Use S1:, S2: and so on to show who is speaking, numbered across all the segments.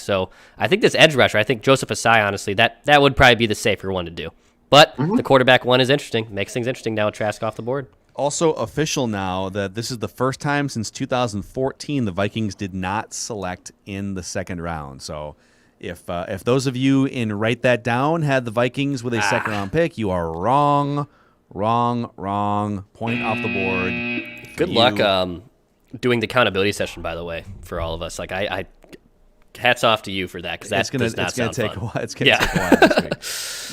S1: So I think this edge rusher, I think Joseph Asai, honestly, that would probably be the safer one to do. But the quarterback one is interesting. Makes things interesting now with Trask off the board.
S2: Also official now that this is the first time since 2014 the Vikings did not select in the second round. So if those of you in Write That Down had the Vikings with a second-round pick, you are wrong. Point off the board.
S1: Good luck doing the accountability session, by the way, for all of us. Like I hats off to you for that, because does not sound fun.
S2: It's going to take a while this week.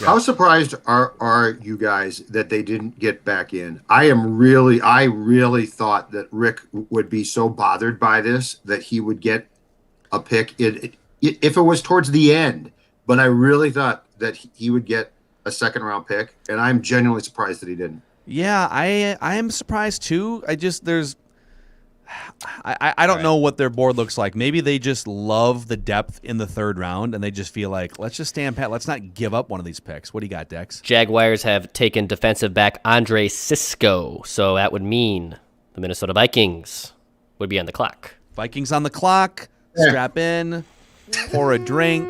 S3: Yeah. How surprised are you guys that they didn't get back in? I really thought that Rick would be so bothered by this that he would get a pick if it was towards the end. But I really thought that he would get a second-round pick, and I'm genuinely surprised that he didn't.
S2: Yeah, I am surprised too. I don't know what their board looks like. Maybe they just love the depth in the third round, and they just feel like, let's just stand pat. Let's not give up one of these picks. What do you got, Dex?
S1: Jaguars have taken defensive back Andre Sisco, so that would mean the Minnesota Vikings would be on the clock.
S2: Vikings on the clock. Strap in. Pour a drink.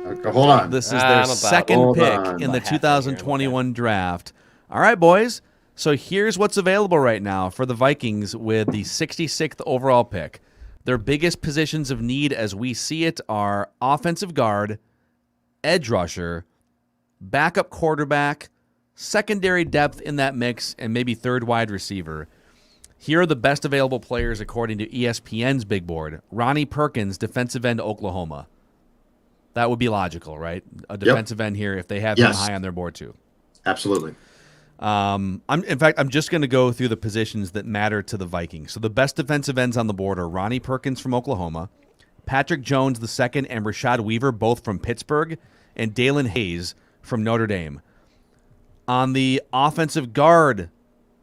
S3: Okay, hold on.
S2: This is their second pick in the 2021 draft. All right, boys. So here's what's available right now for the Vikings with the 66th overall pick. Their biggest positions of need as we see it are offensive guard, edge rusher, backup quarterback, secondary depth in that mix, and maybe third wide receiver. Here are the best available players according to ESPN's big board. Ronnie Perkins, defensive end, Oklahoma. That would be logical, right? A defensive end here if they have him high on their board too.
S3: Absolutely.
S2: I'm just going to go through the positions that matter to the Vikings. So the best defensive ends on the board are Ronnie Perkins from Oklahoma, Patrick Jones II, and Rashad Weaver, both from Pittsburgh, and Dalen Hayes from Notre Dame. On the offensive guard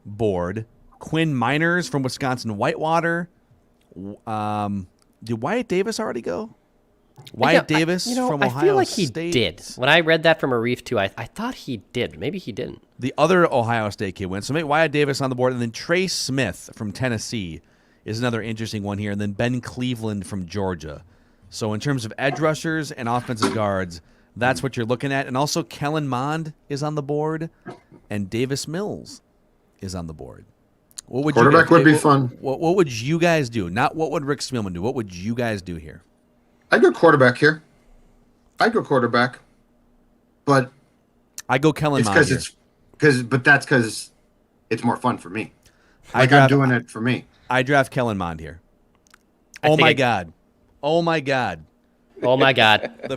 S2: board, Quinn Miners from Wisconsin Whitewater. Did Wyatt Davis already go? Wyatt Davis from Ohio State.
S1: I feel like he did. When I read that from Arif too, I thought he did. Maybe he didn't.
S2: The other Ohio State kid went. So maybe Wyatt Davis on the board, and then Trey Smith from Tennessee is another interesting one here, and then Ben Cleveland from Georgia. So in terms of edge rushers and offensive guards, that's what you're looking at. And also Kellen Mond is on the board, and Davis Mills is on the board. What would
S3: Quarterback would be fun.
S2: What would you guys do? Not what would Rick Spielman do. What would you guys do here?
S3: I'd go quarterback here. But
S2: I go Kellen Mond here.
S3: But that's because it's more fun for me. I'm doing it for me.
S2: I draft Kellen Mond here. Oh my God. The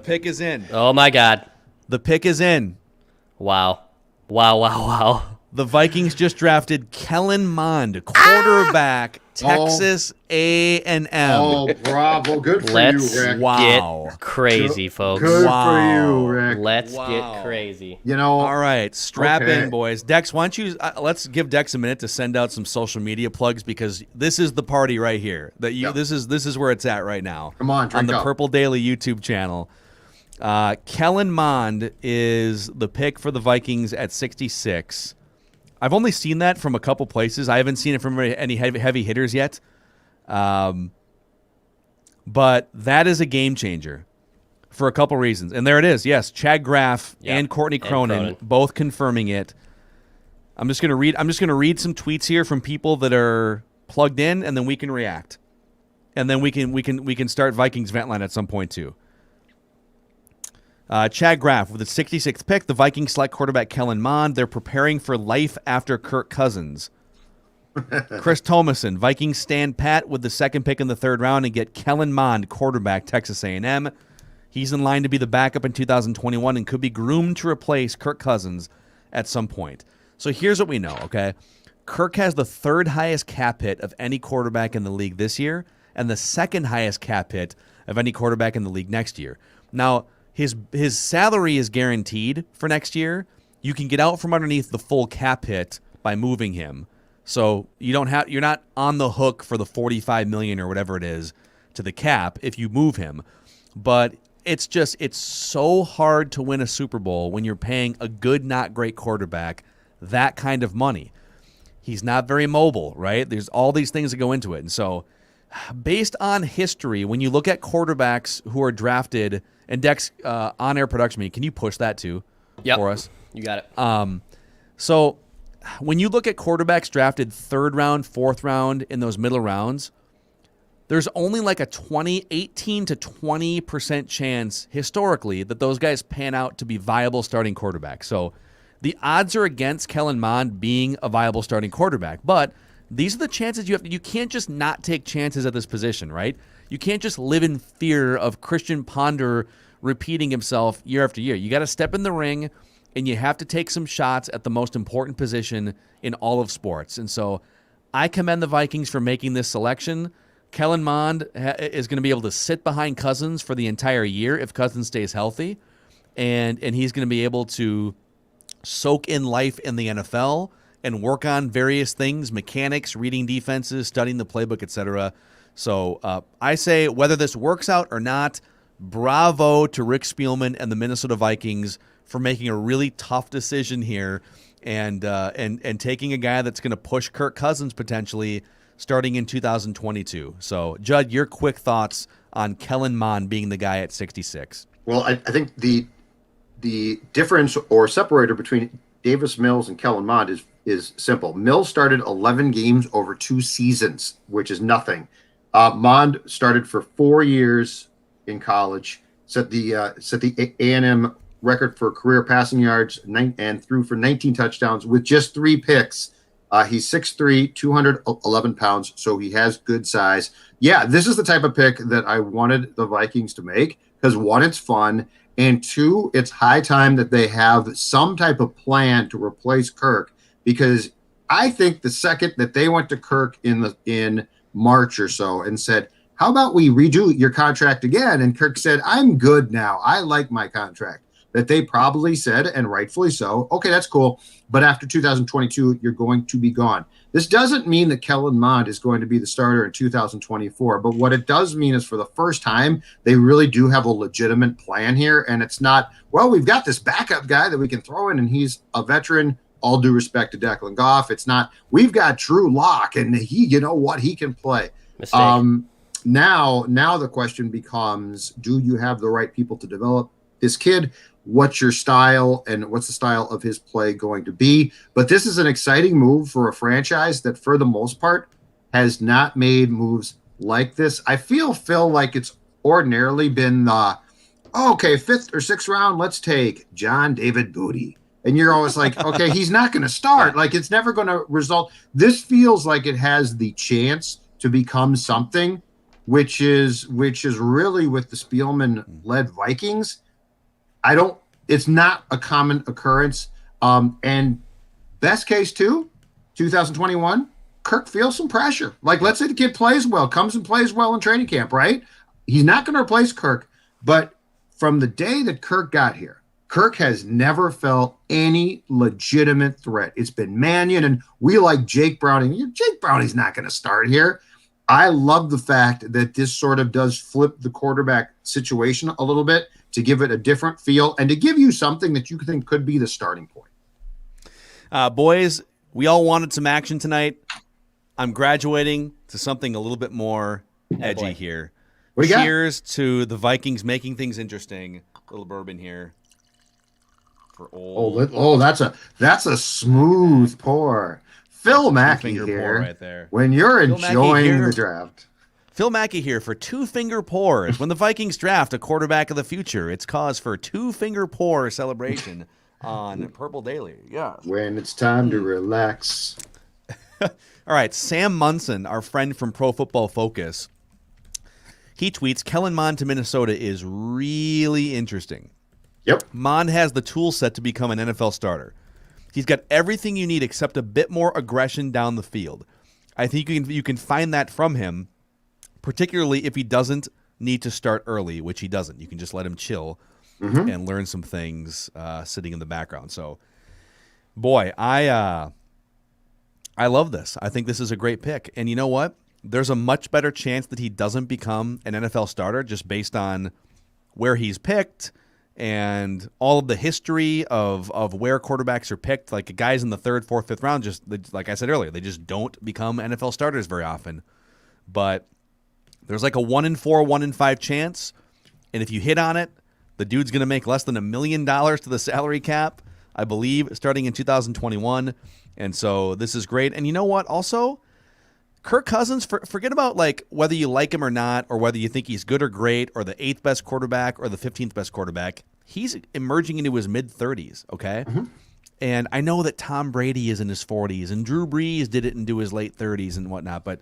S2: pick is in.
S1: Oh my God.
S2: The pick is in.
S1: Wow.
S2: The Vikings just drafted Kellen Mond, quarterback, Texas A&M.
S3: Oh, bravo. Good for you, Rick.
S1: Get crazy, folks.
S3: Good for you, Rick.
S1: Let's get crazy.
S2: All right, strap in, boys. Dex, why don't you let's give Dex a minute to send out some social media plugs, because this is the party right here. This is where it's at right now.
S3: Come on
S2: the Purple Daily YouTube channel. Kellen Mond is the pick for the Vikings at 66. I've only seen that from a couple places. I haven't seen it from any heavy hitters yet. But that is a game changer for a couple reasons. And there it is. Yes, Chad Graff and Courtney Cronin both confirming it. I'm just going to read some tweets here from people that are plugged in, and then we can react. And then we can start Vikings Vent Line at some point too. Chad Graff with the 66th pick. The Vikings select quarterback Kellen Mond. They're preparing for life after Kirk Cousins. Chris Thomason. Vikings stand pat with the second pick in the third round and get Kellen Mond, quarterback, Texas A&M. He's in line to be the backup in 2021 and could be groomed to replace Kirk Cousins at some point. So here's what we know, okay? Kirk has the third highest cap hit of any quarterback in the league this year and the second highest cap hit of any quarterback in the league next year. Now, his salary is guaranteed for next year. You can get out from underneath the full cap hit by moving him. So you're not on the hook for the $45 million or whatever it is to the cap if you move him. But it's so hard to win a Super Bowl when you're paying a good, not great quarterback that kind of money. He's not very mobile, right? There's all these things that go into it. And so Based on history, when you look at quarterbacks who are drafted, and Dex, on-air production meeting, can you push that too for us?
S1: You got it.
S2: So when you look at quarterbacks drafted 3rd round, 4th round, in those middle rounds, there's only like a 18 to 20% chance historically that those guys pan out to be viable starting quarterbacks. So the odds are against Kellen Mond being a viable starting quarterback, but these are the chances you have. You can't just not take chances at this position, right? You can't just live in fear of Christian Ponder repeating himself year after year. You got to step in the ring, and you have to take some shots at the most important position in all of sports. And so I commend the Vikings for making this selection. Kellen Mond is going to be able to sit behind Cousins for the entire year if Cousins stays healthy, and he's going to be able to soak in life in the NFL and work on various things, mechanics, reading defenses, studying the playbook, etc. So I say, whether this works out or not, bravo to Rick Spielman and the Minnesota Vikings for making a really tough decision here and taking a guy that's going to push Kirk Cousins potentially starting in 2022. So, Judd, your quick thoughts on Kellen Mond being the guy at 66.
S3: Well, I think the difference or separator between Davis Mills and Kellen Mond is simple. Mills started 11 games over 2 seasons, which is nothing. Mond started for 4 years in college, set the A&M record for career passing yards, and threw for 19 touchdowns with just 3 picks. He's 6'3", 211 pounds, so he has good size. Yeah, this is the type of pick that I wanted the Vikings to make because, 1, it's fun, and 2, it's high time that they have some type of plan to replace Kirk, because I think the second that they went to Kirk in March or so and said, how about we redo your contract again? And Kirk said, I'm good now. I like my contract. That they probably said, and rightfully so, okay, that's cool, but after 2022, you're going to be gone. This doesn't mean that Kellen Mond is going to be the starter in 2024, but what it does mean is for the first time, they really do have a legitimate plan here, and it's not, well, we've got this backup guy that we can throw in, and he's a veteran, all due respect to Declan Goff. It's not, we've got Drew Lock, and he, you know what, he can play.
S1: Mistake.
S3: Now the question becomes, do you have the right people to develop this kid? What's your style, and what's the style of his play going to be? But this is an exciting move for a franchise that, for the most part, has not made moves like this. I feel, Phil, like it's ordinarily been okay, 5th or 6th round, let's take John David Booty. And you're always like, okay, he's not going to start. Like, it's never going to result. This feels like it has the chance to become something, which is really, with the Spielman-led Vikings, it's not a common occurrence. And best case too, 2021, Kirk feels some pressure. Like, let's say the kid plays well, comes and plays well in training camp, right? He's not going to replace Kirk, but from the day that Kirk got here, Kirk has never felt any legitimate threat. It's been Mannion, and we like Jake Browning. Jake Browning's not going to start here. I love the fact that this sort of does flip the quarterback situation a little bit to give it a different feel and to give you something that you think could be the starting point.
S2: Boys, we all wanted some action tonight. I'm graduating to something a little bit more edgy here.
S3: What do you got?
S2: Cheers to the Vikings making things interesting. A little bourbon here. For old.
S3: That's a smooth pour. Phil Mackey here.
S2: Right there.
S3: When you're enjoying the draft.
S2: Phil Mackey here for 2-finger pours. When the Vikings draft a quarterback of the future, it's cause for 2-finger pour celebration on Purple Daily. Yeah.
S3: When it's time to relax.
S2: All right, Sam Munson, our friend from Pro Football Focus, he tweets, Kellen Mond to Minnesota is really interesting.
S3: Yep.
S2: Mond has the tool set to become an NFL starter. He's got everything you need except a bit more aggression down the field. I think you can find that from him, particularly if he doesn't need to start early, which he doesn't. You can just let him chill and learn some things sitting in the background. So, boy, I love this. I think this is a great pick. And you know what? There's a much better chance that he doesn't become an NFL starter just based on where he's picked and all of the history of where quarterbacks are picked. Like, guys in the 3rd, 4th, 5th round, just like I said earlier, they just don't become NFL starters very often. But There's like a 1 in 4, 1 in 5 chance, and if you hit on it, the dude's going to make less than $1 million to the salary cap, I believe, starting in 2021. And so this is great. And you know what? Also, Kirk Cousins, forget about like whether you like him or not, or whether you think he's good or great, or the 8th best quarterback or the 15th best quarterback. He's emerging into his mid-30s, okay? Mm-hmm. And I know that Tom Brady is in his 40s, and Drew Brees did it into his late 30s and whatnot, but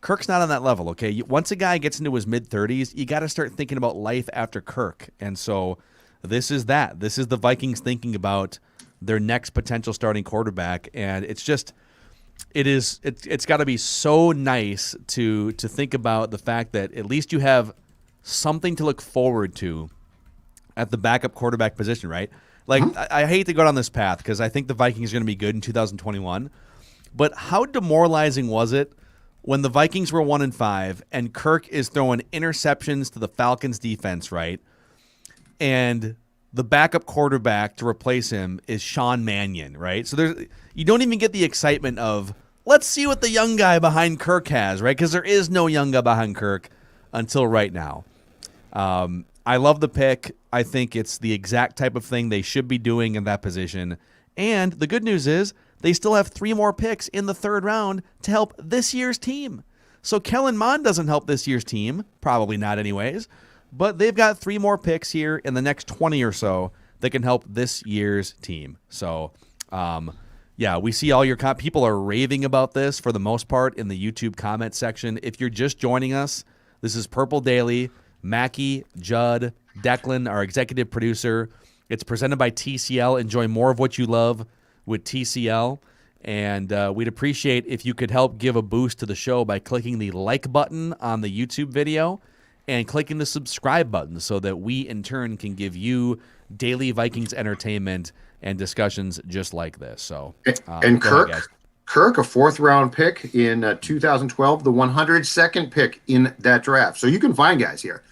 S2: Kirk's not on that level, okay? Once a guy gets into his mid-30s, you got to start thinking about life after Kirk. And so this is that. This is the Vikings thinking about their next potential starting quarterback, and it's just it's got to be so nice to think about the fact that at least you have something to look forward to at the backup quarterback position, right? Like, I hate to go down this path because I think the Vikings are going to be good in 2021, but how demoralizing was it when the Vikings were 1 in 5 and Kirk is throwing interceptions to the Falcons defense, right? And the backup quarterback to replace him is Sean Mannion, right? So you don't even get the excitement of, let's see what the young guy behind Kirk has, right? Because there is no young guy behind Kirk until right now. I love the pick. I think it's the exact type of thing they should be doing in that position. And the good news is they still have 3 more picks in the 3rd round to help this year's team. So Kellen Mond doesn't help this year's team, probably not anyways, but they've got 3 more picks here in the next 20 or so that can help this year's team. So, yeah, we see all your people are raving about this for the most part in the YouTube comment section. If you're just joining us, this is Purple Daily. Mackey, Judd, Declan, our executive producer. It's presented by TCL. Enjoy more of what you love with TCL. And we'd appreciate if you could help give a boost to the show by clicking the like button on the YouTube video and clicking the subscribe button so that we, in turn, can give you daily Vikings entertainment and discussions just like this. So,
S3: and Kirk, a 4th-round pick in 2012, the 102nd pick in that draft. So you can find guys here.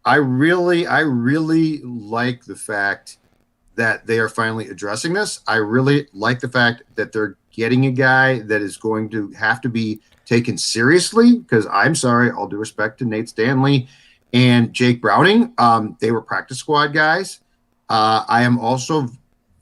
S3: I really like the fact that they are finally addressing this. I really like the fact that they're getting a guy that is going to have to be taken seriously, because I'm sorry, all due respect to Nate Stanley and Jake Browning, they were practice squad guys. I am also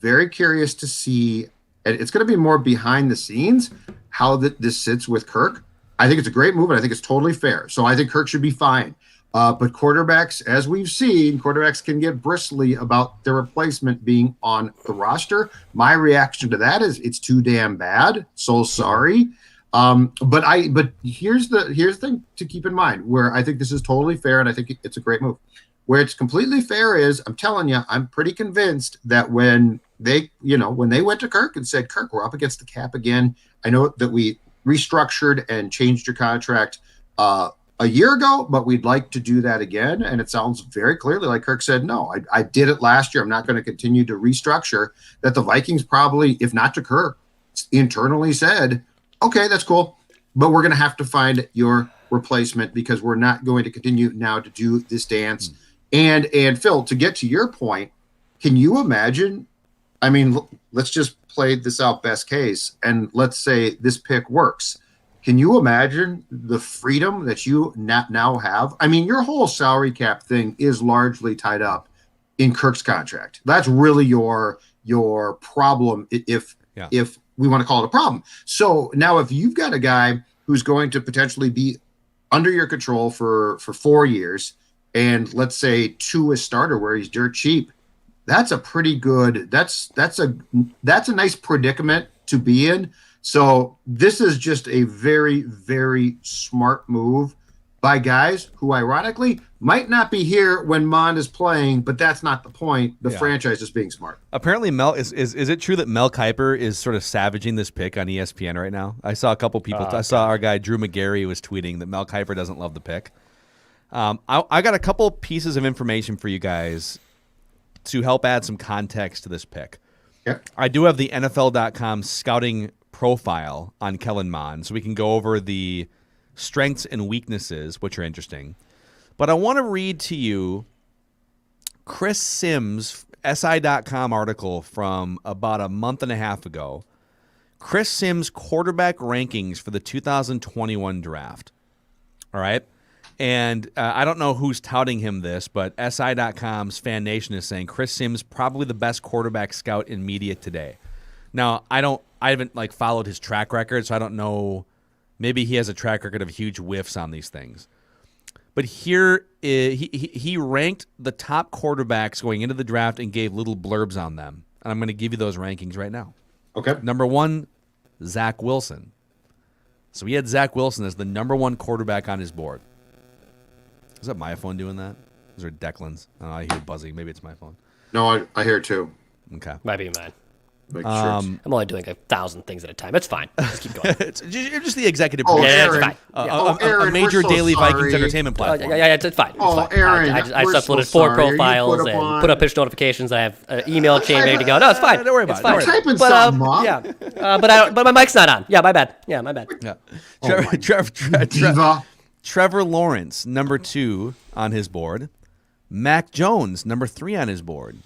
S3: very curious to see, and it's going to be more behind the scenes, how this sits with Kirk. I think it's a great move, and I think it's totally fair. So I think Kirk should be fine. But quarterbacks, as we've seen, quarterbacks can get bristly about their replacement being on the roster. My reaction to that is it's too damn bad. So sorry. But here's the thing to keep in mind, where I think this is totally fair, and I think it's a great move. Where it's completely fair is, I'm telling you, I'm pretty convinced that when they went to Kirk and said, Kirk, we're up against the cap again. I know that we restructured and changed your contract a year ago, but we'd like to do that again. And it sounds very clearly like Kirk said, no, I did it last year. I'm not going to continue to restructure. That the Vikings probably, if not to Kirk, internally said, okay, that's cool, but we're going to have to find your replacement because we're not going to continue now to do this dance. And Phil, to get to your point, can you imagine? I mean, let's just play this out best case, and let's say this pick works. Can you imagine the freedom that you now have? I mean, your whole salary cap thing is largely tied up in Kirk's contract. That's really your problem, if we want to call it a problem. So now if you've got a guy who's going to potentially be under your control for 4 years, and let's say 2 is starter where he's dirt cheap, that's a pretty good, that's a nice predicament to be in. So this is just a very, very smart move by guys who ironically might not be here when Mond is playing, but that's not the point. The franchise is being smart.
S2: Apparently, Mel is it true that Mel Kiper is sort of savaging this pick on ESPN right now? I saw a couple people. I saw our guy Drew McGarry was tweeting that Mel Kiper doesn't love the pick. I got a couple pieces of information for you guys to help add some context to this pick.
S3: Yep.
S2: I do have the NFL.com scouting profile on Kellen Mond, so we can go over the strengths and weaknesses, which are interesting. But I want to read to you Chris Sims' SI.com article from about a month and a half ago. Chris Sims' quarterback rankings for the 2021 draft. All right. And I don't know who's touting him this, but SI.com's Fan Nation is saying Chris Sims probably the best quarterback scout in media today. Now, I haven't like followed his track record, so I don't know. Maybe he has a track record of huge whiffs on these things. But here, he ranked the top quarterbacks going into the draft and gave little blurbs on them. And I'm going to give you those rankings right now.
S3: Okay.
S2: Number 1, Zach Wilson. So he had Zach Wilson as the number 1 quarterback on his board. Is that my phone doing that? Those are Declan's. Oh, I hear buzzing. Maybe it's my phone.
S3: No, I hear it too.
S2: Okay.
S1: Might be mine.
S3: Make sure
S1: I'm only doing 1,000 things at a time. It's fine. Just keep going.
S2: You're just the executive
S3: Oh,
S2: producer.
S1: Yeah,
S3: Aaron.
S1: it's fine.
S3: Aaron,
S2: a major
S3: we're so
S2: daily
S3: sorry.
S2: Vikings entertainment platform.
S1: Yeah, it's fine. It's
S3: Oh,
S1: fine.
S3: Aaron,
S1: I
S3: we're
S1: just
S3: so
S1: uploaded 4
S3: sorry. You
S1: profiles
S3: put up
S1: and
S3: on-
S1: put up push notifications. I have an email chain ready to go. No, it's fine.
S2: Don't worry about
S1: it's
S2: it.
S1: fine.
S2: Don't worry
S3: Typing
S1: But,
S3: something, Mom.
S1: yeah. But my mic's not on. Yeah, my bad.
S2: Yeah.
S3: Oh Diva.
S2: Trevor Lawrence, number 2 on his board. Mac Jones, number 3 on his board.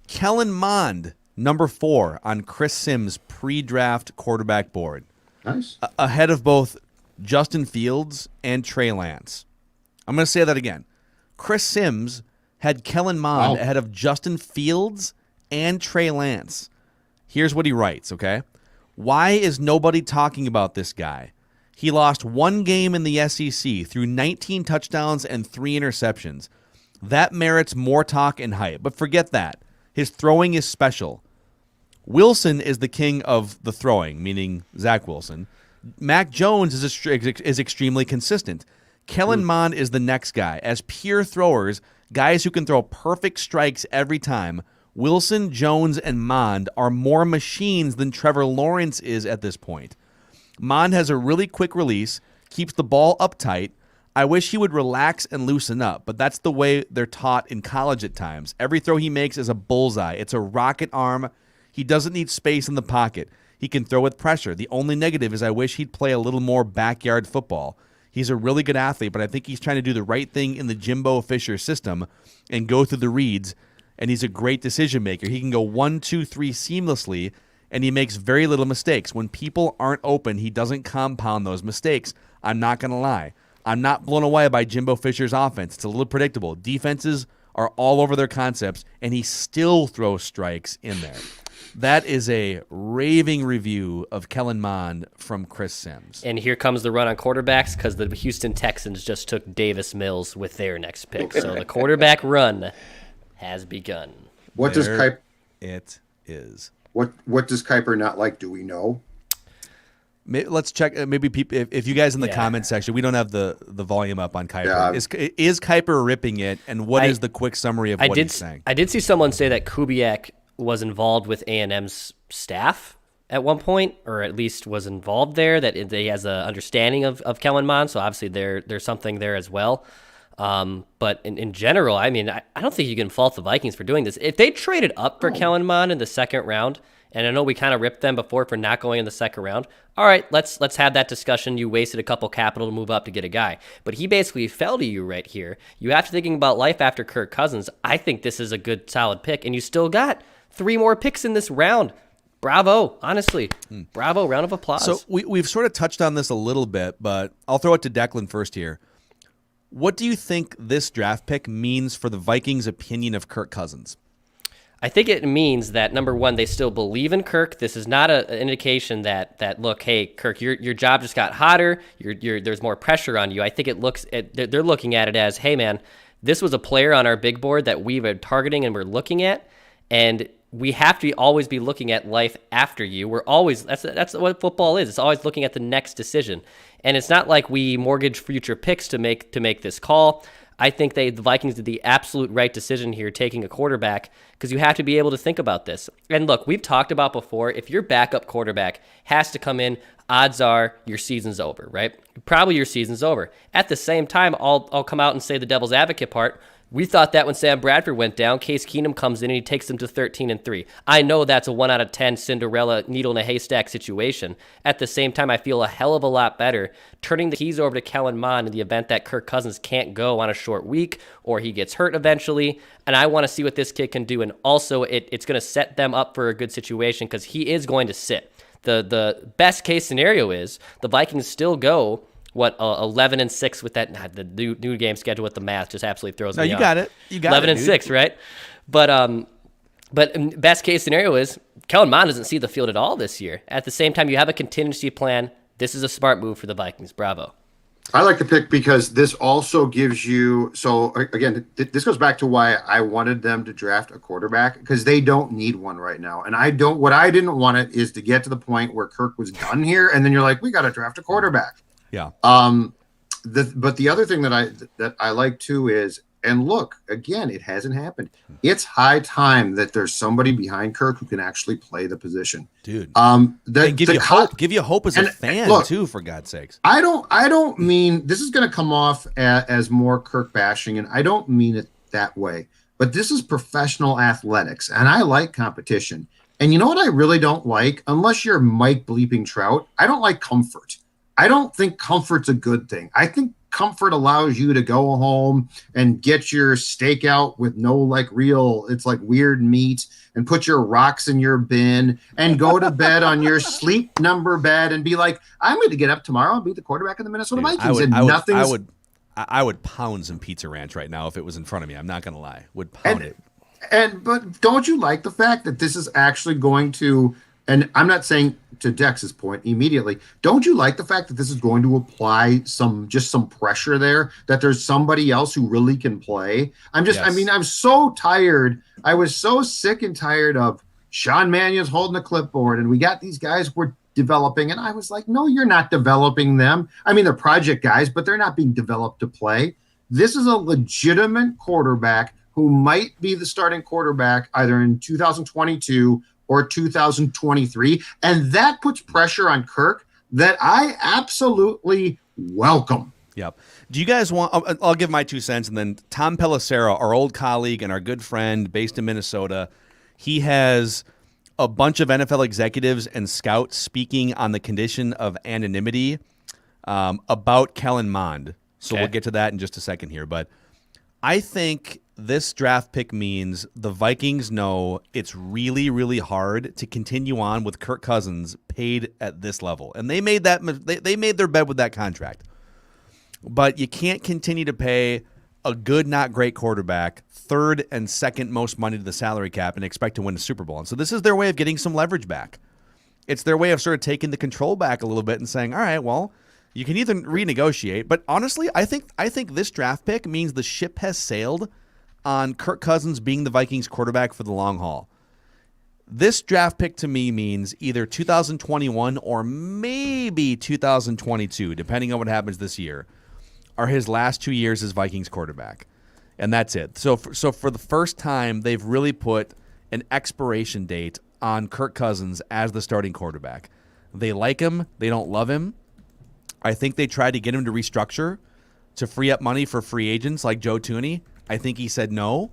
S2: Kellen Mond, number 4 on Chris Sims' pre-draft quarterback board.
S3: Nice.
S2: Ahead of both Justin Fields and Trey Lance. I'm going to say that again. Chris Sims had Kellen Mond ahead of Justin Fields and Trey Lance. Here's what he writes, okay? Why is nobody talking about this guy? He lost 1 game in the SEC through 19 touchdowns and 3 interceptions. That merits more talk and hype. But forget that. His throwing is special. Wilson is the king of the throwing, meaning Zach Wilson. Mac Jones is extremely consistent. Kellen Mond is the next guy. As pure throwers, guys who can throw perfect strikes every time, Wilson, Jones, and Mond are more machines than Trevor Lawrence is at this point. Mond has a really quick release, keeps the ball uptight. I wish he would relax and loosen up, but that's the way they're taught in college at times. Every throw he makes is a bullseye. It's a rocket arm. He doesn't need space in the pocket. He can throw with pressure. The only negative is I wish he'd play a little more backyard football. He's a really good athlete, but I think he's trying to do the right thing in the Jimbo Fisher system and go through the reads, and he's a great decision maker. He can go 1, 2, 3 seamlessly, and he makes very little mistakes. When people aren't open, he doesn't compound those mistakes. I'm not going to lie. I'm not blown away by Jimbo Fisher's offense. It's a little predictable. Defenses are all over their concepts, and he still throws strikes in there. That is a raving review of Kellen Mond from Chris Sims.
S1: And here comes the run on quarterbacks because the Houston Texans just took Davis Mills with their next pick. So the quarterback run has begun.
S3: What does Kuiper?
S2: It is.
S3: What does Kuiper not like? Do we know?
S2: Let's check. Maybe people, if you guys in the comment section, we don't have the volume up on Kuiper.
S3: Yeah.
S2: Is Kuiper ripping it? And what is the quick summary of what he's saying?
S1: I did see someone say that Kubiak was involved with A&M's staff at one point, or at least was involved there, that he has an understanding of Kellen Mond, so obviously there's something there as well. But in general, I mean, I don't think you can fault the Vikings for doing this. If they traded up for Kellen Mond in the second round, and I know we kind of ripped them before for not going in the second round, all right, let's have that discussion. You wasted a couple capital to move up to get a guy. But he basically fell to you right here. You have to thinking about life after Kirk Cousins. I think this is a good, solid pick, and you still got 3 more picks in this round. Bravo, honestly. Bravo, round of applause.
S2: So we've sort of touched on this a little bit, but I'll throw it to Declan first here. What do you think this draft pick means for the Vikings' opinion of Kirk Cousins?
S1: I think it means that, number one, they still believe in Kirk. This is not an indication that look, hey, Kirk, your job just got hotter. There's more pressure on you. I think they're looking at it as, hey, man, this was a player on our big board that we were targeting and we're looking at, and we have to always be looking at life after you. We're always that's what football is. It's always looking at the next decision, and it's not like we mortgage future picks to make this call. I think the Vikings did the absolute right decision here, taking a quarterback, because you have to be able to think about this. And look, we've talked about before, if your backup quarterback has to come in, odds are your season's over, right? Probably your season's over. At the same time, I'll come out and say the devil's advocate part. We thought that when Sam Bradford went down, Case Keenum comes in and he takes them to 13-3. I know that's a 1 out of 10 Cinderella needle in a haystack situation. At the same time, I feel a hell of a lot better turning the keys over to Kellen Mond in the event that Kirk Cousins can't go on a short week or he gets hurt eventually. And I want to see what this kid can do. And also, it's going to set them up for a good situation because he is going to sit. The best case scenario is the Vikings still go 11-6 with that. The new game schedule with the math just absolutely throws me off.
S2: No, you got it. You got
S1: 11-6, right? But best case scenario is Kellen Mond doesn't see the field at all this year. At the same time, you have a contingency plan. This is a smart move for the Vikings. Bravo.
S3: I like the pick because this also gives you. So again, this goes back to why I wanted them to draft a quarterback, because they don't need one right now. And I don't. What I didn't want it is to get to the point where Kirk was done here, and then you're like, we got to draft a quarterback.
S2: Yeah.
S3: But the other thing that I like too is, and look, again, it hasn't happened. It's high time that there's somebody behind Kirk who can actually play the position,
S2: dude. Give you hope as a fan, look, too, for God's sakes.
S3: I don't mean this is going to come off as more Kirk bashing, and I don't mean it that way. But this is professional athletics, and I like competition. And you know what I really don't like, unless you're Mike bleeping Trout, I don't like comfort. I don't think comfort's a good thing. I think comfort allows you to go home and get your steak out with no it's like weird meat, and put your rocks in your bin and go to bed on your sleep number bed and be like, I'm going to get up tomorrow and be the quarterback of the Minnesota Vikings.
S2: I would pound some Pizza Ranch right now if it was in front of me. I'm not going to lie. Would pound it.
S3: But don't you like the fact that this is actually going to, and I'm not saying to Dex's point immediately, don't you like the fact that this is going to apply some pressure there, that there's somebody else who really can play? I'm so tired. I was so sick and tired of Sean Mannion's holding the clipboard, and we got these guys we're developing, and I was like, no, you're not developing them. I mean, they're project guys, but they're not being developed to play. This is a legitimate quarterback who might be the starting quarterback either in 2022 or 2023, and that puts pressure on Kirk that I absolutely welcome.
S2: Yep. Do you guys want? I'll give my 2 cents, and then Tom Pelissero, our old colleague and our good friend based in Minnesota, he has a bunch of NFL executives and scouts speaking on the condition of anonymity about Kellen Mond. So We'll get to that in just a second here, but I think this draft pick means the Vikings know it's really, really hard to continue on with Kirk Cousins paid at this level. And they made they made their bed with that contract. But you can't continue to pay a good, not great quarterback third and second most money to the salary cap and expect to win the Super Bowl. And so this is their way of getting some leverage back. It's their way of sort of taking the control back a little bit and saying, all right, well, you can either renegotiate. But honestly, I think this draft pick means the ship has sailed on Kirk Cousins being the Vikings quarterback for the long haul. This draft pick to me means either 2021 or maybe 2022, depending on what happens this year, are his last 2 years as Vikings quarterback. And that's it. So for the first time, they've really put an expiration date on Kirk Cousins as the starting quarterback. They like him. They don't love him. I think they tried to get him to restructure to free up money for free agents like Joe Thuney. I think he said no.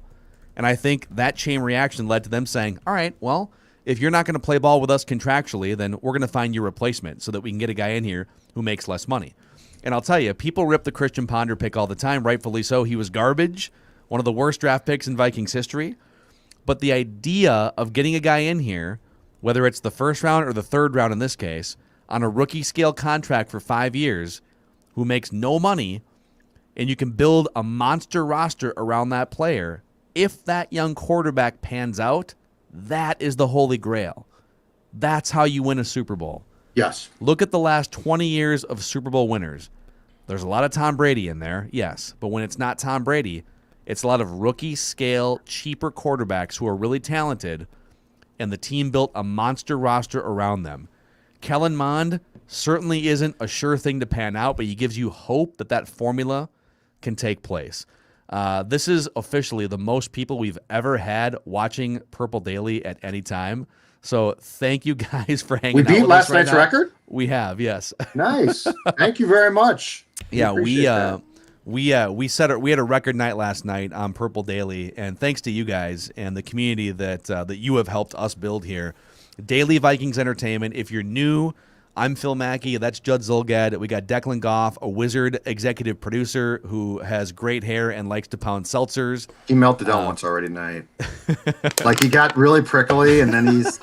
S2: And I think that chain reaction led to them saying, all right, well, if you're not going to play ball with us contractually, then we're going to find your replacement so that we can get a guy in here who makes less money. And I'll tell you, people rip the Christian Ponder pick all the time, rightfully so. He was garbage, one of the worst draft picks in Vikings history. But the idea of getting a guy in here, whether it's the first round or the third round in this case, on a rookie scale contract for 5 years, who makes no money, and you can build a monster roster around that player, if that young quarterback pans out, that is the holy grail. That's how you win a Super Bowl.
S3: Yes.
S2: Look at the last 20 years of Super Bowl winners. There's a lot of Tom Brady in there, yes. But when it's not Tom Brady, it's a lot of rookie-scale, cheaper quarterbacks who are really talented, and the team built a monster roster around them. Kellen Mond certainly isn't a sure thing to pan out, but he gives you hope that that formula can take place. This is officially the most people we've ever had watching Purple Daily at any time. So thank you guys for hanging out with us.
S3: We beat last night's record?
S2: We have, yes.
S3: Nice. Thank you very much.
S2: Yeah, we had a record night last night on Purple Daily, and thanks to you guys and the community that you have helped us build here. Daily Vikings Entertainment. If you're new, I'm Phil Mackey. That's Judd Zulgad. We got Declan Goff, a wizard executive producer who has great hair and likes to pound seltzers.
S3: He melted down once already tonight. Like he got really prickly, and then he's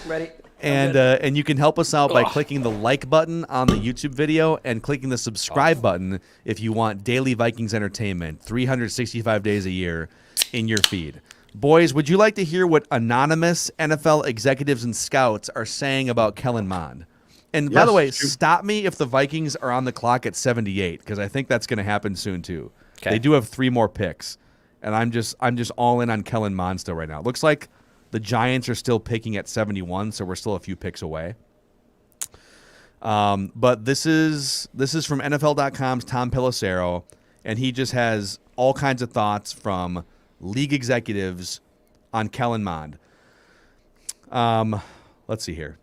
S1: ready.
S2: And you can help us out by clicking the like button on the YouTube video and clicking the subscribe button if you want daily Vikings entertainment, 365 days a year in your feed. Boys, would you like to hear what anonymous NFL executives and scouts are saying about Kellen Mond? And by the way, stop me if the Vikings are on the clock at 78, because I think that's going to happen soon too. Okay. They do have 3 more picks, and I'm just all in on Kellen Mond still right now. It looks like the Giants are still picking at 71, so we're still a few picks away. But this is from NFL.com's Tom Pelissero, and he just has all kinds of thoughts from league executives on Kellen Mond. Let's see here.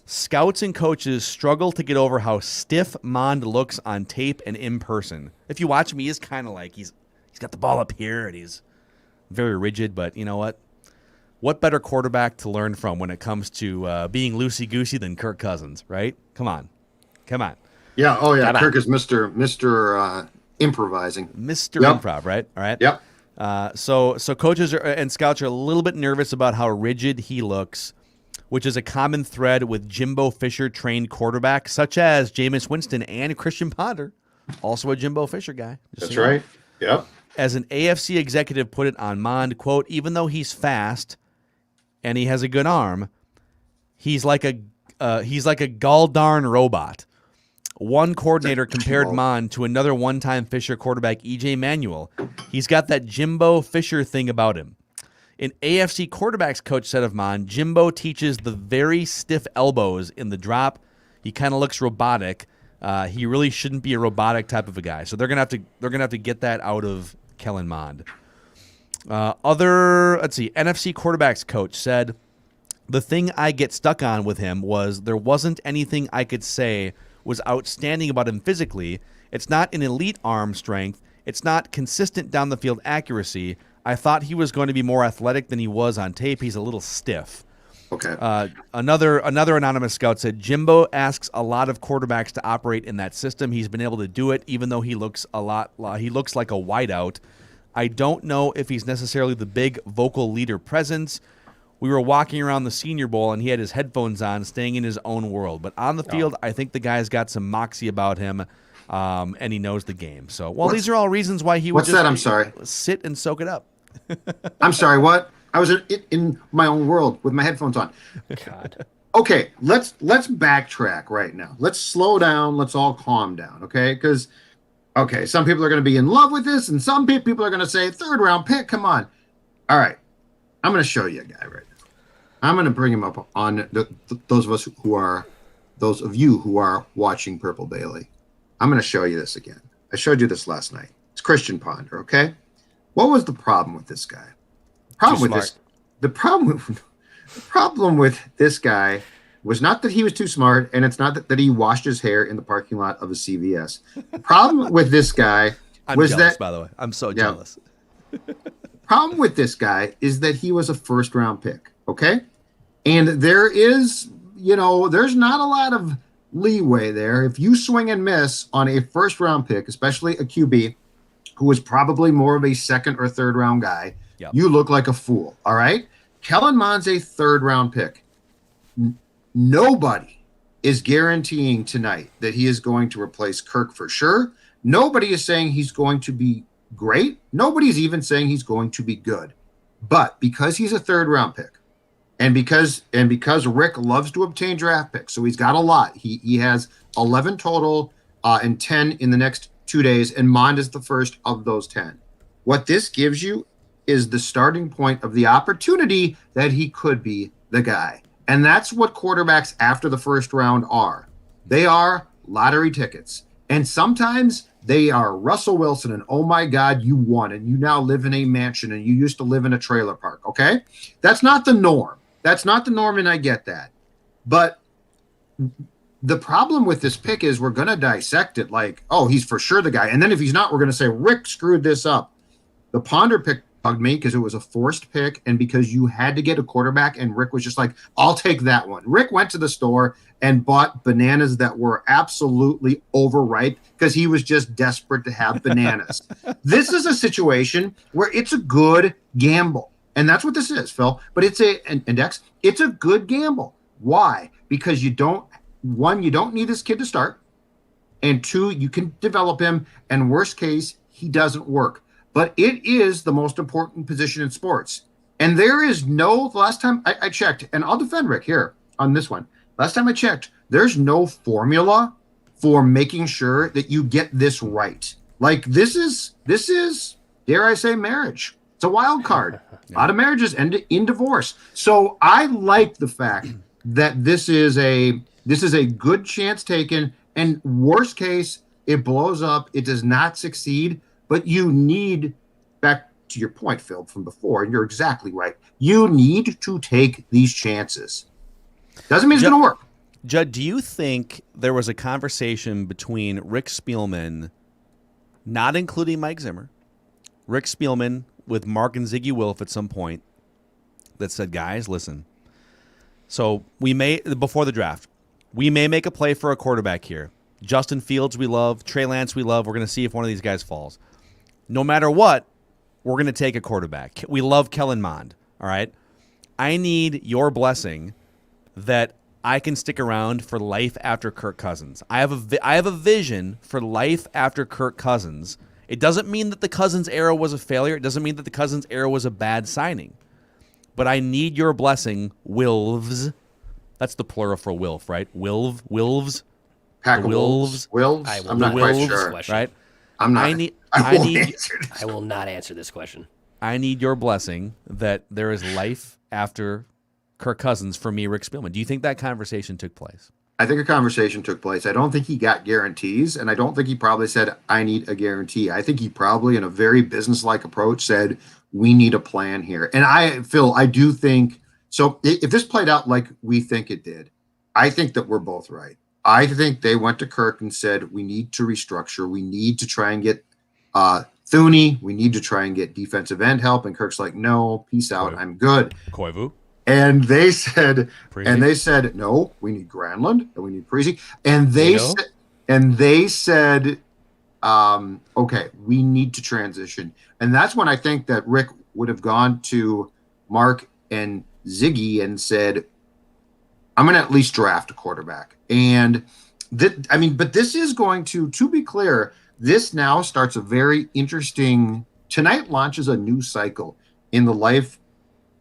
S2: Scouts and coaches struggle to get over how stiff Mond looks on tape and in person. If you watch him, he is kind of like he's got the ball up here and he's very rigid. But you know what? What better quarterback to learn from when it comes to being loosey-goosey than Kirk Cousins, right? Come on.
S3: Yeah. Oh yeah. Kirk is Mr. Improvising.
S2: Mr. Improv, right? All right.
S3: Yep.
S2: So coaches and scouts are a little bit nervous about how rigid he looks, which is a common thread with Jimbo Fisher trained quarterbacks such as Jameis Winston and Christian Ponder, also a Jimbo Fisher guy.
S3: That's right. Yep.
S2: As an AFC executive put it on Mond, quote, even though he's fast and he has a good arm, he's like a gall darn robot. One coordinator compared Mond to another one-time Fisher quarterback, E.J. Manuel. He's got that Jimbo Fisher thing about him. An AFC quarterbacks coach said of Mond, Jimbo teaches the very stiff elbows in the drop. He kind of looks robotic. He really shouldn't be a robotic type of a guy. So they're gonna have to get that out of Kellen Mond. NFC quarterbacks coach said, the thing I get stuck on with him was there wasn't anything I could say was outstanding about him physically. It's not an elite arm strength. It's not consistent down the field accuracy. I thought he was going to be more athletic than he was on tape. He's a little stiff.
S3: Okay.
S2: Another anonymous scout said Jimbo asks a lot of quarterbacks to operate in that system. He's been able to do it, even though he looks like a wideout. I don't know if he's necessarily the big vocal leader presence. We were walking around the Senior Bowl, and he had his headphones on, staying in his own world. But on the field, I think the guy's got some moxie about him, and he knows the game. So, these are all reasons why he would
S3: just I'm sorry.
S2: Sit and soak it up.
S3: I'm sorry, what? I was in my own world with my headphones on.
S1: God.
S3: Okay, let's backtrack right now. Let's slow down. Let's all calm down, okay? Because, some people are going to be in love with this, and some people are going to say, 3rd round pick, come on. All right, I'm going to show you a guy right now. I'm going to bring him up on those of you who are watching Purple Daily. I'm going to show you this again. I showed you this last night. It's Christian Ponder, okay? What was the problem with this guy? The problem with this guy was not that he was too smart, and it's not that he washed his hair in the parking lot of a CVS. The problem with this guy
S2: was jealous, by the way. I'm so jealous.
S3: Problem with this guy is that he was a 1st-round pick, okay? And there is, there's not a lot of leeway there. If you swing and miss on a 1st-round pick, especially a QB, who is probably more of a 2nd or 3rd round guy, you look like a fool, all right? Kellen Mond's a 3rd round pick. Nobody is guaranteeing tonight that he is going to replace Kirk for sure. Nobody is saying he's going to be great. Nobody's even saying he's going to be good. But because he's a 3rd round pick, and because Rick loves to obtain draft picks, so he's got a lot. He has 11 total and 10 in the next 2 days, and Mond is the first of those 10. What this gives you is the starting point of the opportunity that he could be the guy. And that's what quarterbacks after the 1st round are. They are lottery tickets. And sometimes they are Russell Wilson, and oh my God, you won, and you now live in a mansion, and you used to live in a trailer park, okay? That's not the norm. And I get that. But the problem with this pick is we're going to dissect it like, oh, he's for sure the guy. And then if he's not, we're going to say, Rick screwed this up. The Ponder pick bugged me because it was a forced pick and because you had to get a quarterback, and Rick was just like, I'll take that one. Rick went to the store and bought bananas that were absolutely overripe because he was just desperate to have bananas. This is a situation where it's a good gamble. And that's what this is, Phil. But it's a good gamble. Why? Because you don't need this kid to start, and 2, you can develop him, and worst case, he doesn't work. But it is the most important position in sports. And there is no, last time I checked, and I'll defend Rick here on this one. Last time I checked, there's no formula for making sure that you get this right. Like this is, dare I say, marriage. It's a wild card. A lot of marriages end in divorce. So I like the fact that this is a good chance taken, and worst case, it blows up. It does not succeed, but you need, back to your point, Phil, from before, and you're exactly right. You need to take these chances. Doesn't mean it's going to work.
S2: Judd, do you think there was a conversation between Rick Spielman, not including Mike Zimmer, Rick Spielman with Mark and Ziggy Wilf at some point, that said, guys, listen, so before the draft, we may make a play for a quarterback here. Justin Fields we love, Trey Lance we love. We're going to see if one of these guys falls. No matter what, we're going to take a quarterback. We love Kellen Mond, all right? I need your blessing that I can stick around for life after Kirk Cousins. I have a vision for life after Kirk Cousins. It doesn't mean that the Cousins era was a failure. It doesn't mean that the Cousins era was a bad signing. But I need your blessing, Wilves. That's the plural for Wilf, right? Wilves.
S3: Pack of
S2: Wilves.
S3: Wilves? I'm not quite sure.
S2: Right?
S3: I'm not.
S1: I will not answer this question.
S2: I need your blessing that there is life after Kirk Cousins for me, Rick Spielman. Do you think that conversation took place?
S3: I think a conversation took place. I don't think he got guarantees, and I don't think he probably said, I need a guarantee. I think he probably, in a very business-like approach, said, we need a plan here. And Phil, I do think, so if this played out like we think it did, I think that we're both right. I think they went to Kirk and said, we need to restructure. We need to try and get Thuney. We need to try and get defensive end help. And Kirk's like, no, peace out. I'm good.
S2: Koivu.
S3: And they said,
S2: Preezy.
S3: no, we need Granlund and we need Preezy. And they said, okay, we need to transition. And that's when I think that Rick would have gone to Mark and Ziggy and said, I'm going to at least draft a quarterback. And but this is going to be clear, this now starts a very interesting, tonight launches a new cycle in the life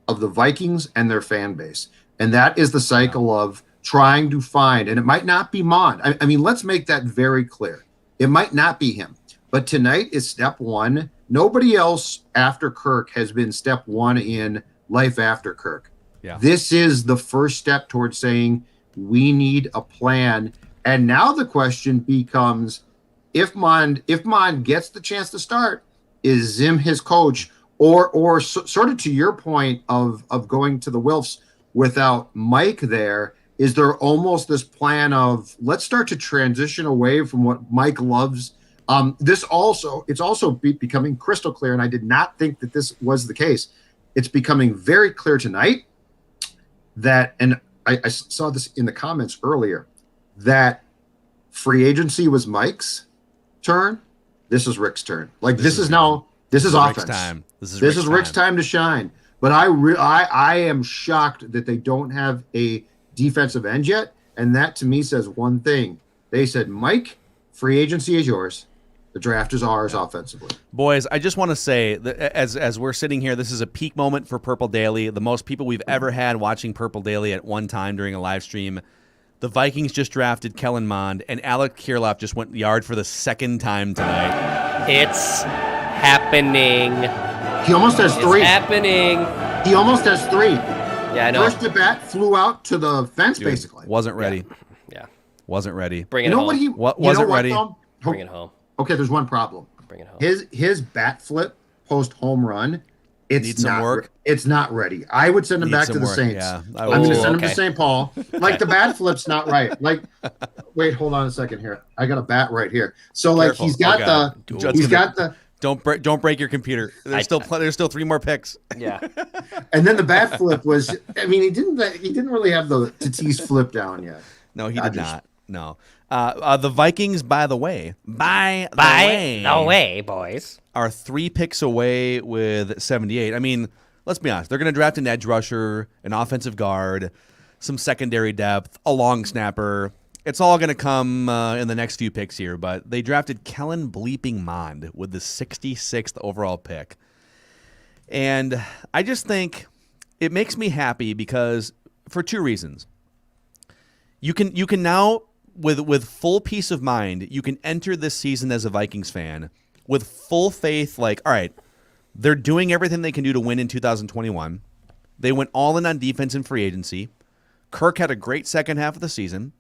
S3: of the Vikings and their fan base. And that is the cycle of trying to find, and it might not be Mond. I mean, let's make that very clear. It might not be him, but tonight is step one. Nobody else after Kirk has been step one in life after Kirk.
S2: Yeah.
S3: This is the first step towards saying we need a plan. And now the question becomes, if Mond gets the chance to start, is Zim his coach? Or sort of to your point of going to the Wilfs without Mike there, is there almost this plan of let's start to transition away from what Mike loves? It's also becoming crystal clear, and I did not think that this was the case. It's becoming very clear tonight that, and I saw this in the comments earlier, that free agency was Mike's turn. This is Rick's turn. This is offense.
S2: Rick's time.
S3: This is Rick's time to shine. But I am shocked that they don't have a defensive end yet. And that to me says one thing. They said, Mike, free agency is yours. The draft is ours offensively.
S2: Boys, I just want to say that as we're sitting here, this is a peak moment for Purple Daily. The most people we've ever had watching Purple Daily at one time during a live stream. The Vikings just drafted Kellen Mond, and Alec Kirilloff just went yard for the second time tonight.
S1: It's happening.
S3: He almost has three.
S1: It's happening.
S3: He almost has three.
S1: Yeah, I know.
S3: First at bat, flew out to the fence, basically.
S2: Wasn't ready.
S1: Yeah.
S2: Wasn't ready.
S1: Bring it home.
S2: Wasn't ready.
S1: Bring it home.
S3: Okay, there's one problem.
S1: Bring it home.
S3: His bat flip post home run,
S2: Needs some work.
S3: It's not ready. I would send him back to the Saints.
S2: Yeah,
S3: I'm going to send him to St. Paul. Like the bat flip's not right. Like, wait, hold on a second here. I got a bat right here. So like
S2: Careful.
S3: he's got the.
S2: Don't break your computer. There's still three more picks.
S1: Yeah.
S3: And then the bat flip was. I mean, he didn't really have the Tatis flip down yet.
S2: No, he did not. No. The Vikings, by the way,
S1: boys,
S2: are 3 picks away with 78. I mean, let's be honest. They're going to draft an edge rusher, an offensive guard, some secondary depth, a long snapper. It's all going to come in the next few picks here, but they drafted Kellen bleeping Mond with the 66th overall pick. And I just think it makes me happy because for two reasons. You can now, with full peace of mind, you can enter this season as a Vikings fan with full faith, like, all right, they're doing everything they can do to win in 2021. They went all in on defense and free agency. Kirk had a great second half of the season.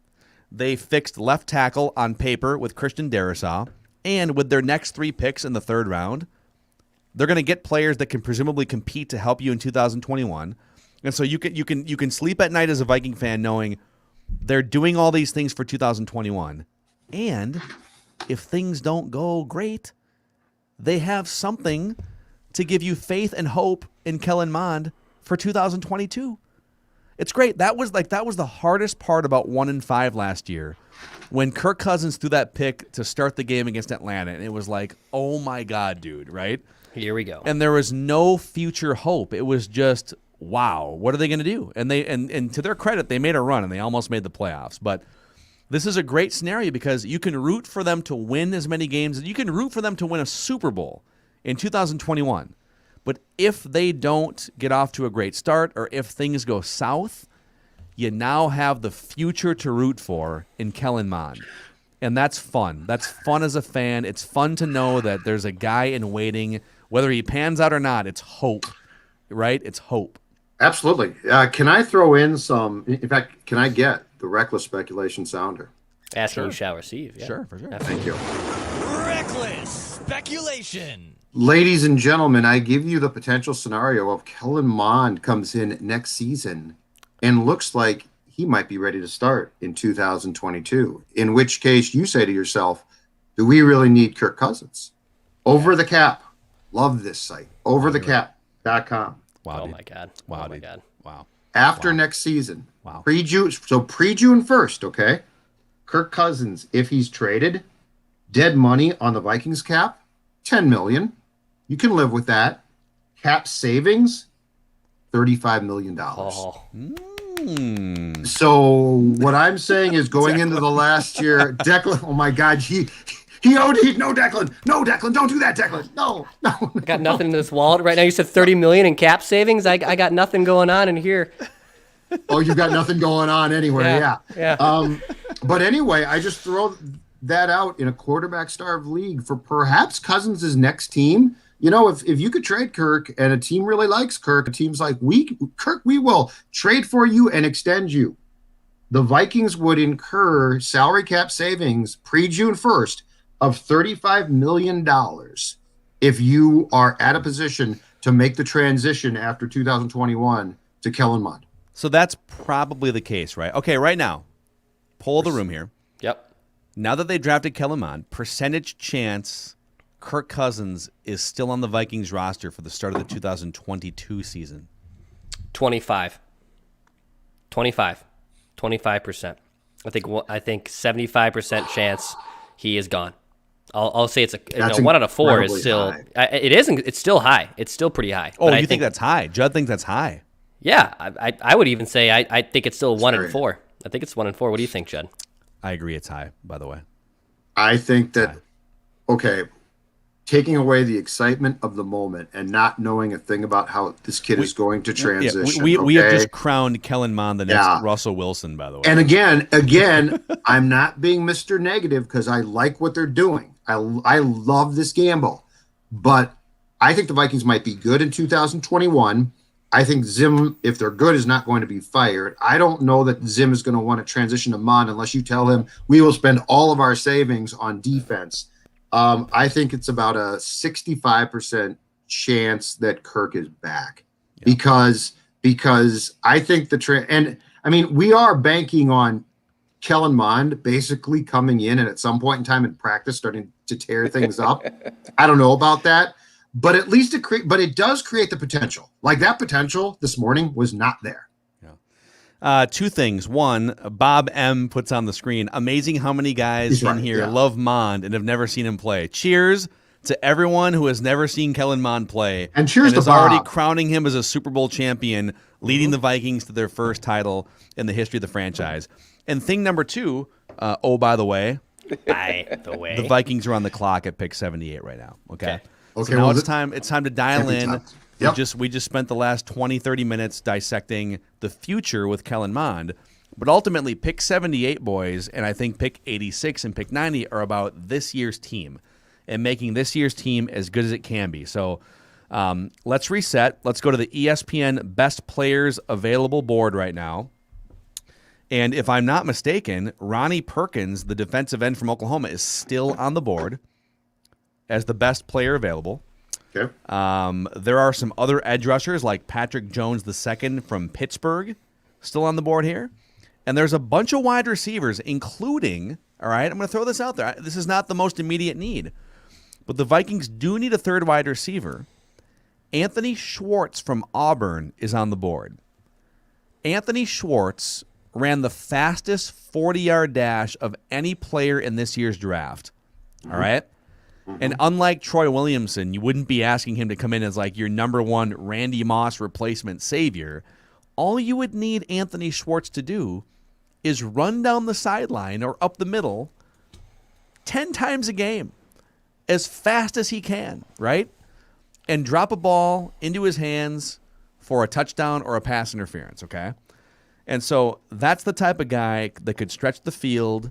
S2: They fixed left tackle on paper with Christian Darrisaw, and with their next 3 picks in the 3rd round, they're going to get players that can presumably compete to help you in 2021. And so you can sleep at night as a Viking fan knowing they're doing all these things for 2021. And if things don't go great, they have something to give you faith and hope in Kellen Mond for 2022. It's great. That was the hardest part about 1-5 last year, when Kirk Cousins threw that pick to start the game against Atlanta, and it was like, oh my God, dude, right?
S1: Here we go.
S2: And there was no future hope. It was just, wow, what are they going to do? And and to their credit, they made a run and they almost made the playoffs. But this is a great scenario because you can root for them to win as many games. You can root for them to win a Super Bowl in 2021. But if they don't get off to a great start or if things go south, you now have the future to root for in Kellen Mond. And that's fun. That's fun as a fan. It's fun to know that there's a guy in waiting. Whether he pans out or not, it's hope, right? It's hope.
S3: Absolutely. Can I throw in some? In fact, can I get the reckless speculation sounder?
S1: Asking you shall receive. Yeah.
S2: Sure, for sure.
S3: Thank you.
S4: Reckless speculation.
S3: Ladies and gentlemen, I give you the potential scenario of Kellen Mond comes in next season and looks like he might be ready to start in 2022, in which case you say to yourself, do we really need Kirk Cousins? Over the Cap. Love this site. Overthecap.com.
S2: Wow,
S1: Oh
S2: dude.
S1: my God.
S2: Wow,
S1: Oh my
S2: dude.
S1: God.
S2: Wow.
S3: After next season.
S2: Wow.
S3: Pre-June. So pre-June 1st, okay? Kirk Cousins, if he's traded, dead money on the Vikings cap, $10 million. You can live with that. Cap savings, $35 million.
S1: Oh,
S3: So what I'm saying is going into the last year, Declan, oh my God, he OD'd. No, Declan. No, Declan. Don't do that, Declan. No.
S1: I got nothing in this wallet right now. You said $30 million in cap savings. I got nothing going on in here.
S3: Oh, you've got nothing going on anywhere.
S1: Yeah.
S3: But anyway, I just throw that out in a quarterback-starved league for perhaps Cousins' next team. You know, if you could trade Kirk and a team really likes Kirk, a team's like, Kirk, we will trade for you and extend you. The Vikings would incur salary cap savings pre-June 1st of $35 million if you are at a position to make the transition after 2021 to Kellen Mond.
S2: So that's probably the case, right? Okay, right now, poll the room here.
S1: Yep.
S2: Now that they drafted Kellen Mond, percentage chance Kirk Cousins is still on the Vikings roster for the start of the 2022 season?
S1: 25%. 25%. I think 75% chance he is gone. I'll say it's a 1 out of 4 is still
S3: high.
S1: It isn't. It's still high. It's still pretty high.
S2: Oh,
S1: But
S2: you think that's high? Judd thinks that's high.
S1: Yeah, I would even say I think it's still 1
S3: Sorry.
S1: and 4. I think it's 1 and 4. What do you think, Judd?
S2: I agree it's high, by the way.
S3: I think that, okay, taking away the excitement of the moment and not knowing a thing about how this kid is going to transition.
S2: We have
S3: okay?
S2: just crowned Kellen Mond the next Russell Wilson, by the way.
S3: And again, I'm not being Mr. Negative because I like what they're doing. I love this gamble. But I think the Vikings might be good in 2021. I think Zim, if they're good, is not going to be fired. I don't know that Zim is going to want to transition to Mond unless you tell him we will spend all of our savings on defense. I think it's about a 65% chance that Kirk is back because I think and I mean, we are banking on Kellen Mond basically coming in and at some point in time in practice starting to tear things up. I don't know about that, but at least it does create the potential. Like that potential this morning was not there.
S2: Two things. One, Bob M puts on the screen, amazing how many guys in here love Mond and have never seen him play. Cheers to everyone who has never seen Kellen Mond play
S3: And cheers to
S2: is already
S3: Bob.
S2: crowning him as a Super Bowl champion, leading the Vikings to their first title in the history of the franchise. And thing number 2, by the way, the Vikings are on the clock at pick 78 right now. Okay.
S3: Okay,
S2: So now
S3: well,
S2: it's time to dial in.
S3: tough. Yep.
S2: We just spent the last 20, 30 minutes dissecting the future with Kellen Mond. But ultimately, pick 78, boys, and I think pick 86 and pick 90 are about this year's team and making this year's team as good as it can be. So let's reset. Let's go to the ESPN Best Players Available board right now. And if I'm not mistaken, Ronnie Perkins, the defensive end from Oklahoma, is still on the board as the best player available.
S3: Okay.
S2: There are some other edge rushers like Patrick Jones II from Pittsburgh still on the board here. And there's a bunch of wide receivers, including, all right, I'm going to throw this out there. This is not the most immediate need, but the Vikings do need a third wide receiver. Anthony Schwartz from Auburn is on the board. Anthony Schwartz ran the fastest 40-yard dash of any player in this year's draft. All right? And unlike Troy Williamson, you wouldn't be asking him to come in as like your number one Randy Moss replacement savior. All you would need Anthony Schwartz to do is run down the sideline or up the middle 10 times a game as fast as he can, right? And drop a ball into his hands for a touchdown or a pass interference, okay? And so that's the type of guy that could stretch the field,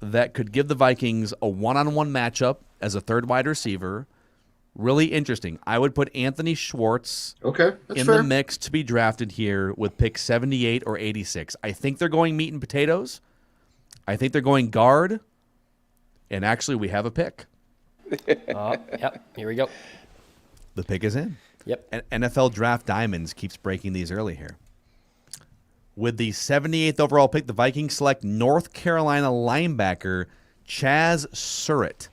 S2: that could give the Vikings a one-on-one matchup as a third wide receiver. Really interesting. I would put Anthony Schwartz in the mix to be drafted here with pick 78 or 86. I think they're going meat and potatoes. I think they're going guard. And actually, we have a pick.
S1: Yep. Here we go.
S2: The pick is in.
S1: Yep.
S2: And NFL Draft Diamonds keeps breaking these early here. With the 78th overall pick, the Vikings select North Carolina linebacker Chaz Surratt.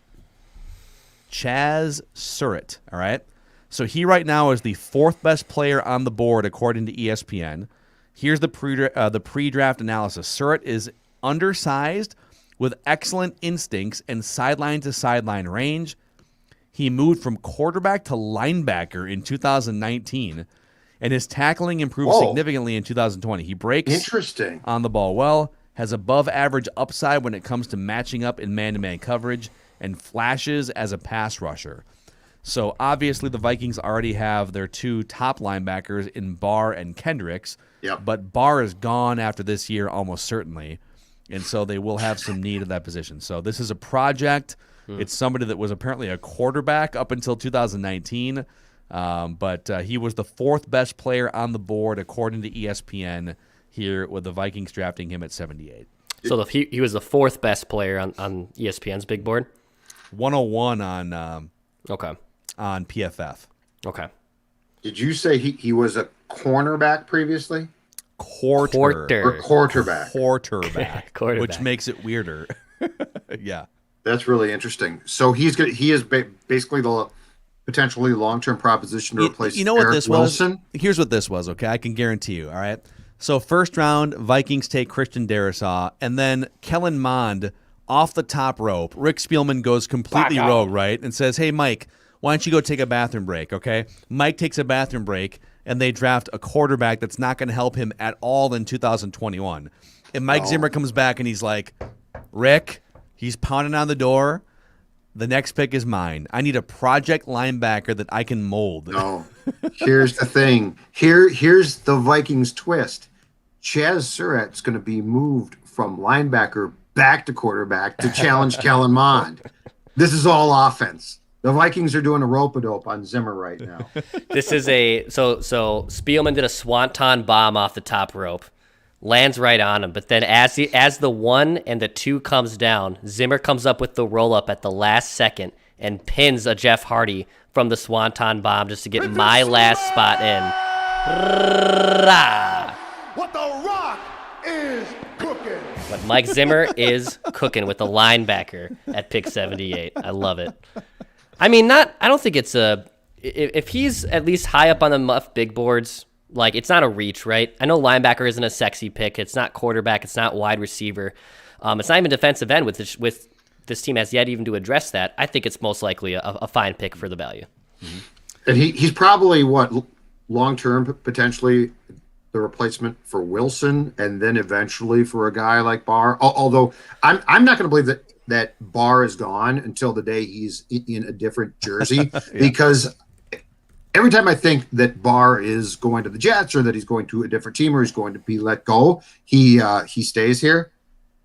S2: Chaz Surratt, all right? So he right now is the 4th best player on the board according to ESPN. Here's the pre-draft analysis. Surratt is undersized with excellent instincts and sideline-to-sideline range. He moved from quarterback to linebacker in 2019, and his tackling improved significantly in 2020. He breaks on the ball well, has above-average upside when it comes to matching up in man-to-man coverage, and flashes as a pass rusher. So obviously the Vikings already have their 2 top linebackers in Barr and Kendricks, but Barr is gone after this year almost certainly, and so they will have some need at that position. So this is a project. It's somebody that was apparently a quarterback up until 2019, but he was the 4th best player on the board according to ESPN here with the Vikings drafting him at 78.
S1: So he was the 4th best player on ESPN's big board?
S2: 101 on on PFF.
S1: Okay.
S3: Did you say he was a cornerback previously?
S2: Quarterback.
S1: Quarterback.
S2: Which makes it weirder. Yeah.
S3: That's really interesting. So he is basically the potentially long-term proposition to replace Eric Wilson.
S2: Here's what this was, okay? I can guarantee you, all right? So first round, Vikings take Christian Darrisaw, and then Kellen Mond off the top rope. Rick Spielman goes completely rogue, right, and says, hey, Mike, why don't you go take a bathroom break, okay? Mike takes a bathroom break, and they draft a quarterback that's not going to help him at all in 2021. And Mike Zimmer comes back, and he's like, Rick, he's pounding on the door. The next pick is mine. I need a project linebacker that I can mold.
S3: No. Here's the thing. Here's the Vikings twist. Chaz Surratt's going to be moved from linebacker back to quarterback to challenge Kellen Mond. This is all offense. The Vikings are doing a rope-a-dope on Zimmer right now.
S1: This is so Spielman did a swanton bomb off the top rope. Lands right on him, but then as the 1 and the 2 comes down, Zimmer comes up with the roll-up at the last second and pins a Jeff Hardy from the swanton bomb just to get my last spot in.
S5: What the Rock is cooking.
S1: But Mike Zimmer is cooking with the linebacker at pick 78. I love it. I mean, I don't think it's if he's at least high up on the Muff big boards, like, it's not a reach, right? I know linebacker isn't a sexy pick. It's not quarterback. It's not wide receiver. It's not even defensive end with this team has yet even to address that. I think it's most likely a fine pick for the value.
S3: And he's probably long term potentially the replacement for Wilson, and then eventually for a guy like Barr. Although I'm not going to believe that Barr is gone until the day he's in a different jersey, because every time I think that Barr is going to the Jets or that he's going to a different team or he's going to be let go, he stays here.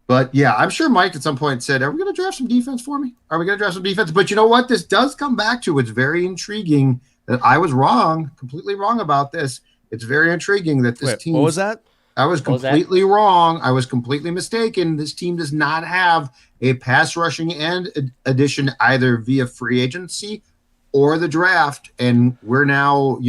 S3: But yeah, I'm sure Mike at some point said, "Are we going to draft some defense for me? Are we going to draft some defense?" But you know what? This does come back to, it's very intriguing that I was wrong, completely wrong about this. It's very intriguing that this team.
S2: What was that?
S3: I was completely wrong. I was completely mistaken. This team does not have a pass rushing end addition either via free agency or the draft. And we're now,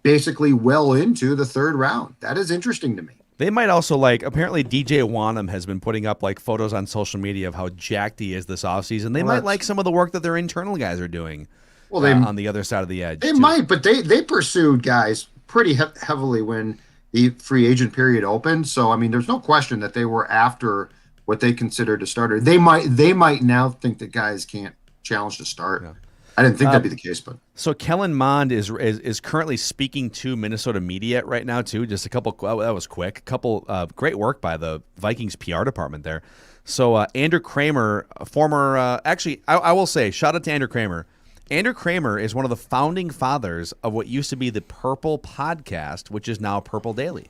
S3: basically well into the third round. That is interesting to me.
S2: They might also apparently DJ Wanham has been putting up photos on social media of how jacked he is this offseason. They might like some of the work that their internal guys are doing. Well, they on the other side of the edge.
S3: They might, but they pursued guys pretty heavily when the free agent period opened. So I mean, there's no question that they were after what they considered a starter. They might now think that guys can't challenge to start. Yeah. I didn't think that'd be the case, but
S2: so Kellen Mond is currently speaking to Minnesota media right now too. Just a couple. That was quick. A couple great work by the Vikings PR department there. So Andrew Kramer, former I will say shout out to Andrew Kramer. Andrew Kramer is one of the founding fathers of what used to be the Purple Podcast, which is now Purple Daily.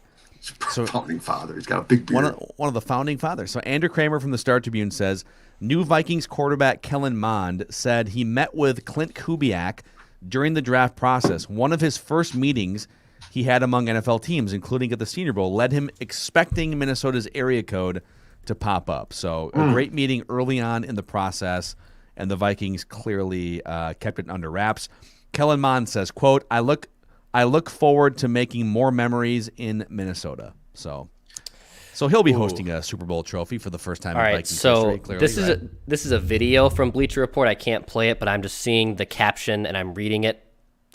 S3: So founding father. He's got a big beard.
S2: One of the founding fathers. So Andrew Kramer from the Star Tribune says, new Vikings quarterback Kellen Mond said he met with Clint Kubiak during the draft process. One of his first meetings he had among NFL teams, including at the Senior Bowl, led him expecting Minnesota's area code to pop up. So a great meeting early on in the process, and the Vikings clearly kept it under wraps. Kellen Mond says, quote, I look forward to making more memories in Minnesota. So he'll be hosting a Super Bowl trophy for the first time in Vikings history, clearly.
S1: This is a video from Bleacher Report. I can't play it, but I'm just seeing the caption and I'm reading it.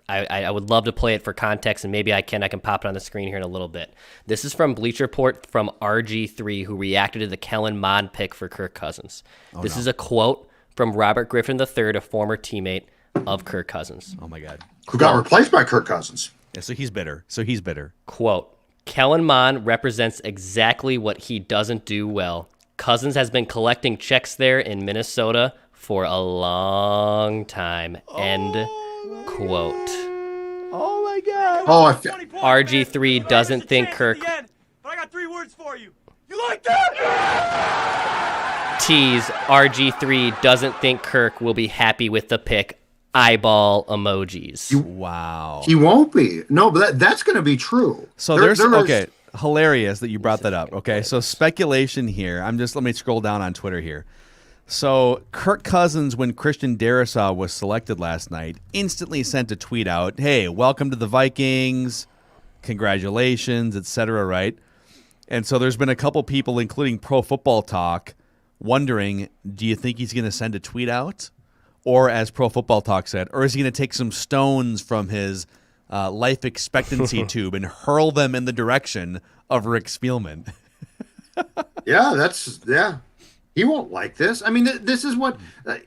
S1: I would love to play it for context, and maybe I can pop it on the screen here in a little bit. This is from Bleacher Report from RG3, who reacted to the Kellen Mond pick for Kirk Cousins. This is a quote from Robert Griffin III, a former teammate of Kirk Cousins.
S2: Oh, my God.
S3: Who got replaced by Kirk Cousins.
S2: Yeah, so he's bitter.
S1: Quote, Kellen Mond represents exactly what he doesn't do well. Cousins has been collecting checks there in Minnesota for a long time. End quote.
S2: Oh, my God.
S1: RG3 doesn't think Kirk...
S5: But I got 3 words for you. You like that?
S1: Tease, RG3 doesn't think Kirk will be happy with the pick. Eyeball emojis.
S2: Wow.
S3: He won't be. No, but that's going to be true.
S2: So okay, hilarious that you brought that up. Okay, so speculation here. Let me scroll down on Twitter here. So Kirk Cousins, when Christian Darrisaw was selected last night, instantly sent a tweet out, hey, welcome to the Vikings, congratulations, etc., right? And so there's been a couple people, including Pro Football Talk, wondering, do you think he's going to send a tweet out? Or, as Pro Football Talk said, or is he going to take some stones from his life expectancy tube and hurl them in the direction of Rick Spielman?
S3: Yeah. He won't like this. I mean, this is what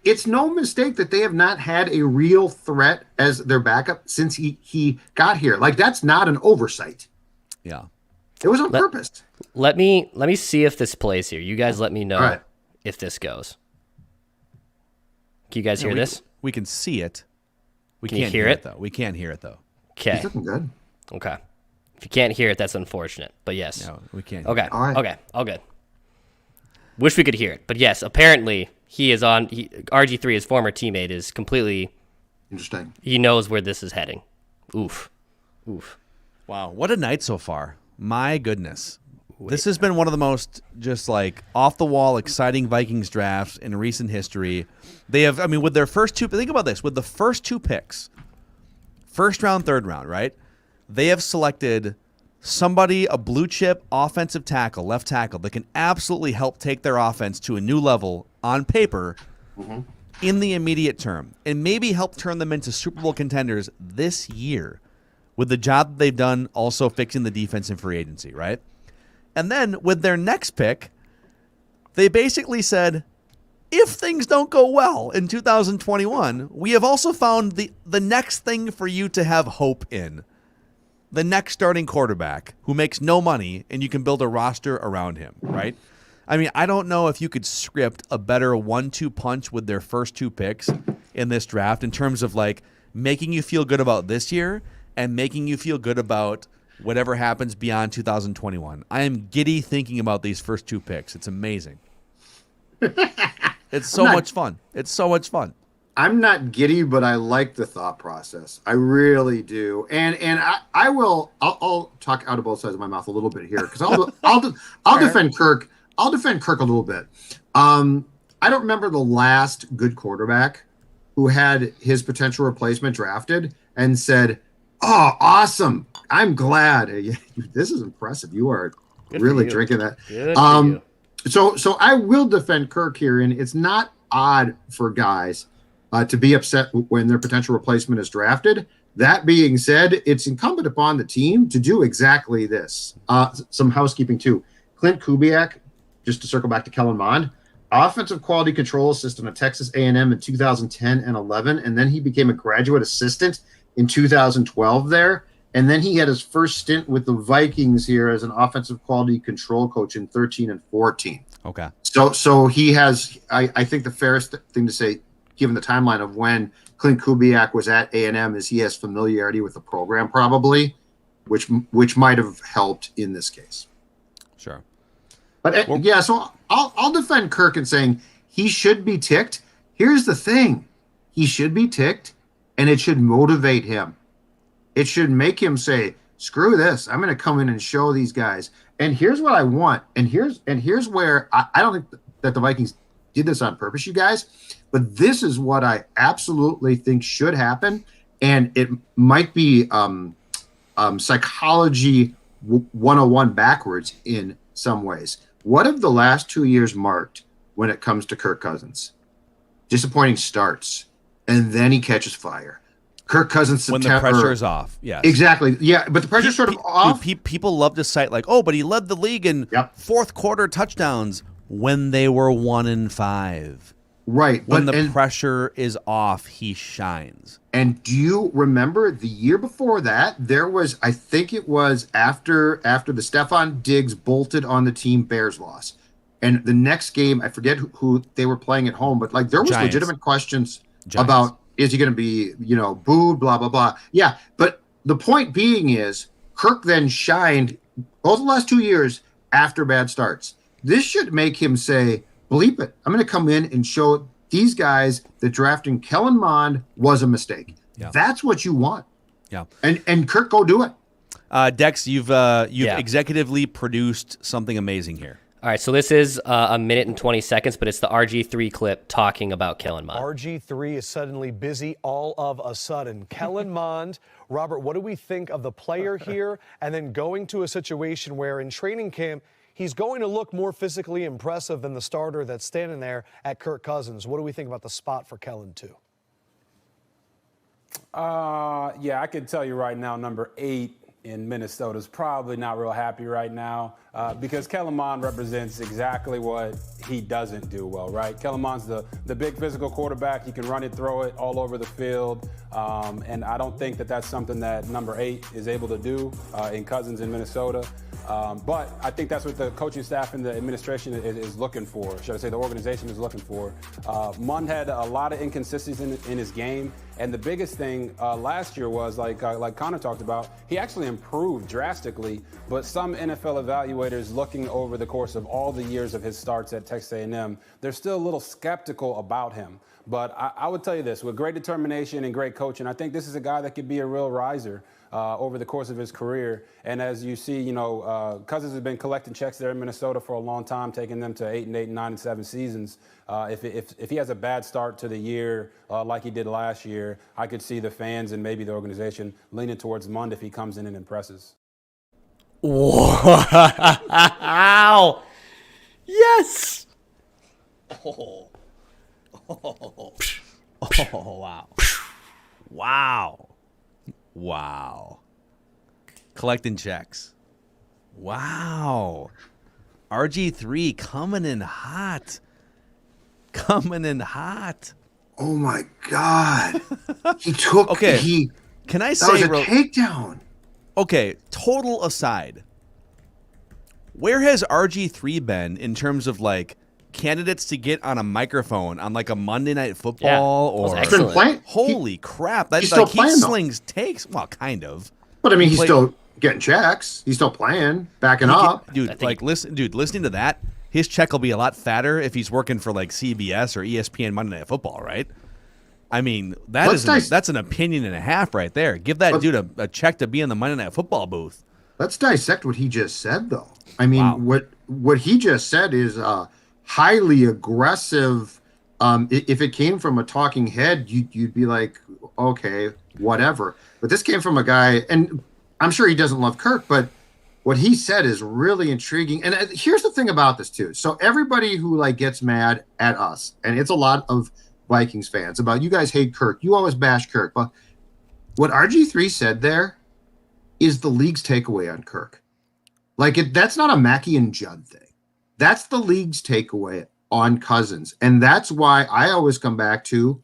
S3: it's no mistake that they have not had a real threat as their backup since he got here. That's not an oversight.
S2: Yeah.
S3: It was on purpose.
S1: Let me see if this plays here. You guys let me know if this goes. Can you guys hear this?
S2: We can see it. We
S1: Can
S2: can't
S1: you hear it
S2: though. We can't hear it though.
S1: Okay.
S3: He's looking good.
S1: Okay. If you can't hear it, that's unfortunate. But yes.
S2: No, we can't.
S1: Okay.
S3: All right.
S1: Okay. All good. Wish we could hear it, but yes, apparently he is on. RG3, his former teammate, is completely
S3: interesting.
S1: He knows where this is heading. Oof.
S2: Wow, what a night so far! My goodness. This has been one of the most just off the wall exciting Vikings drafts in recent history. They have, with their first two, think about this, with the first 2 picks, first round, third round, right? They have selected somebody, a blue chip offensive tackle, left tackle, that can absolutely help take their offense to a new level on paper in the immediate term and maybe help turn them into Super Bowl contenders this year with the job that they've done also fixing the defense in free agency, right? And then with their next pick, they basically said, if things don't go well in 2021, we have also found the next thing for you to have hope in. The next starting quarterback who makes no money, and you can build a roster around him, right? I mean, I don't know if you could script a better 1-2 punch with their first 2 picks in this draft in terms of like making you feel good about this year and making you feel good about whatever happens beyond 2021. I am giddy thinking about these first 2 picks. It's amazing. It's so much fun. It's so much fun.
S3: I'm not giddy, but I like the thought process. I really do. And I'll talk out of both sides of my mouth a little bit here because I'll defend Kirk. I'll defend Kirk a little bit. I don't remember the last good quarterback who had his potential replacement drafted and said, "Oh, awesome! I'm glad." This is impressive. You are really drinking that.
S1: Good for you.
S3: So I will defend Kirk here, and it's not odd for guys to be upset when their potential replacement is drafted. That being said, it's incumbent upon the team to do exactly this. Some housekeeping too. Clint Kubiak, just to circle back to Kellen Mond, offensive quality control assistant at Texas A&M in 2010 and 11, and then he became a graduate assistant in 2012 there. And then he had his first stint with the Vikings here as an offensive quality control coach in 13 and 14.
S2: Okay.
S3: So he has, I think the fairest thing to say, given the timeline of when Clint Kubiak was at A&M, is he has familiarity with the program probably, which might have helped in this case.
S2: Sure.
S3: But so I'll defend Kirk in saying he should be ticked. Here's the thing. He should be ticked, and it should motivate him. It should make him say, screw this. I'm going to come in and show these guys. And here's what I want. And here's where I don't think that the Vikings did this on purpose, you guys. But this is what I absolutely think should happen. And it might be psychology 101 backwards in some ways. What have the last 2 years marked when it comes to Kirk Cousins? Disappointing starts. And then he catches fire. Kirk Cousins
S2: when the pressure is off. Yeah,
S3: exactly. Yeah, but the pressure's sort of off.
S2: People love to cite like, oh, but he led the league in fourth quarter touchdowns when they were 1-5.
S3: Right.
S2: When the pressure is off, he shines.
S3: And do you remember the year before that? There was, I think it was after the Stephon Diggs bolted on the team Bears loss. And the next game, I forget who they were playing at home, but like there was
S2: Giants.
S3: Legitimate questions about, is he going to be, booed, blah, blah, blah. Yeah, but the point being is Kirk then shined both the last 2 years after bad starts. This should make him say, bleep it. I'm going to come in and show these guys that drafting Kellen Mond was a mistake. Yeah. That's what you want.
S2: Yeah.
S3: And Kirk, go do it.
S2: Dex, you've executively produced something amazing here.
S1: All right, so this is a minute and 20 seconds, but it's the RG3 clip talking about Kellen Mond.
S6: RG3 is suddenly busy all of a sudden. Kellen Mond, Robert, what do we think of the player here? And then going to a situation where in training camp, he's going to look more physically impressive than the starter that's standing there at Kirk Cousins. What do we think about the spot for Kellen, too?
S7: Yeah, I can tell you right now, number 8 in Minnesota is probably not real happy right now because Kellen Mond represents exactly what he doesn't do well, right? Kellen Mond's the big physical quarterback. He can run it, throw it all over the field. And I don't think that that's something that number 8 is able to do in Cousins in Minnesota. But I think that's what the coaching staff and the administration is looking for, should I say the organization is looking for. Mond had a lot of inconsistencies in his game. And the biggest thing last year was, like Connor talked about, he actually improved drastically. But some NFL evaluators looking over the course of all the years of his starts at Texas A&M, they're still a little skeptical about him. But I would tell you this, with great determination and great coaching, I think this is a guy that could be a real riser over the course of his career. And as you see, Cousins has been collecting checks there in Minnesota for a long time, taking them to 8-8, 9-7 seasons. If he has a bad start to the year like he did last year, I could see the fans and maybe the organization leaning towards Mond if he comes in and impresses.
S1: Wow! Yes!
S2: Oh, wow. Wow. Wow. Collecting checks. Wow. RG3 coming in hot. coming in hot.
S3: Oh my God. He took
S2: Okay. Can I say
S3: that was a takedown.
S2: Okay, total aside. Where has RG3 been in terms of like candidates to get on a microphone on like a Monday Night Football or
S3: He's been playing.
S2: Holy crap. That's
S3: he's still
S2: like he
S3: playing,
S2: slings takes. Well, kind of.
S3: But I mean, he's still getting checks. He's still playing, backing up.
S2: Dude, listening to that, his check will be a lot fatter if he's working for like CBS or ESPN Monday Night Football, right? I mean, that's an opinion and a half right there. Give that dude a check to be in the Monday Night Football booth.
S3: Let's dissect what he just said, though. I mean, what he just said is highly aggressive. If it came from a talking head, you'd be like, okay, whatever. But this came from a guy, and I'm sure he doesn't love Kirk, but what he said is really intriguing. And here's the thing about this, too. So everybody who like gets mad at us, and it's a lot of Vikings fans, about you guys hate Kirk. You always bash Kirk. But what RG3 said there is the league's takeaway on Kirk. Like, that's not a Mackey and Judd thing. That's the league's takeaway on Cousins. And that's why I always come back to,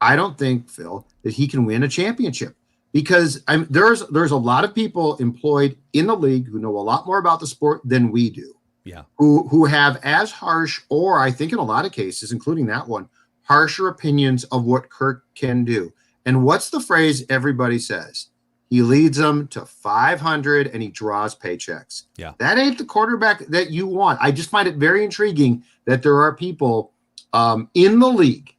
S3: I don't think, Phil, that he can win a championship. Because there's a lot of people employed in the league who know a lot more about the sport than we do.
S2: Yeah.
S3: Who have as harsh, or I think in a lot of cases, including that one, harsher opinions of what Kirk can do. And what's the phrase everybody says? He leads them to 500 and he draws paychecks.
S2: Yeah.
S3: That ain't the quarterback that you want. I just find it very intriguing that there are people in the league,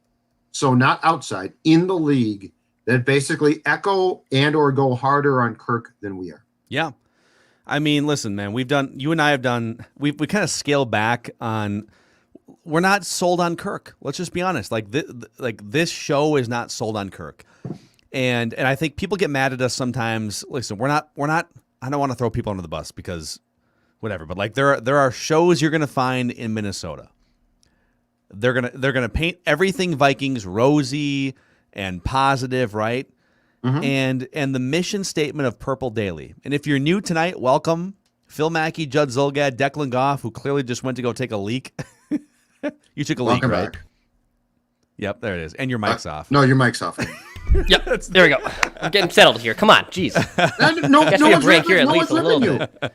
S3: so not outside, in the league, that basically echo and or go harder on Kirk than we are.
S2: Yeah. I mean, listen, man, we kind of scaled back on, we're not sold on Kirk. Let's just be honest. Like this show is not sold on Kirk. And I think people get mad at us sometimes. Listen, we're not, I don't want to throw people under the bus because whatever, but like there are shows you're going to find in Minnesota. They're going to paint everything Vikings rosy and positive, right? Mm-hmm. And the mission statement of Purple Daily. And if you're new tonight, welcome. Phil Mackey, Judd Zulgad, Declan Goff, who clearly just went to go take a leak. You took a leak, right?
S3: Back.
S2: Yep, there it is. And your mic's off.
S3: No, your mic's off.
S1: Yep, there we go. I'm getting settled here. Come on, jeez.
S3: No one's
S1: break here at
S3: no
S1: least
S3: one's
S1: a little
S3: you.
S1: bit.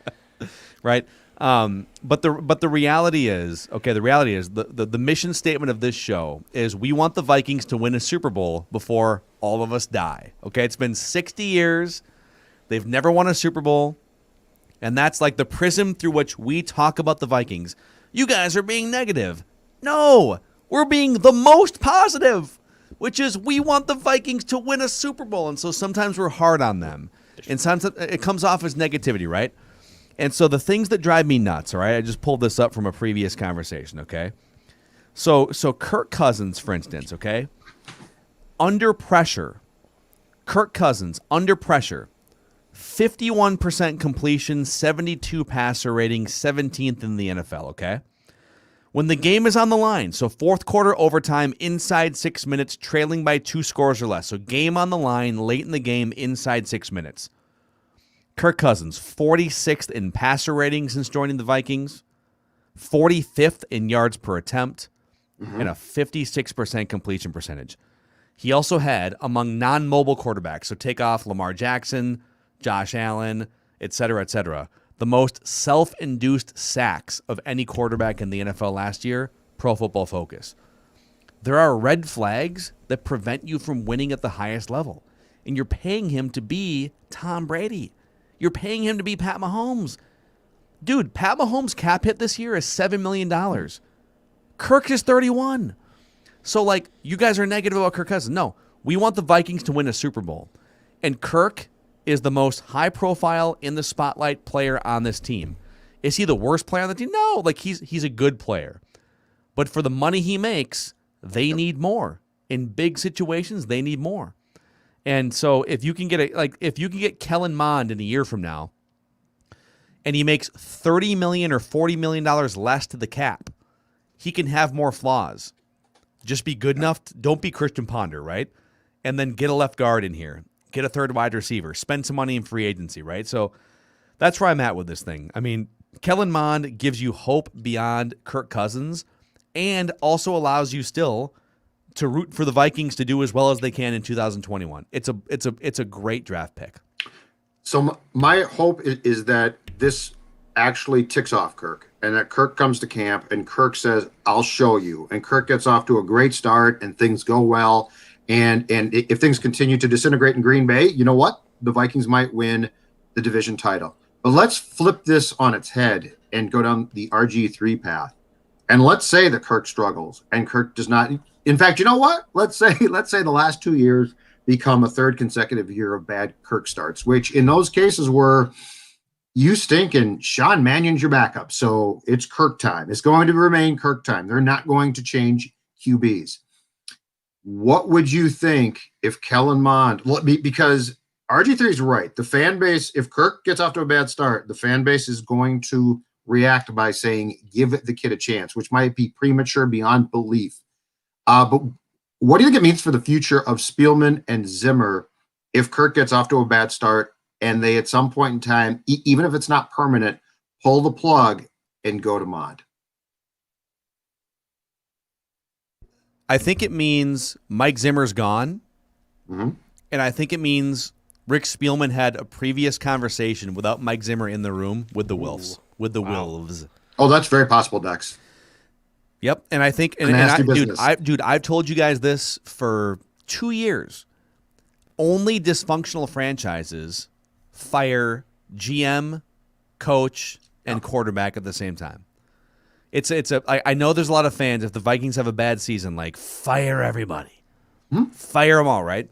S2: Right? But the reality is, the mission statement of this show is we want the Vikings to win a Super Bowl before all of us die. Okay, it's been 60 years. They've never won a Super Bowl. And that's like the prism through which we talk about the Vikings. You guys are being negative. No, we're being the most positive, which is we want the Vikings to win a Super Bowl. And so sometimes we're hard on them. And sometimes it comes off as negativity, right? And so the things that drive me nuts, all right, I just pulled this up from a previous conversation, okay? So Kirk Cousins, for instance, okay? Under pressure, Kirk Cousins, under pressure, 51% completion, 72 passer rating, 17th in the NFL, okay? When the game is on the line, so fourth quarter overtime, inside 6 minutes, trailing by 2 scores or less. So game on the line, late in the game, inside 6 minutes. Kirk Cousins, 46th in passer rating since joining the Vikings, 45th in yards per attempt, and a 56% completion percentage. He also had, among non-mobile quarterbacks, so take off Lamar Jackson, Josh Allen, et cetera, the most self-induced sacks of any quarterback in the NFL last year, Pro Football Focus. There are red flags that prevent you from winning at the highest level, and you're paying him to be Tom Brady. You're paying him to be Pat Mahomes. Dude, Pat Mahomes' cap hit this year is $7 million. Kirk is 31. So, like, you guys are negative about Kirk Cousins. No, we want the Vikings to win a Super Bowl. And Kirk is the most high-profile, in the spotlight player on this team. Is he the worst player on the team? No, like, he's a good player. But for the money he makes, they need more. In big situations, they need more. And so if you can get Kellen Mond in a year from now, and he makes $30 million or $40 million less to the cap, he can have more flaws. Just be good enough. Don't be Christian Ponder, right? And then get a left guard in here. Get a third wide receiver. Spend some money in free agency, right? So that's where I'm at with this thing. I mean, Kellen Mond gives you hope beyond Kirk Cousins, and also allows you still to root for the Vikings to do as well as they can in 2021. It's a great draft pick.
S3: So my hope is that this actually ticks off Kirk, and that Kirk comes to camp and Kirk says, I'll show you. And Kirk gets off to a great start and things go well. And if things continue to disintegrate in Green Bay, you know what? The Vikings might win the division title. But let's flip this on its head and go down the RG3 path. And let's say that Kirk struggles and Kirk does not. In fact, you know what? Let's say the last 2 years become a third consecutive year of bad Kirk starts, which in those cases were you stink and Sean Mannion's your backup. So it's Kirk time. It's going to remain Kirk time. They're not going to change QBs. What would you think if Kellen Mond, because RG3 is right. The fan base, if Kirk gets off to a bad start, the fan base is going to react by saying, give the kid a chance, which might be premature beyond belief. But what do you think it means for the future of Spielman and Zimmer if Kirk gets off to a bad start and they at some point in time, even if it's not permanent, pull the plug and go to Mond?
S2: I think it means Mike Zimmer's gone.
S3: Mm-hmm.
S2: And I think it means Rick Spielman had a previous conversation without Mike Zimmer in the room with the Wolves. Wolves.
S3: Oh, that's very possible, Dex.
S2: Yep. And I think, I've told you guys this for 2 years. Only dysfunctional franchises fire GM, coach, and quarterback at the same time. I know there's a lot of fans, if the Vikings have a bad season, like, fire everybody. Fire them all, right?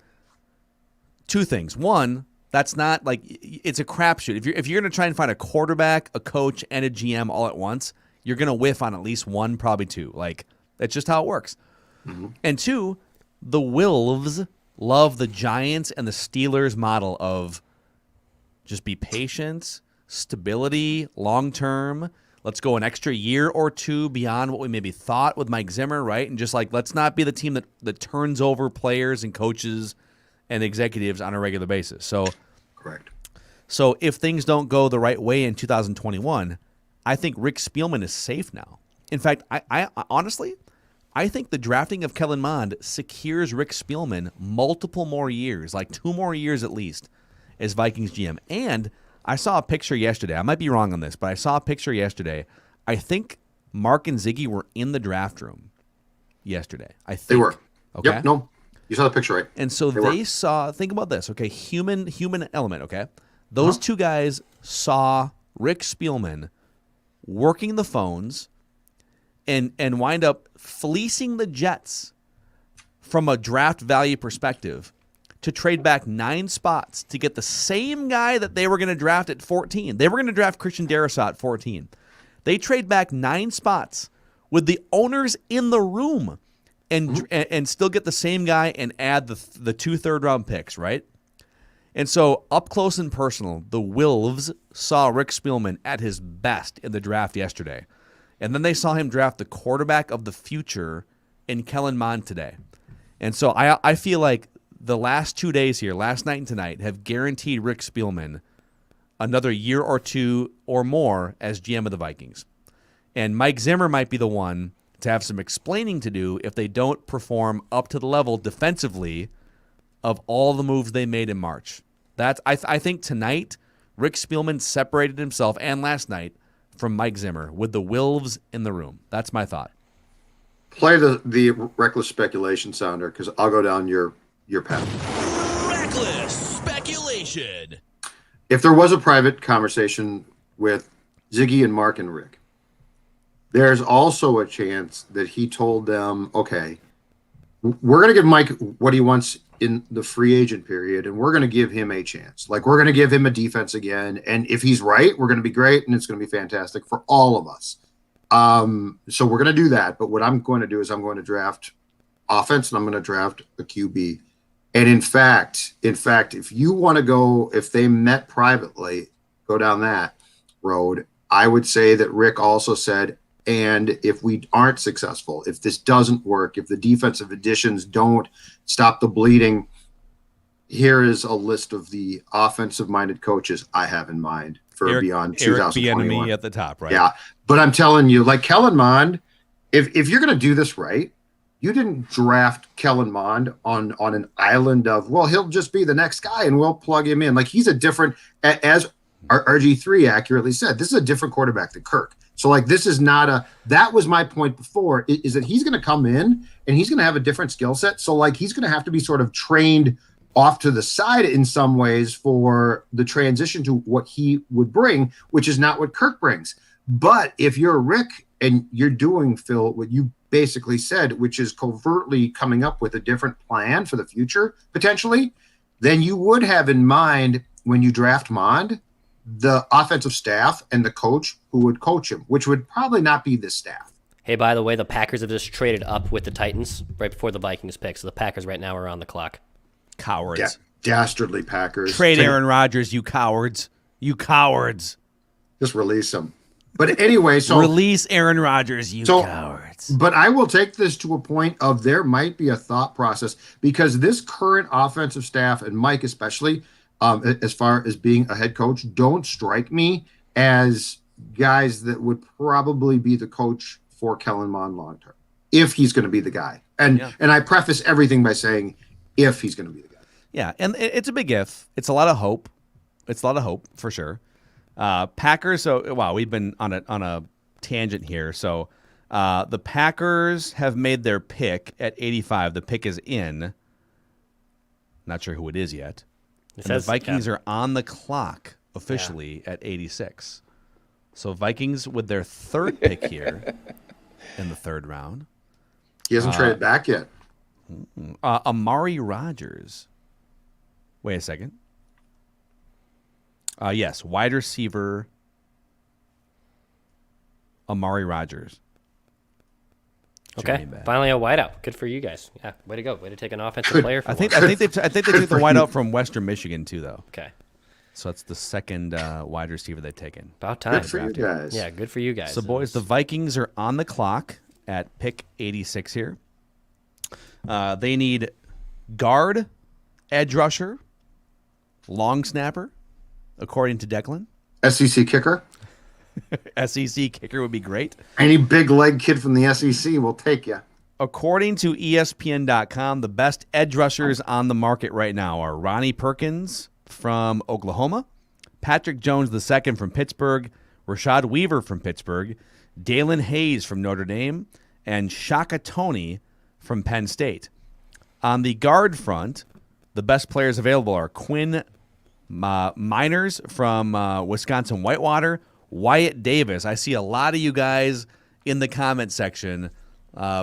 S2: Two things. One, that's not like, it's a crapshoot. If you're going to try and find a quarterback, a coach, and a GM all at once, you're going to whiff on at least one, probably two. Like, that's just how it works. Mm-hmm. And two, the Wolves love the Giants and the Steelers model of just be patient, stability, long-term. Let's go an extra year or two beyond what we maybe thought with Mike Zimmer, right? And just like, let's not be the team that turns over players and coaches and executives on a regular basis. So,
S3: correct.
S2: So if things don't go the right way in 2021, I think Rick Spielman is safe now. In fact, I honestly, I think the drafting of Kellen Mond secures Rick Spielman multiple more years, like 2 more years at least, as Vikings GM. And I saw a picture yesterday. I might be wrong on this, but I saw a picture yesterday. I think Mark and Ziggy were in the draft room yesterday. I think
S3: they were.
S2: Okay.
S3: Yep. No, you saw the picture, right?
S2: And so they saw. Think about this. Okay, human element. Okay, those two guys saw Rick Spielman working the phones and wind up fleecing the Jets from a draft value perspective to trade back 9 spots to get the same guy that they were going to draft at 14. They were going to draft Christian Darrisaw at 14. They trade back 9 spots with the owners in the room and still get the same guy and add the 2 third-round picks, right? And so up close and personal, the Wolves saw Rick Spielman at his best in the draft yesterday. And then they saw him draft the quarterback of the future in Kellen Mond today. And so I feel like the last 2 days here, last night and tonight, have guaranteed Rick Spielman another year or 2 or more as GM of the Vikings. And Mike Zimmer might be the one to have some explaining to do if they don't perform up to the level defensively of all the moves they made in March. I think tonight, Rick Spielman separated himself, and last night, from Mike Zimmer with the Wolves in the room. That's my thought.
S3: Play the reckless speculation sounder, because I'll go down your path.
S4: Reckless speculation.
S3: If there was a private conversation with Ziggy and Mark and Rick, there's also a chance that he told them, okay, we're going to give Mike what he wants in the free agent period, and we're going to give him a chance. Like, we're going to give him a defense again, and if he's right, we're going to be great, and it's going to be fantastic for all of us. So we're going to do that, but what I'm going to do is I'm going to draft offense, and I'm going to draft a QB. And in fact, if you want to go, if they met privately, go down that road, I would say that Rick also said, and if we aren't successful, if this doesn't work, if the defensive additions don't stop the bleeding, here is a list of the offensive-minded coaches I have in mind for beyond 2021.
S2: Eric Bieniemy at the top, right?
S3: Yeah, but I'm telling you, like Kellen Mond, if you're going to do this right, you didn't draft Kellen Mond on an island of, well, he'll just be the next guy and we'll plug him in. Like, he's a different, as RG3 accurately said, this is a different quarterback than Kirk. So, like, this is not that was my point before, is that he's going to come in and he's going to have a different skill set. So, like, he's going to have to be sort of trained off to the side in some ways for the transition to what he would bring, which is not what Kirk brings. But if you're Rick and you're doing, Phil, what you basically said, which is covertly coming up with a different plan for the future, potentially, then you would have in mind when you draft Mond, the offensive staff and the coach who would coach him, which would probably not be this staff.
S1: Hey, by the way, the Packers have just traded up with the Titans right before the Vikings pick, so the Packers right now are on the clock.
S2: Cowards.
S3: Dastardly Packers.
S2: Trade Aaron Rodgers, you cowards. You cowards.
S3: Just release him. But anyway, so
S2: release Aaron Rodgers, you cowards.
S3: But I will take this to a point of there might be a thought process, because this current offensive staff, and Mike especially, as far as being a head coach, don't strike me as guys that would probably be the coach for Kellen Mond long term, if he's going to be the guy. And I preface everything by saying if he's going to be the guy.
S2: Yeah, and it's a big if. It's a lot of hope. It's a lot of hope for sure. Packers. So wow, we've been on a tangent here. So the Packers have made their pick at 85. The pick is in. Not sure who it is yet. And the Vikings are on the clock officially at 86. So Vikings with their third pick here in the third round.
S3: He hasn't traded back yet.
S2: Amari Rodgers. Wait a second. Yes, wide receiver Amari Rodgers.
S1: Okay, finally a wideout. Good for you guys. Yeah, way to go. Way to take an offensive player. For
S2: I think they took the wideout from Western Michigan too, though.
S1: Okay,
S2: so that's the second wide receiver they've taken.
S1: About time.
S3: Good for you guys.
S1: Yeah, good for you guys.
S2: So boys, the Vikings are on the clock at pick 86 here. They need guard, edge rusher, long snapper, according to Declan.
S3: SEC kicker.
S2: SEC kicker would be great.
S3: Any big leg kid from the SEC will take you.
S2: According to ESPN.com, the best edge rushers on the market right now are Ronnie Perkins from Oklahoma, Patrick Jones II from Pittsburgh, Rashad Weaver from Pittsburgh, Dalen Hayes from Notre Dame, and Shaka Toney from Penn State. On the guard front, the best players available are Quinn Miners from Wisconsin Whitewater, Wyatt Davis. I see a lot of you guys in the comment section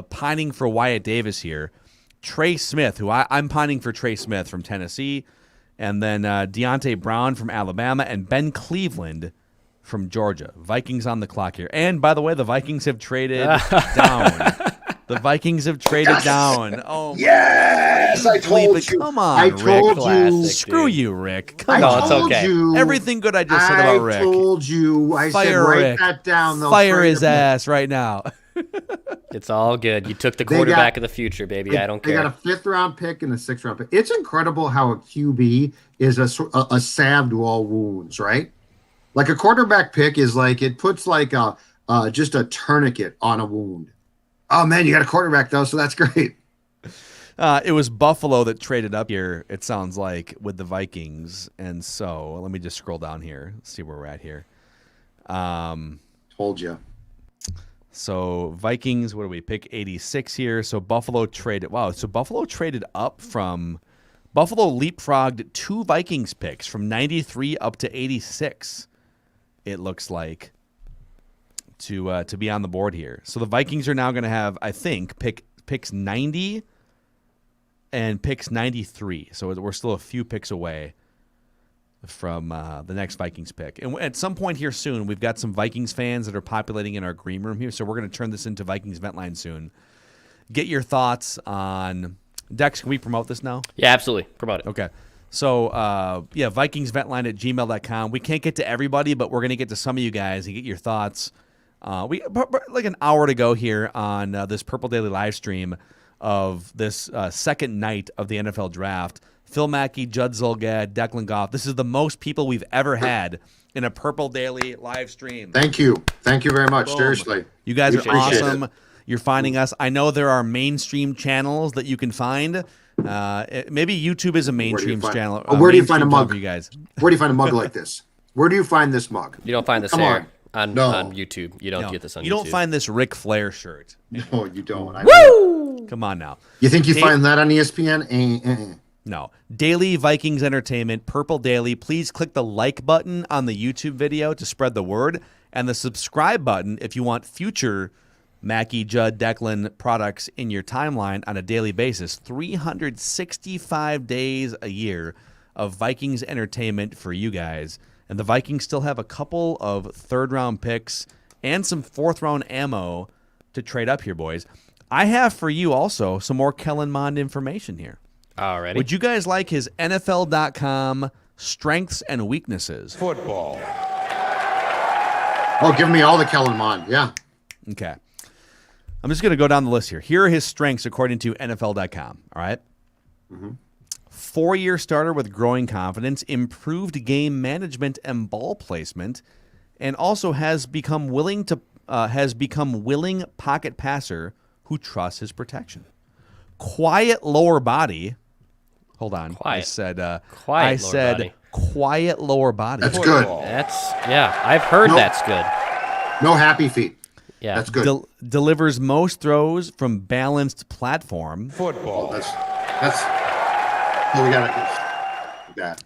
S2: pining for Wyatt Davis here. Trey Smith, who I'm pining for Trey Smith from Tennessee, and then Deontay Brown from Alabama, and Ben Cleveland from Georgia. Vikings on the clock here. And by the way, the Vikings have traded down. The Vikings have traded down. Oh,
S3: yes! I told you.
S2: Come on,
S3: I
S2: Rick.
S3: told you.
S1: Classic,
S2: Screw
S1: dude.
S2: you, Rick. Come
S1: No,
S2: on.
S1: it's okay.
S3: You.
S2: Everything good I just said about Rick.
S3: I told you. I said,
S2: Fire
S3: write
S2: Rick.
S3: that down. They'll
S2: Fire
S3: trade
S2: his
S3: him.
S2: ass right now.
S1: It's all good. You took the
S3: They
S1: quarterback
S3: got-
S1: of the future, baby. I don't
S3: They
S1: care.
S3: got a 5th-round pick and a 6th-round pick. It's incredible how a QB is a salve to all wounds, right? Like a quarterback pick is like, it puts like just a tourniquet on a wound. Oh, man, you got a quarterback, though, so that's great.
S2: It was Buffalo that traded up here, it sounds like, with the Vikings. And so let me just scroll down here, see where we're at here.
S3: Told you.
S2: So Vikings, what do we pick? 86 here. So Buffalo traded. Wow. So Buffalo traded up from. Buffalo leapfrogged 2 Vikings picks from 93 up to 86. It looks like to be on the board here. So the Vikings are now going to have, I think, picks 90 and picks 93. So we're still a few picks away from the next Vikings pick. And at some point here soon, we've got some Vikings fans that are populating in our green room here, so we're going to turn this into Vikings Vent Line soon. Get your thoughts on... Dex, can we promote this now?
S1: Yeah, absolutely. Promote it.
S2: Okay. So, VikingsVentLine at gmail.com. We can't get to everybody, but we're going to get to some of you guys and get your thoughts. We like an hour to go here on this Purple Daily live stream of this second night of the NFL Draft. Phil Mackey, Judd Zulgad, Declan Goff. This is the most people we've ever had in a Purple Daily live stream.
S3: Thank you. Thank you very much.
S2: Boom.
S3: Seriously.
S2: You guys are
S3: Appreciate
S2: awesome.
S3: it.
S2: you're finding us. I know there are mainstream channels that you can find. Maybe YouTube is a mainstream channel.
S3: Where do you find a mug?
S2: For you guys?
S3: Where do you find a mug like this? Where do you find this mug?
S1: You don't find this
S3: Come
S1: here
S3: on.
S1: on YouTube. You don't
S2: No,
S1: get this on YouTube.
S2: you don't find this Ric Flair shirt.
S3: No, you don't.
S1: Woo!
S2: Come on now.
S3: You think you find that on ESPN?
S2: No. Daily Vikings Entertainment, Purple Daily. Please click the like button on the YouTube video to spread the word, and the subscribe button if you want future Mackey, Judd, Declan products in your timeline on a daily basis. 365 days a year of Vikings entertainment for you guys. And the Vikings still have a couple of third-round picks and some fourth-round ammo to trade up here, boys. I have for you also some more Kellen Mond information here.
S1: Alrighty.
S2: Would you guys like his NFL.com strengths and weaknesses?
S7: Football.
S3: Oh, give me all the Kellen Mond. Yeah.
S2: Okay. I'm just going to go down the list here. Here are his strengths according to NFL.com. All right. 4-year starter with growing confidence, improved game management and ball placement, and also has become willing pocket passer who trusts his protection. Quiet lower body. Hold on.
S1: Quiet.
S2: I said
S1: Quiet lower body.
S2: Quiet lower body.
S3: That's good.
S1: I've heard that's good.
S3: No happy feet.
S1: Yeah.
S3: That's good.
S2: Delivers most throws from balanced platform.
S7: Football.
S3: That's we got that.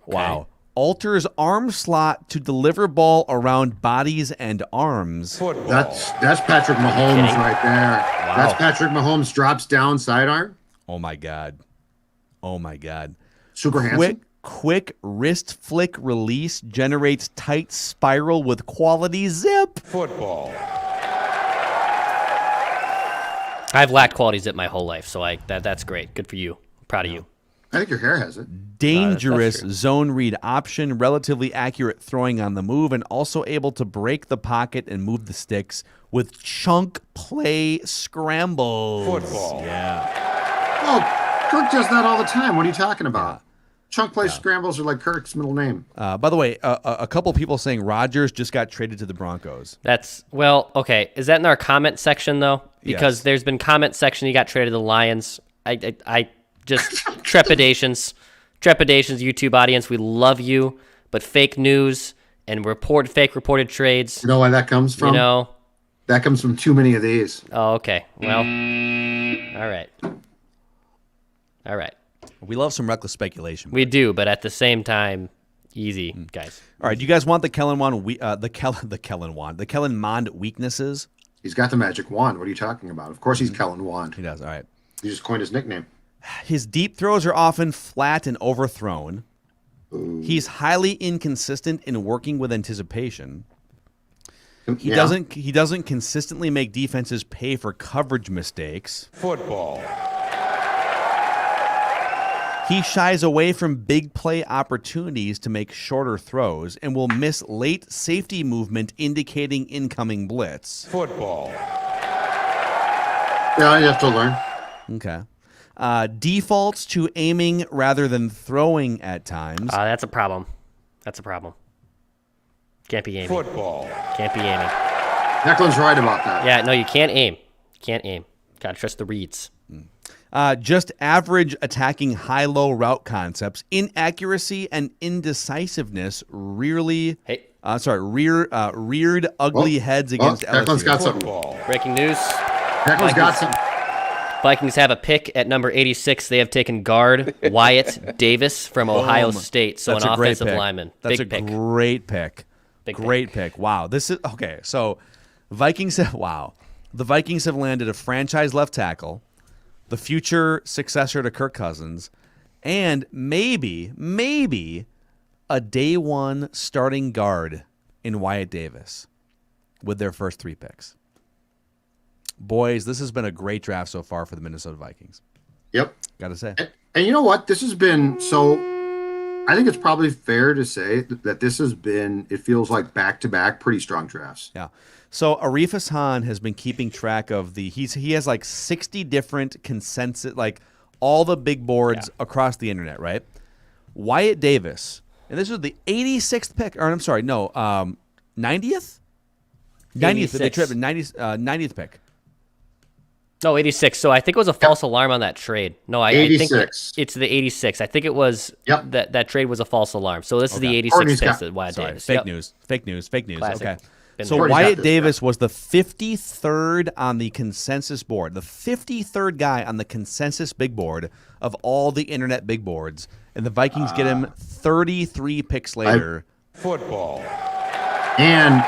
S2: Wow. Alters arm slot to deliver ball around bodies and arms.
S7: Football.
S3: That's Patrick Mahomes right there.
S1: Wow.
S3: That's Patrick Mahomes drops down sidearm.
S2: Oh my God.
S3: Super handsome.
S2: Quick wrist flick release generates tight spiral with quality zip.
S7: Football.
S1: I've lacked quality zip my whole life, so that's great. Good for you. Proud of you.
S3: I think your hair has it.
S2: Dangerous
S1: true.
S2: zone read option, relatively accurate throwing on the move, and also able to break the pocket and move the sticks with chunk play scrambles.
S7: Football.
S2: Yeah.
S3: Oh, Kirk does that all the time. What are you talking about? Chunk play scrambles are like Kirk's middle name.
S2: By the way, a couple people saying Rodgers just got traded to the Broncos.
S1: Okay. Is that in our comment section though? Because
S2: Yes.
S1: there's been comment section. You got traded to the Lions. I just trepidations. YouTube audience, we love you, but fake news and fake reported trades.
S3: You know why that comes from? That comes from too many of these.
S1: Oh, okay. Well, all right.
S2: We love some reckless speculation.
S1: We do, but at the same time, easy, guys.
S2: All right, do you guys want the Kellen Mond weaknesses?
S3: He's got the magic wand. What are you talking about? Of course he's Kellen Mond.
S2: He does. All right.
S3: He just coined his nickname.
S2: His deep throws are often flat and overthrown. He's highly inconsistent in working with anticipation. He doesn't consistently make defenses pay for coverage mistakes.
S7: Football.
S2: He shies away from big play opportunities to make shorter throws and will miss late safety movement indicating incoming blitz.
S7: Football.
S3: Yeah, you have to learn.
S2: Okay. Defaults to aiming rather than throwing at times.
S1: That's a problem. Can't be aiming.
S7: Football.
S1: Can't be aiming.
S3: Declan's right about that.
S1: Yeah, no, you can't aim. Gotta trust the reads.
S2: Just average attacking high-low route concepts, inaccuracy and indecisiveness reared ugly heads against LSU.
S3: Declan's got something.
S7: Football.
S1: Breaking news.
S3: Declan's got something.
S1: Vikings have a pick at number 86. They have taken guard Wyatt Davis from Ohio State, so
S2: That's
S1: an
S2: a great
S1: offensive
S2: pick.
S1: lineman.
S2: That's
S1: Big
S2: a
S1: pick.
S2: great pick.
S1: Big
S2: Great pick. Wow. This is okay. So Vikings have the Vikings have landed a franchise left tackle, the future successor to Kirk Cousins, and maybe a day one starting guard in Wyatt Davis with their first 3 picks. Boys, this has been a great draft so far for the Minnesota Vikings.
S3: Yep.
S2: Got to say.
S3: And you know what? This has been so. I think it's probably fair to say that this has been. It feels like back-to-back pretty strong drafts.
S2: Yeah. So Arif Hassan has been keeping track of he has like 60 different consensus, like all the big boards across the internet, right? Wyatt Davis, and this was the 86th pick, or I'm sorry, no, 90th? 90th. They tripped 90th pick.
S1: No, 86. So I think it was a false alarm on that trade. No, I think
S3: 86.
S1: it's the 86. I think it was that trade was a false alarm. So this is the 86
S3: Courtney's
S1: pick
S3: got-
S1: that Wyatt
S2: Sorry,
S1: Davis.
S2: fake news.
S1: Classic.
S2: Okay.
S1: Been
S2: So
S1: there.
S3: Courtney's got
S2: Wyatt
S3: this,
S2: Davis was the 53rd on the consensus board, the 53rd guy on the consensus big board of all the internet big boards, and the Vikings get him 33 picks later.
S5: Football.
S3: And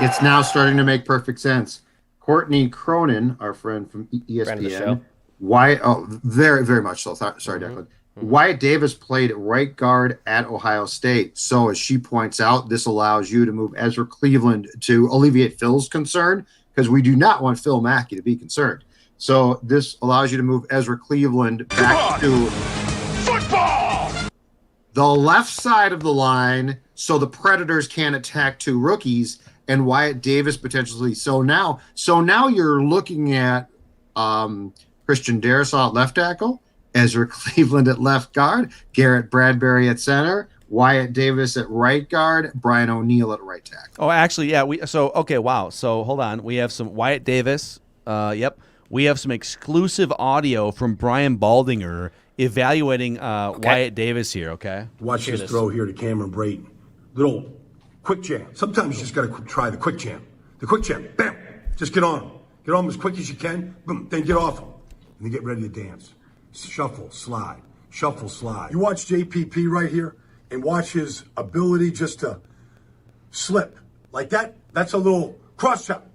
S3: it's now starting to make perfect sense. Courtney Cronin, our friend from
S1: Friend of the
S3: ESPN,
S1: show.
S3: Wyatt, very, very much so. Sorry, Declan. Wyatt Davis played right guard at Ohio State. So, as she points out, this allows you to move Ezra Cleveland to alleviate Phil's concern, because we do not want Phil Mackey to be concerned. So, this allows you to move Ezra Cleveland back to
S5: Football.
S3: the left side of the line so the Predators can attack two rookies and Wyatt Davis potentially. So now you're looking at Christian Darrisaw at left tackle, Ezra Cleveland at left guard, Garrett Bradbury at center, Wyatt Davis at right guard, Brian O'Neill at right tackle.
S2: Oh, actually, yeah. Wow. So hold on. We have some Wyatt Davis. Yep. We have some exclusive audio from Brian Baldinger evaluating Wyatt Davis here. Okay.
S8: Watch this throw here to Cameron Brayton. Little quick jam. Sometimes you just got to try the quick jam. The quick jam. Bam. Just get on him. Get on him as quick as you can. Boom. Then get off him. And then get ready to dance. Shuffle, slide. Shuffle, slide. You watch JPP right here and watch his ability just to slip. Like that. That's a little cross chop.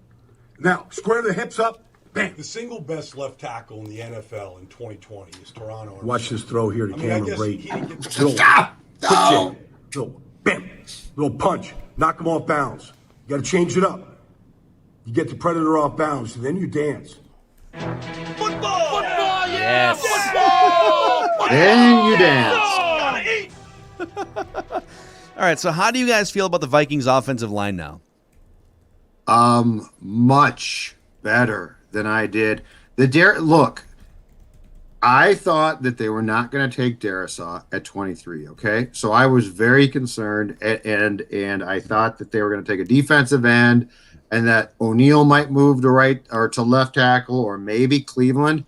S8: Now, square the hips up. Bam.
S9: The single best left tackle in the NFL in 2020 is Toronto.
S8: Watch this throw here to
S9: I
S8: Cameron
S9: guess
S8: Brayton.
S9: he didn't get the
S8: Little
S3: Stop!
S8: quick jam. Little bam. Little punch. Knock him off bounds. You got to change it up. You get the Predator off bounds, and then you dance.
S1: Yes.
S3: Then you dance.
S2: All right. So how do you guys feel about the Vikings offensive line now?
S3: Much better than I did. Look, I thought that they were not going to take Darrisaw at 23. Okay, so I was very concerned, and I thought that they were going to take a defensive end, and that O'Neill might move to right or to left tackle, or maybe Cleveland.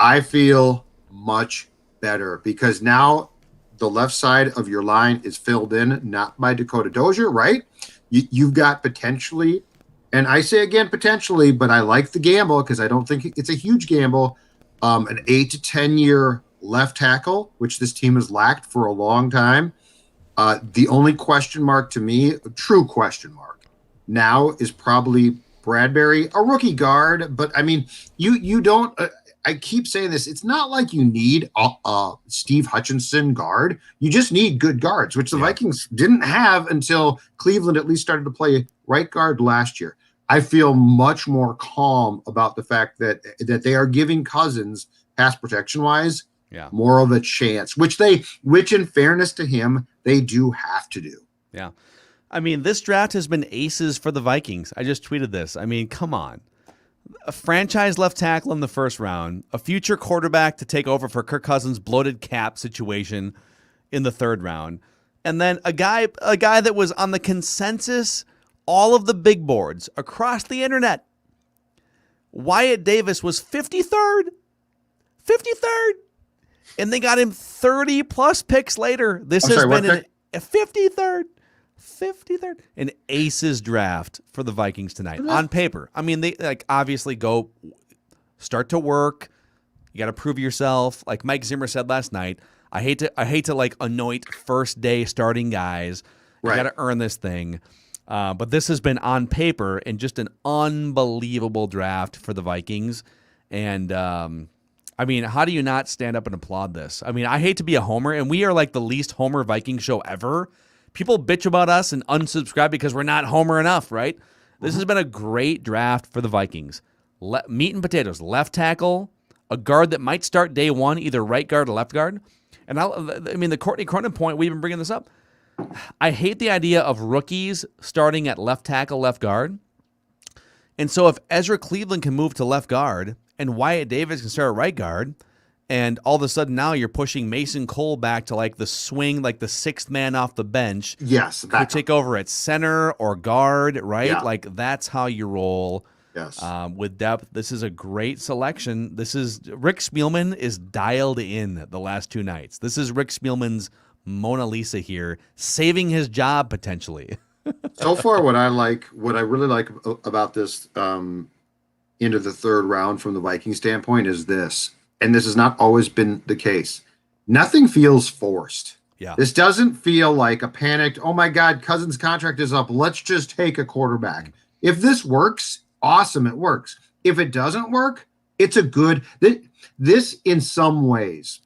S3: I feel much better because now the left side of your line is filled in, not by Dakota Dozier, right? You've got potentially, and I say again potentially, but I like the gamble because I don't think it's a huge gamble. An 8 to 10 year left tackle, which this team has lacked for a long time. The only question mark to me, a true question mark, now is probably Bradbury, a rookie guard. But I mean, you don't. I keep saying this. It's not like you need a Steve Hutchinson guard. You just need good guards, which the Vikings didn't have until Cleveland at least started to play right guard last year. I feel much more calm about the fact that they are giving Cousins, pass protection wise, more of a chance, which in fairness to him, they do have to do.
S2: Yeah. I mean, this draft has been aces for the Vikings. I just tweeted this. I mean, come on. A franchise left tackle in the first round, a future quarterback to take over for Kirk Cousins' bloated cap situation in the third round, and then a guy that was on the consensus, all of the big boards across the internet. Wyatt Davis was 53rd. 53rd. And they got him 30 plus picks later. This has been a 53rd. 53rd. An aces draft for the Vikings tonight on paper. I mean, they obviously go start to work. You got to prove yourself. Like Mike Zimmer said last night, I hate to anoint first day starting guys. You got to earn this thing. But this has been on paper and just an unbelievable draft for the Vikings. And I mean, how do you not stand up and applaud this? I mean, I hate to be a homer, and we are like the least homer Viking show ever. People bitch about us and unsubscribe because we're not homer enough, right? This has been a great draft for the Vikings. Meat and potatoes, left tackle, a guard that might start day one, either right guard or left guard. And I mean, the Courtney Cronin point, we've been bringing this up. I hate the idea of rookies starting at left tackle, left guard. And so if Ezra Cleveland can move to left guard and Wyatt Davis can start at right guard, and all of a sudden now you're pushing Mason Cole back to like the swing, like the sixth man off the bench.
S3: Yes.
S2: To take over at center or guard, right?
S3: Yeah.
S2: Like that's how you roll.
S3: Yes.
S2: With depth, this is a great selection. This is Rick Spielman is dialed in the last 2 nights. This is Rick Spielman's Mona Lisa here, saving his job potentially.
S3: So far, what I really like about this into the third round from the Viking standpoint is this, and this has not always been the case. Nothing feels forced.
S2: Yeah.
S3: This doesn't feel like a panicked, oh my God, Cousins' contract is up. Let's just take a quarterback. If this works, awesome, it works. If it doesn't work, it's a good. This in some ways,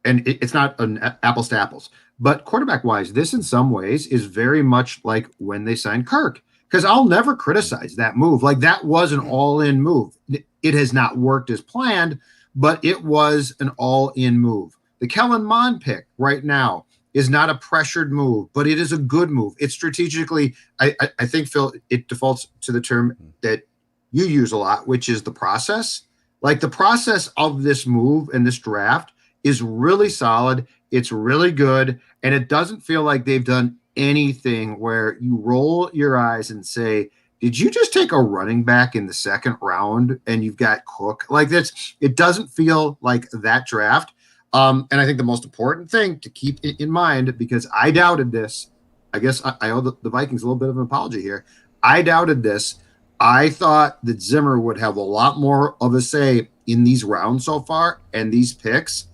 S3: and it's not an apples to apples, but quarterback-wise, this in some ways is very much like when they signed Kirk. Because I'll never criticize that move. Like, that was an all-in move. It has not worked as planned, but it was an all-in move. The Kellen Mond pick right now is not a pressured move, but it is a good move. It's strategically, I think, Phil, it defaults to the term that you use a lot, which is the process. Like, the process of this move and this draft is really solid. It's really good, and it doesn't feel like they've done anything where you roll your eyes and say, did you just take a running back in the second round and you've got Cook? Like, that's, it doesn't feel like that draft. And I think the most important thing to keep in mind, because I doubted this, I guess I owe the Vikings a little bit of an apology here. I doubted this. I thought that Zimmer would have a lot more of a say in these rounds so far and these picks.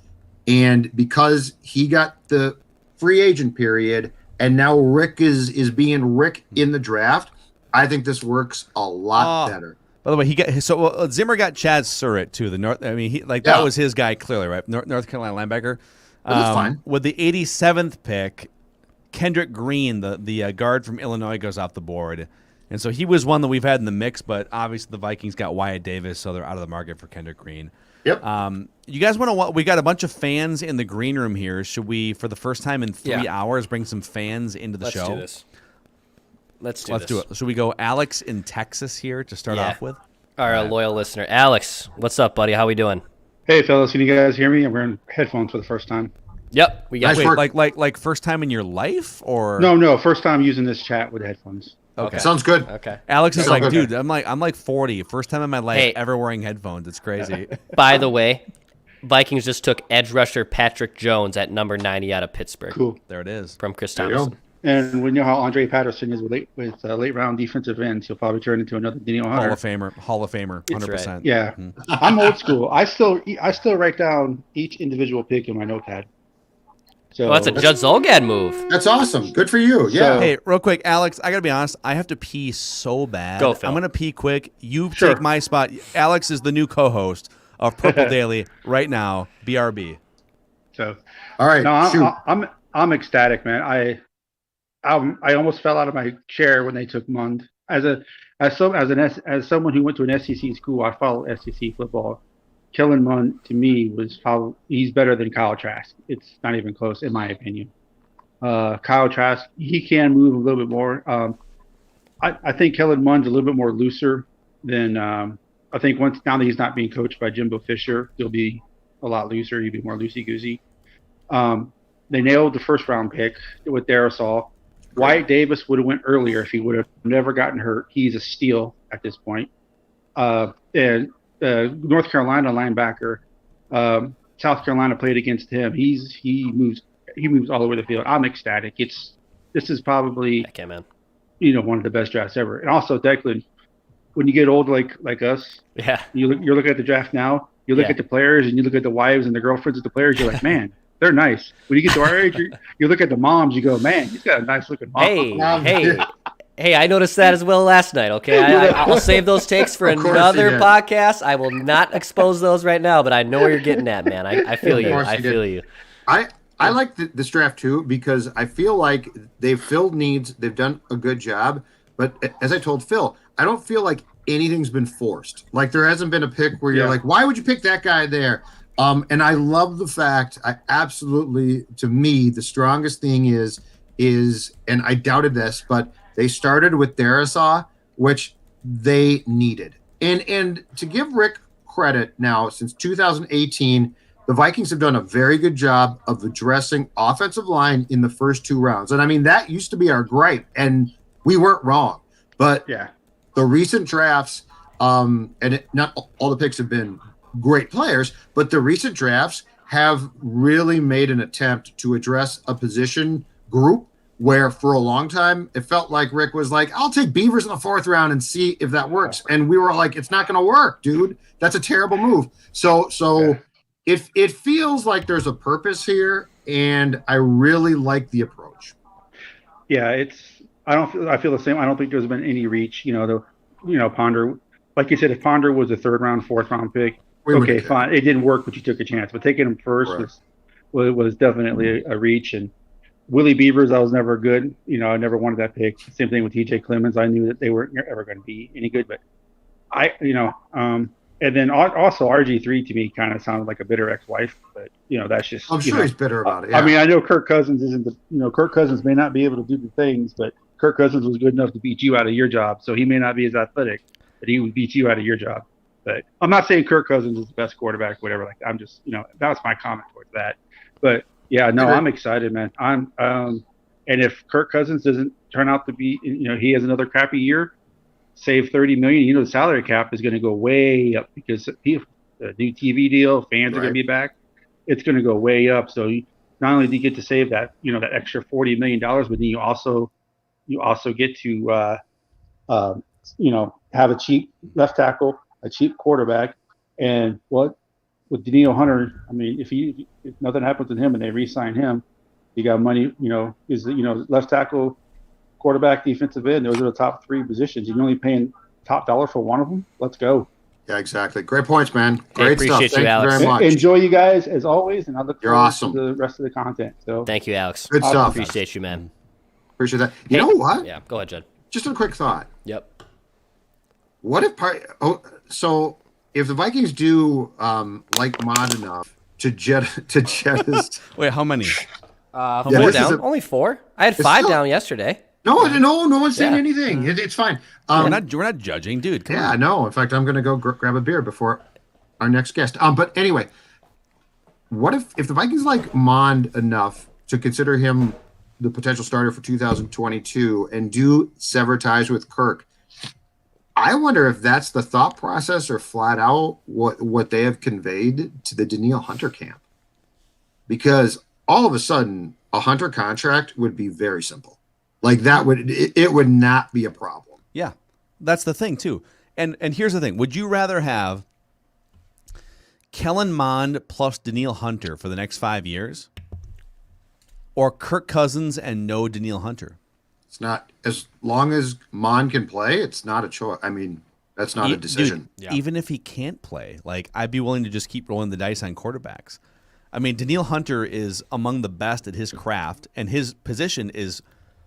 S3: And because he got the free agent period and now Rick is being Rick in the draft, I think this works a lot better.
S2: By the way, Zimmer got Chaz Surratt too. That was his guy clearly, right? North Carolina linebacker.
S3: That's fine.
S2: With the 87th pick, Kendrick Green, the guard from Illinois, goes off the board. And so he was one that we've had in the mix, but obviously the Vikings got Wyatt Davis, so they're out of the market for Kendrick Green.
S3: Yep.
S2: You guys want to? We got a bunch of fans in the green room here. Should we, for the first time in 3 hours, bring some fans into the show?
S1: Let's do it.
S2: Should we go Alex in Texas here to start off with?
S1: Our loyal listener, Alex. What's up, buddy? How we doing?
S10: Hey, fellas. Can you guys hear me? I'm wearing headphones for the first time.
S1: Yep, we got.
S2: Like first time in your life, or
S10: no, first time using this chat with headphones.
S2: Okay,
S3: sounds good.
S1: Okay,
S2: Alex is like, dude, I'm like 40, first time in my life ever wearing headphones. It's crazy.
S1: By the way, Vikings just took edge rusher Patrick Jones at number 90 out of Pittsburgh.
S10: Cool,
S2: there it is
S1: from Chris Thompson.
S10: And we know how Andre Patterson is with late round defensive ends. He'll probably turn into another Daniel Hunter.
S2: Hall of Famer, 100%.
S10: Right. Yeah, I'm old school. I still write down each individual pick in my notepad. So
S1: that's a Judd Zolgad move.
S3: That's awesome. Good for you. Yeah.
S2: Hey, real quick, Alex, I got to be honest. I have to pee so bad.
S1: Go, Phil.
S2: I'm going to pee quick. You take my spot. Alex is the new co-host of Purple Daily right now. BRB.
S10: So,
S3: all right.
S10: No, I'm ecstatic, man. I almost fell out of my chair when they took Mond. As someone who went to an SEC school, I followed SEC football. Kellen Mond, to me, he's better than Kyle Trask. It's not even close, in my opinion. Kyle Trask, he can move a little bit more. I think Kellen Mond's a little bit more looser than I think now that he's not being coached by Jimbo Fisher, he'll be a lot looser. He'll be more loosey-goosey. They nailed the first round pick with Darrisaw. Wyatt Davis would have went earlier if he would have never gotten hurt. He's a steal at this point. And North Carolina linebacker, South Carolina played against him. He moves all over the field. I'm ecstatic. This is probably one of the best drafts ever. And also, Declan, when you get old like us, you're looking at the draft now. You look at the players and you look at the wives and the girlfriends of the players. You're like, man, they're nice. When you get to our age, you look at the moms. You go, man, he's got a nice looking mom.
S1: Hey, I noticed that as well last night, okay? I'll save those takes for another podcast. I will not expose those right now, but I know where you're getting at, man. I feel you. I feel you.
S3: I like this draft, too, because I feel like they've filled needs. They've done a good job. But as I told Phil, I don't feel like anything's been forced. Like, there hasn't been a pick where you're like, why would you pick that guy there? And I love the fact, to me, the strongest thing is, and I doubted this, but they started with Darrisaw, which they needed. And to give Rick credit now, since 2018, the Vikings have done a very good job of addressing offensive line in the first 2 rounds. And I mean, that used to be our gripe, and we weren't wrong. But the recent drafts, Not all the picks have been great players, but the recent drafts have really made an attempt to address a position group where for a long time it felt like Rick was like, I'll take Beavers in the 4th round and see if that works. And we were like, it's not going to work, dude. That's a terrible move. So it feels like there's a purpose here, and I really like the approach.
S10: Yeah, I feel the same. I don't think there's been any reach. Ponder, like you said, if Ponder was a 3rd round, 4th round pick, okay, fine. It didn't work, but you took a chance. But taking him first was definitely a reach. And Willie Beavers, I was never good. I never wanted that pick. Same thing with TJ Clemens. I knew that they weren't ever going to be any good. But and then also RG3 to me kind of sounded like a bitter ex-wife. But that's just.
S3: I'm sure he's bitter about it. Yeah.
S10: I mean, I know Kirk Cousins isn't Kirk Cousins may not be able to do the things, but Kirk Cousins was good enough to beat you out of your job. So he may not be as athletic, but he would beat you out of your job. But I'm not saying Kirk Cousins is the best quarterback, whatever. Like I'm just, that was my comment towards that. But yeah, no, I'm excited, man. And if Kirk Cousins doesn't turn out to be, he has another crappy year, save $30 million. The salary cap is going to go way up because the new TV deal, fans are going to be back. It's going to go way up. So not only do you get to save that, that extra $40 million, but then you also get to, have a cheap left tackle, a cheap quarterback, and with Daniil Hunter, I mean, if nothing happens to him and they re-sign him, you got money. Left tackle, quarterback, defensive end. Those are the top 3 positions. You're only paying top dollar for one of them. Let's go.
S3: Yeah, exactly. Great points, man. Great stuff.
S1: Appreciate you, Alex.
S3: Thank you very much.
S10: Enjoy you guys as always, and I look forward
S3: awesome.
S10: to the rest of the content. So
S1: thank you, Alex.
S3: Good stuff.
S1: Appreciate you, man.
S3: Appreciate that. You know what?
S1: Yeah, go ahead, Judd.
S3: Just a quick thought.
S1: Yep.
S3: What if if the Vikings do like Mond enough to jet his
S2: Wait, how many?
S1: 4 down. Only 4. I had 5 down yesterday.
S3: No one's saying anything. It's fine.
S2: We're not judging, dude. Come on.
S3: No. In fact, I'm going to go grab a beer before our next guest. But anyway, what if the Vikings like Mond enough to consider him the potential starter for 2022 and do sever ties with Kirk? I wonder if that's the thought process or flat out what they have conveyed to the Daniil Hunter camp. Because all of a sudden, a Hunter contract would be very simple. Like it would not be a problem.
S2: Yeah, that's the thing too. And here's the thing: would you rather have Kellen Mond plus Daniil Hunter for the next 5 years, or Kirk Cousins and no Daniil Hunter?
S3: It's not, as long as Mond can play, it's not a choice. I mean, that's not a decision.
S2: Dude, even if he can't play, I'd be willing to just keep rolling the dice on quarterbacks. I mean, Daniil Hunter is among the best at his craft, and his position is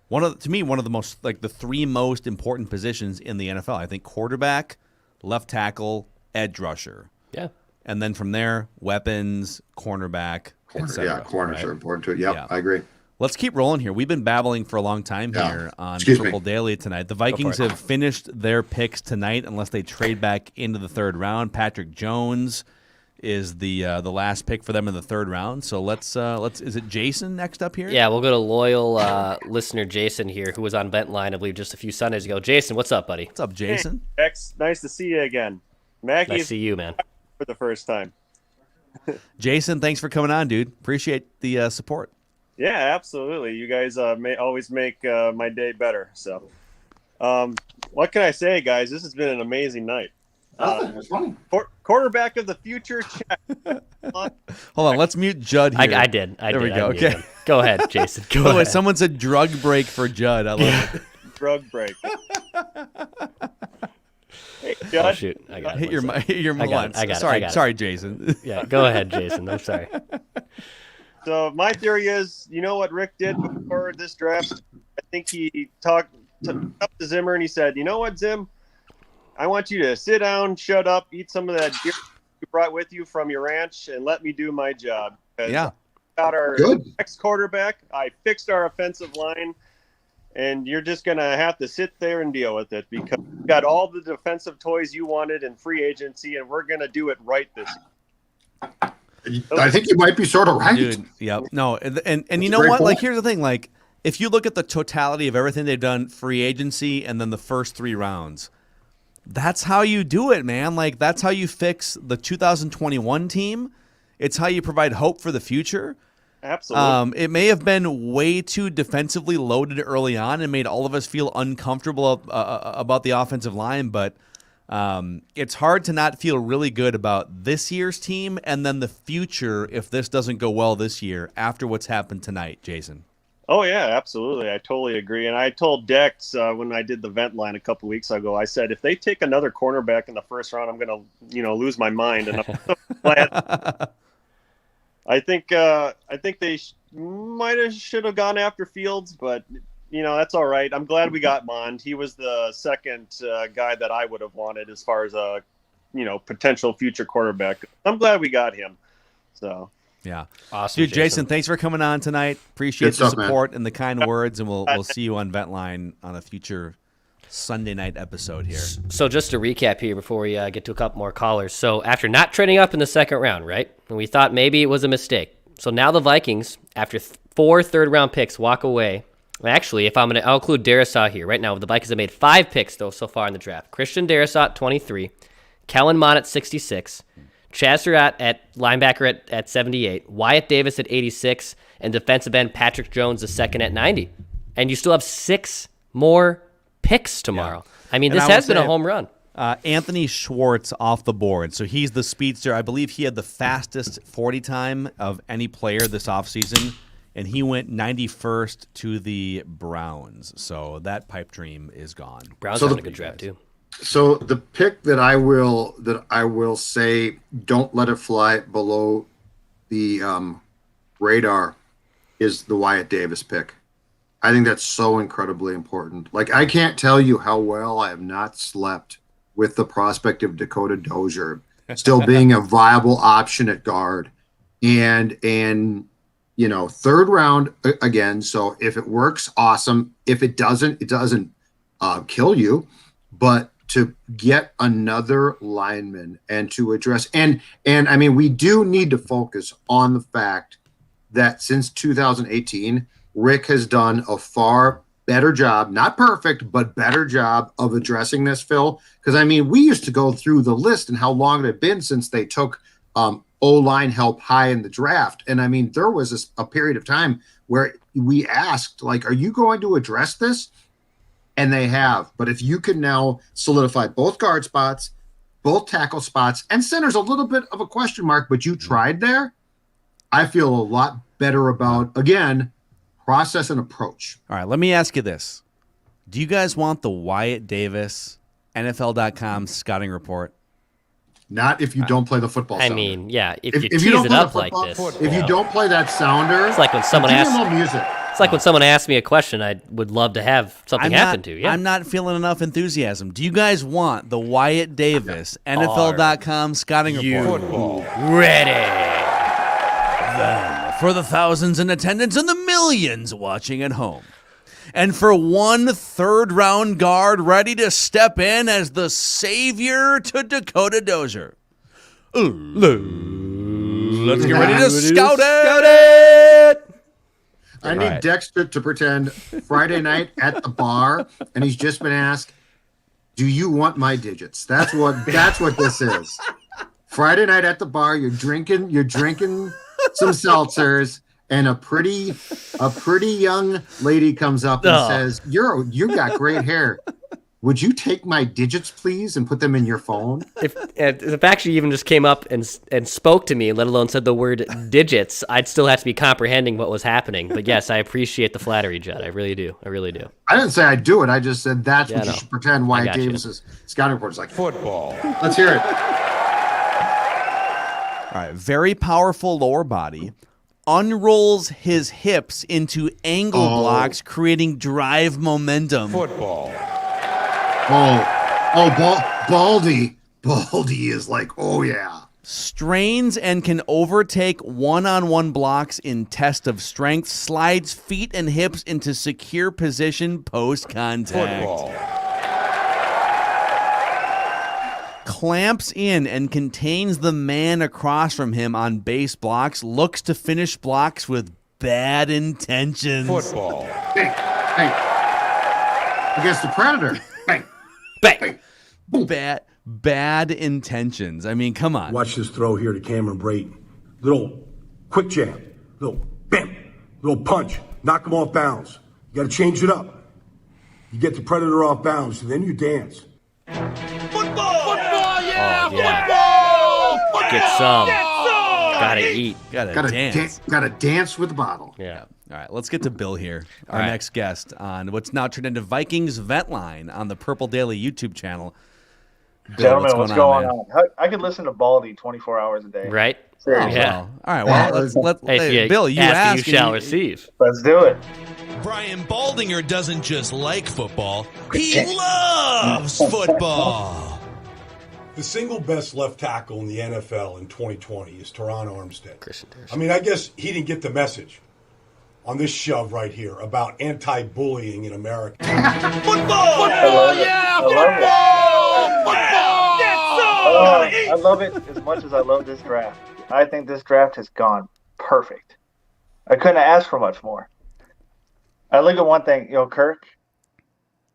S2: one of the most, the 3 most important positions in the NFL. I think quarterback, left tackle, edge rusher.
S1: Yeah.
S2: And then from there, weapons, cornerback, etc.
S3: Corners are important to it. Yep, yeah, I agree.
S2: Let's keep rolling here. We've been babbling for a long time here on Triple Daily tonight. The Vikings have finished their picks tonight unless they trade back into the 3rd round. Patrick Jones is the last pick for them in the 3rd round. So let's is it Jason next up here?
S1: Yeah, we'll go to loyal listener Jason here, who was on Vent Line, I believe, just a few Sundays ago. Jason, what's up, buddy?
S2: What's up, Jason?
S11: Hey, X, nice to see you again. Mackey,
S1: nice to see you, man.
S11: For the first time.
S2: Jason, thanks for coming on, dude. Appreciate the support.
S11: Yeah, absolutely. You guys always make my day better. So, what can I say, guys? This has been an amazing night.
S3: That's funny.
S11: Quarterback of the future. Check.
S2: Hold on, let's mute Judd here.
S1: I did.
S2: There we go. Okay.
S1: Go ahead, Jason. Go
S2: ahead.
S1: Wait,
S2: someone said drug break for Judd. I love it.
S11: Drug break. Hey, Judd.
S1: Oh, shoot. I got
S2: it. Hit your
S1: I got it.
S2: Sorry, Jason.
S1: Yeah, go ahead, Jason. I'm sorry.
S11: So my theory is, you know what Rick did before this draft? I think he talked up to Zimmer and he said, you know what, Zim? I want you to sit down, shut up, eat some of that beer you brought with you from your ranch, and let me do my job.
S2: Yeah.
S11: Got our next quarterback. I fixed our offensive line, and you're just going to have to sit there and deal with it because you got all the defensive toys you wanted in free agency, and we're going to do it right this year.
S3: I think you might be sort of right.
S2: Dude, yep. No, and you know what? Point. Here's the thing. If you look at the totality of everything they've done, free agency and then the first 3 rounds, that's how you do it, man. Like, that's how you fix the 2021 team. It's how you provide hope for the future.
S11: Absolutely.
S2: It may have been way too defensively loaded early on and made all of us feel uncomfortable about the offensive line, but it's hard to not feel really good about this year's team and then the future if this doesn't go well this year after what's happened tonight, Jason.
S11: Oh, yeah, absolutely. I totally agree. And I told Dex when I did the Vent Line a couple weeks ago, I said, if they take another cornerback in the first round, I'm going to, lose my mind. And I'm so glad. I think they should have gone after Fields, but, that's all right. I'm glad we got Mond. He was the second guy that I would have wanted as far as a, potential future quarterback. I'm glad we got him. So.
S2: Yeah.
S1: Awesome.
S2: Dude, Jason, thanks for coming on tonight. Appreciate
S3: Good
S2: the
S3: stuff,
S2: support and the kind words, and we'll see you on Vent Line on a future Sunday night episode here.
S1: So just to recap here before we get to a couple more callers. So after not trading up in the second round, right? And we thought maybe it was a mistake. So now the Vikings, after 4 third-round picks, walk away. Actually, I'll include Darrisaw here. Right now, the Vikings have made 5 picks, though, so far in the draft. Christian Darrisaw at 23, Kellen Mond at 66, Chaz Surratt at linebacker at 78, Wyatt Davis at 86, and defensive end Patrick Jones the second at 90. And you still have 6 more picks tomorrow. Yeah. I mean, this has been a home run.
S2: Anthony Schwartz off the board. So he's the speedster. I believe he had the fastest 40 time of any player this offseason, and he went 91st to the Browns. So that pipe dream is gone.
S1: Browns having a good draft, too.
S3: So the pick that I will say don't let it fly below the radar is the Wyatt Davis pick. I think that's so incredibly important. Like, I can't tell you how well I have not slept with the prospect of Dakota Dozier still being a viable option at guard. And third round again. So if it works, awesome. If it doesn't, it doesn't kill you. But to get another lineman and to address and I mean, we do need to focus on the fact that since 2018, Rick has done a far better job, not perfect, but better job of addressing this, Phil. Because, I mean, we used to go through the list and how long it had been since they took O-line help high in the draft. And, I mean, there was a period of time where we asked, like, are you going to address this? And they have. But if you can now solidify both guard spots, both tackle spots, and center's a little bit of a question mark, but you tried there, I feel a lot better about, again, process and approach.
S2: All right, let me ask you this. Do you guys want the Wyatt Davis NFL.com scouting report?
S3: Not if you don't play the football sounder.
S1: I mean, yeah, if you tease it up like this.
S3: If you don't play that sounder,
S1: it's like when someone asks
S3: music.
S1: It's like when someone asks me a question, I would love to have something happen to. Yeah.
S2: I'm not feeling enough enthusiasm. Do you guys want the Wyatt Davis NFL.com scouting report?
S1: Football. Ready.
S2: Then, for the thousands in attendance and the millions watching at home, and for one third-round guard ready to step in as the savior to Dakota Dozier. Let's get ready to scout it!
S3: I need Dexter to pretend Friday night at the bar, and he's just been asked, "Do you want my digits?" That's what this is. Friday night at the bar, you're drinking some seltzers, and a pretty young lady comes up and says, "You got great hair. Would you take my digits, please, and put them in your phone?"
S1: If actually even just came up and spoke to me, let alone said the word digits, I'd still have to be comprehending what was happening. But yes, I appreciate the flattery, Judd. I really do. I
S3: didn't say I'd do it. I just said that's what you should pretend Wyatt Davis's scouting report is like.
S9: Football.
S3: Let's hear it.
S2: All right, very powerful lower body. Unrolls his hips into angle blocks, creating drive momentum.
S9: Football.
S3: Baldy. Baldy is like, oh, yeah.
S2: Strains and can overtake one-on-one blocks in test of strength. Slides feet and hips into secure position post-contact.
S9: Football.
S2: Clamps in and contains the man across from him on base blocks. Looks to finish blocks with bad intentions.
S9: Football.
S3: Hey. Against the Predator. Bang.
S1: Bang.
S2: bad intentions. I mean, come on.
S8: Watch this throw here to Cameron Brayton. Little quick jab. Little bam. Little punch. Knock him off bounds. You got to change it up. You get the predator off bounds, and then you dance.
S5: Football, yeah! Football!
S1: Get some. Gotta eat.
S2: Gotta dance.
S3: Gotta dance with the bottle.
S1: Yeah.
S2: All right, let's get to Bill here, our next guest on what's now turned into Vikings Vent Line on the Purple Daily YouTube channel. Bill,
S12: Gentlemen, what's going on? I could listen to Baldy 24 hours a day.
S1: Right?
S12: Seriously.
S1: Yeah.
S2: All right, well, hey, Bill, you ask,
S1: you shall receive.
S12: Let's do it.
S4: Brian Baldinger doesn't just like football, he loves football.
S9: The single best left tackle in the NFL in 2020 is Teron Armstead.
S1: Christian
S9: I mean, I guess he didn't get the message on this shove right here about anti-bullying in America.
S5: Football, yeah!
S12: I love it as much as I love this draft. I think this draft has gone perfect. I couldn't ask for much more. I look at one thing, Kirk.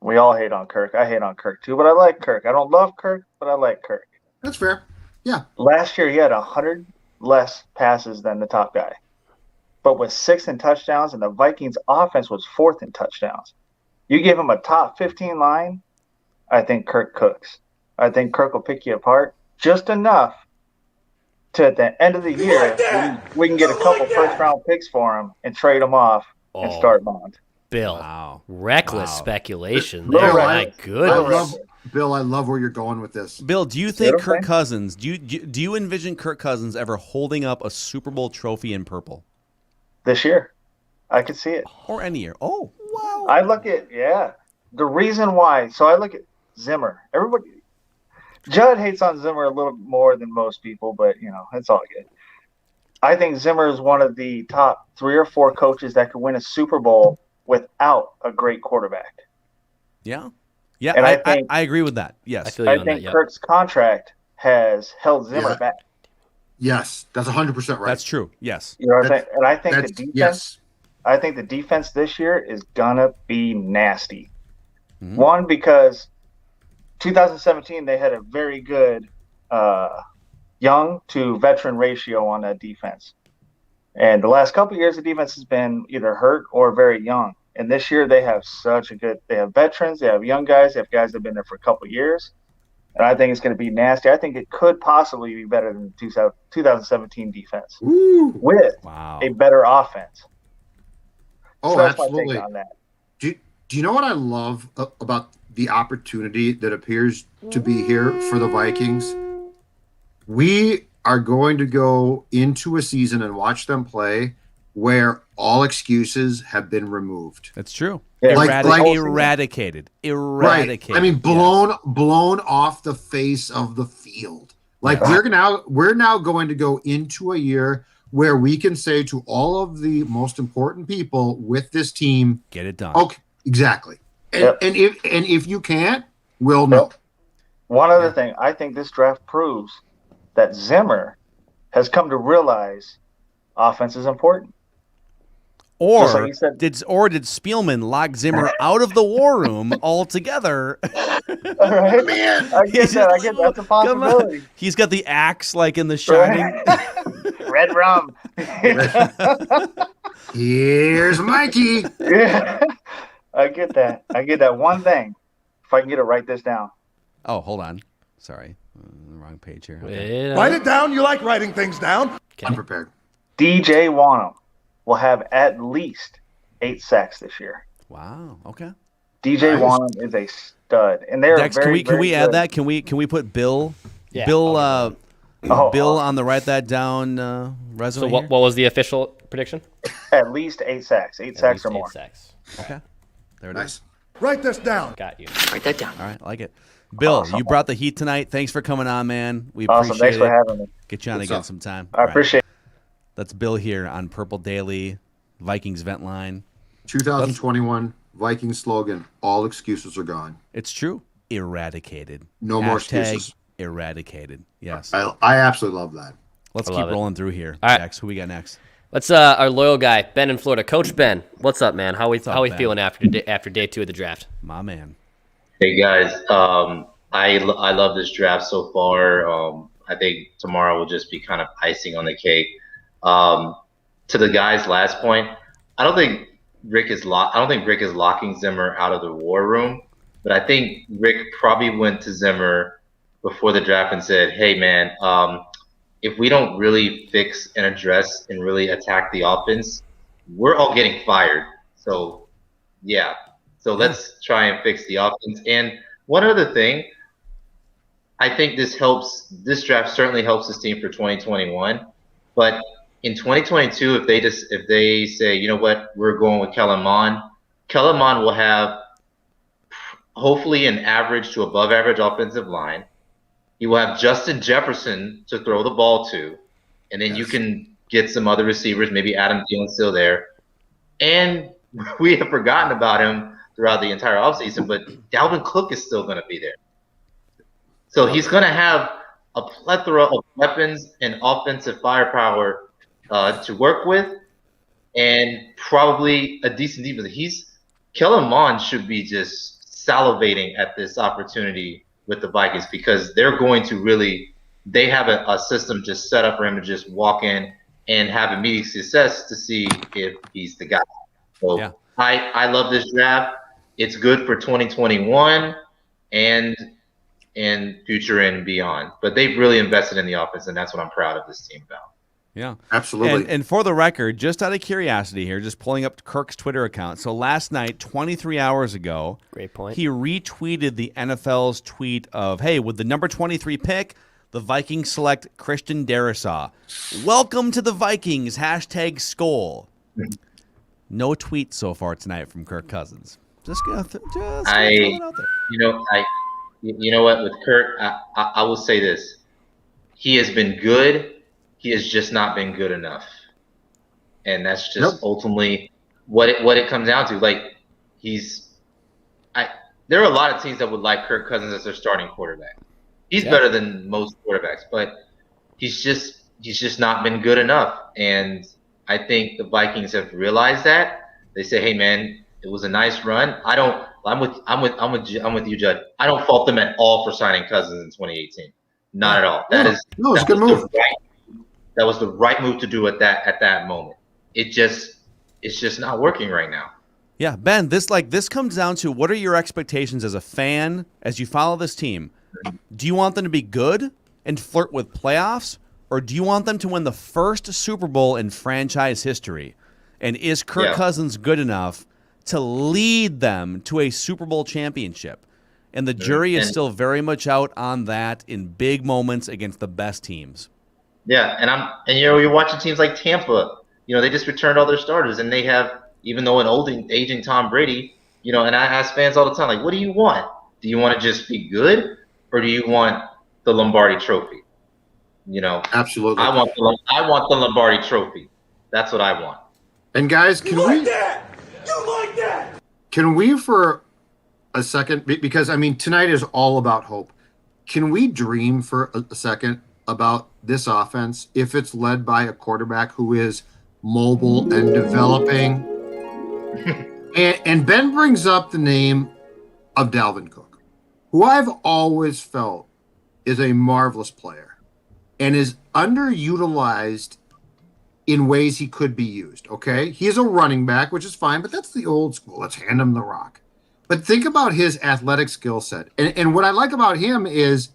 S12: We all hate on Kirk. I hate on Kirk too, but I like Kirk. I don't love Kirk, but I like Kirk.
S3: That's fair. Yeah.
S12: Last year he had 100 less passes than the top guy, but was 6th in touchdowns, and the Vikings offense was 4th in touchdowns. You give him a top 15 line, I think Kirk cooks. I think Kirk will pick you apart just enough to, at the end of the year, we can get a couple first-round picks for him and trade him off and start Mond.
S1: Bill, reckless speculation
S3: Bill,
S1: there. My goodness.
S3: Bill, I love where you're going with this.
S2: Bill, do you think Kirk Cousins, do you envision Kirk Cousins ever holding up a Super Bowl trophy in purple?
S12: This year. I could see it.
S2: Or any year. Oh, wow.
S12: I look at, the reason why. So I look at Zimmer. Judd hates on Zimmer a little more than most people, but, it's all good. I think Zimmer is one of the top 3 or 4 coaches that could win a Super Bowl without a great quarterback.
S2: Yeah. Yeah,
S12: and
S2: I agree with that. Yes.
S12: I think Kirk's contract has held Zimmer back.
S3: Yes, that's 100% right.
S2: That's true. Yes.
S12: You know what I'm saying? And I think the defense. Yes. I think the defense this year is gonna be nasty. Mm-hmm. One, because 2017 they had a very good young to veteran ratio on that defense, and the last couple of years the defense has been either hurt or very young. And this year they have they have veterans, they have young guys, they have guys that have been there for a couple of years. And I think it's going to be nasty. I think it could possibly be better than the 2017 defense with a better offense.
S3: Oh,
S12: so that's
S3: absolutely.
S12: my take on that.
S3: Do you know what I love about the opportunity that appears to be here for the Vikings? We are going to go into a season and watch them play where all excuses have been removed.
S2: That's true.
S12: Yeah.
S2: Eradicated.
S3: Right. I mean, blown off the face of the field. Like we're now going to go into a year where we can say to all of the most important people with this team,
S2: get it done.
S3: Okay, exactly. And if you can't, we'll know.
S12: One other thing, I think this draft proves that Zimmer has come to realize offense is important.
S2: Or did Spielman lock Zimmer out of the war room altogether?
S12: All right. Man, I get that's a possibility.
S2: He's got the axe like in The Shining.
S12: Red rum.
S3: Here's Mikey.
S12: Yeah. I get that. One thing, if I can get to write this down.
S2: Oh, hold on. Sorry. Wrong page here.
S5: Okay. Write it down. You like writing things down.
S3: Okay. I'm prepared.
S12: DJ Wanham will have at least 8 sacks this year.
S2: Wow. Okay.
S12: DJ Wanham is a stud, and they're
S2: Dex,
S12: very,
S2: can we
S12: very
S2: add
S12: good.
S2: that? Can we put Bill?
S1: Yeah.
S2: Bill on the write that down resume.
S1: So what was the official prediction?
S12: At least 8 sacks. 8 sacks or more.
S1: 8 sacks.
S2: Okay. There it is.
S5: Write this down.
S1: Got you.
S13: Write that down.
S2: All right, I like it. Bill, you brought the heat tonight. Thanks for coming on, man. We
S12: Awesome.
S2: appreciate
S12: Thanks for having me.
S2: Get you on again sometime.
S12: I appreciate it.
S2: That's Bill here on Purple Daily, Vikings Vent Line.
S3: 2021 Vikings slogan, all excuses are gone.
S2: It's true. Eradicated.
S3: No more excuses.
S2: Eradicated. Yes.
S3: I absolutely love that.
S2: Let's keep rolling through here.
S1: All right.
S2: Jax, who we got next?
S1: Let's our loyal guy, Ben in Florida. Coach Ben, what's up, man? How we feeling after day 2 of the draft?
S2: My man.
S13: Hey guys, I love this draft so far. I think tomorrow will just be kind of icing on the cake. To the guy's last point, I don't think Rick is locking Zimmer out of the war room, but I think Rick probably went to Zimmer before the draft and said, "Hey, man, if we don't really fix and address and really attack the offense, we're all getting fired. So, yeah. So let's try and fix the offense." And one other thing, I think this draft certainly helps this team for 2021. But in 2022, if they say, you know what, we're going with Kellen Mond will have hopefully an average to above average offensive line. He will have Justin Jefferson to throw the ball to, and then you can get some other receivers, maybe Adam Thielen's still there. And we have forgotten about him throughout the entire offseason, but Dalvin Cook is still going to be there. So he's going to have a plethora of weapons and offensive firepower to work with, and probably a decent defense. Kellen Mond should be just salivating at this opportunity with the Vikings, because they're going to they have a system just set up for him to just walk in and have immediate success to see if he's the guy. So I love this draft. It's good for 2021 and future and beyond. But they've really invested in the offense, and that's what I'm proud of this team about.
S2: Yeah,
S3: absolutely.
S2: And for the record, just out of curiosity here, just pulling up Kirk's Twitter account. So last night, 23 hours ago,
S1: great point,
S2: he retweeted the NFL's tweet of, hey, with the number 23 pick, the Vikings select Christian Darrisaw. Welcome to the Vikings, #Skol. No tweet so far tonight from Kirk Cousins. Just gonna throw it out there.
S13: You know what, with Kirk, I will say this. He has been good. He has just not been good enough. And that's just ultimately what it comes down to. Like, there are a lot of teams that would like Kirk Cousins as their starting quarterback. He's better than most quarterbacks, but he's just not been good enough. And I think the Vikings have realized that. They say, "Hey, man, it was a nice run." I'm with you, Judd. I don't fault them at all for signing Cousins in 2018. Not at all. That was a good move. That was the right move to do at that moment. It's just not working right now.
S2: Yeah, Ben, this comes down to, what are your expectations as a fan as you follow this team? Do you want them to be good and flirt with playoffs, or do you want them to win the first Super Bowl in franchise history? And is Kirk Cousins good enough to lead them to a Super Bowl championship? And the jury is still very much out on that in big moments against the best teams.
S13: Yeah, and you're watching teams like Tampa. They just returned all their starters, and they have, even though an aging Tom Brady. And I ask fans all the time, like, what do you want? Do you want to just be good, or do you want the Lombardi Trophy?
S3: Absolutely.
S13: I want the Lombardi Trophy. That's what I want.
S3: And guys, can we for a second, because tonight is all about hope. Can we dream for a second about this offense if it's led by a quarterback who is mobile and developing? and Ben brings up the name of Dalvin Cook, who I've always felt is a marvelous player and is underutilized in ways he could be used. Okay, he is a running back, which is fine, but that's the old school. Let's hand him the rock. But think about his athletic skill set. And what I like about him is,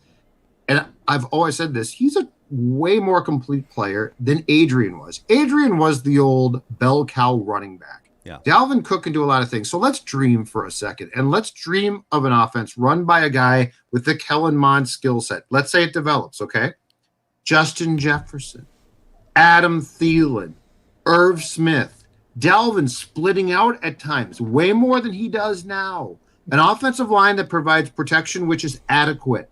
S3: and I've always said this, he's a way more complete player than Adrian was. Adrian was the old bell cow running back.
S2: Yeah.
S3: Dalvin Cook can do a lot of things. So let's dream for a second. And let's dream of an offense run by a guy with the Kellen Mond skill set. Let's say it develops, okay? Justin Jefferson, Adam Thielen, Irv Smith, Dalvin splitting out at times, way more than he does now. An offensive line that provides protection, which is adequate.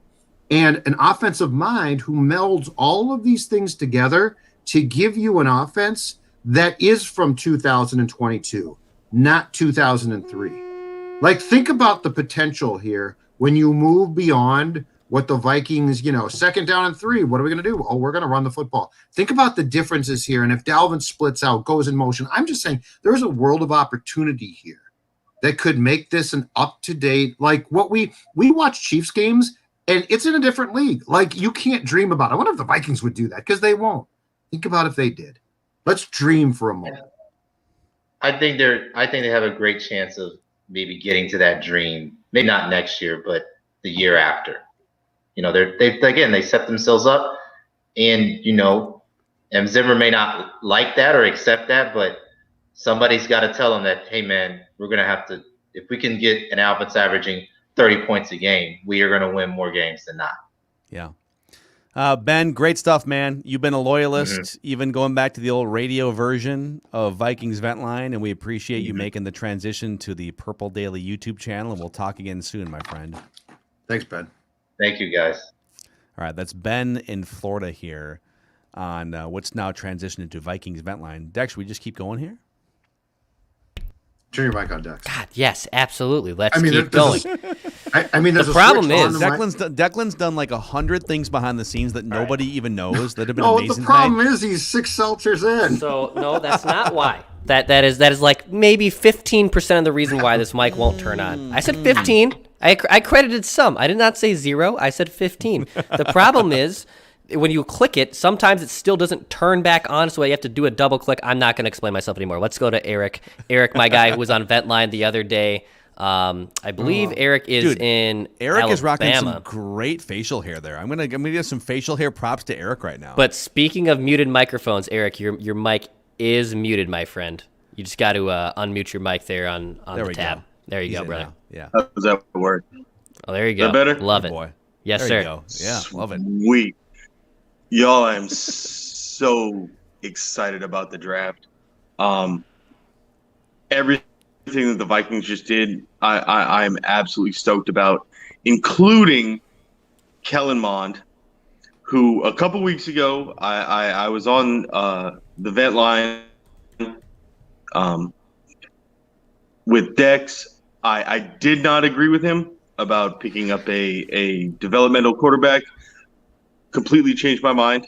S3: And an offensive mind who melds all of these things together to give you an offense that is from 2022, not 2003. Like, think about the potential here when you move beyond what the Vikings, 2nd down and 3, what are we going to do? Oh, we're going to run the football. Think about the differences here. And if Dalvin splits out, goes in motion, I'm just saying there's a world of opportunity here that could make this an up-to-date, like what we watch Chiefs games And it's in a different league. Like, you can't dream about it. I wonder if the Vikings would do that, because they won't. Think about if they did. Let's dream for a moment.
S13: I think they have a great chance of maybe getting to that dream. Maybe not next year, but the year after. You know, they set themselves up, and M. Zimmer may not like that or accept that, but somebody's got to tell them that, hey man, we're gonna have to, if we can get an Albert's averaging 30 points a game, we are gonna win more games than not.
S2: Yeah. Ben, great stuff, man. You've been a loyalist, even going back to the old radio version of Vikings Vent Line, and we appreciate you making the transition to the Purple Daily YouTube channel, and we'll talk again soon, my friend.
S3: Thanks, Ben.
S13: Thank you, guys.
S2: All right, that's Ben in Florida here on what's now transitioned into Vikings Vent Line. Dex, should we just keep going here?
S3: Turn your mic on, Dex.
S1: God, yes, absolutely. Let's keep going.
S3: The
S1: problem is
S2: Declan's done like 100 things behind the scenes that nobody even knows that have been
S3: no,
S2: amazing.
S3: The problem is he's 6 seltzers in.
S1: So no, that's not why. That is like maybe 15% of the reason why this mic won't turn on. I said 15. I credited some. I did not say 0. I said 15. The problem is, when you click it, sometimes it still doesn't turn back on, so you have to do a double click. I'm not going to explain myself anymore. Let's go to Eric. Eric, my guy who was on Vent Line the other day. I believe Eric is in
S2: Eric
S1: Alabama.
S2: is rocking some great facial hair there. I'm gonna give some facial hair props to Eric right now.
S1: But speaking of muted microphones, Eric, your mic is muted, my friend. You just got to unmute your mic there on the tab.
S2: Go.
S1: There you go, brother.
S2: Now. Yeah.
S14: How does that work?
S1: Oh, there you go.
S14: Is that better?
S1: Love it.
S2: Boy.
S1: Yes,
S2: there
S1: sir.
S2: You go. Yeah, love it.
S14: Sweet. Y'all, I'm so excited about the draft. Everything that the Vikings just did, I'm absolutely stoked about, including Kellen Mond, who a couple weeks ago I was on the Vent Line with Dex. I did not agree with him about picking up a developmental quarterback. Completely changed my mind.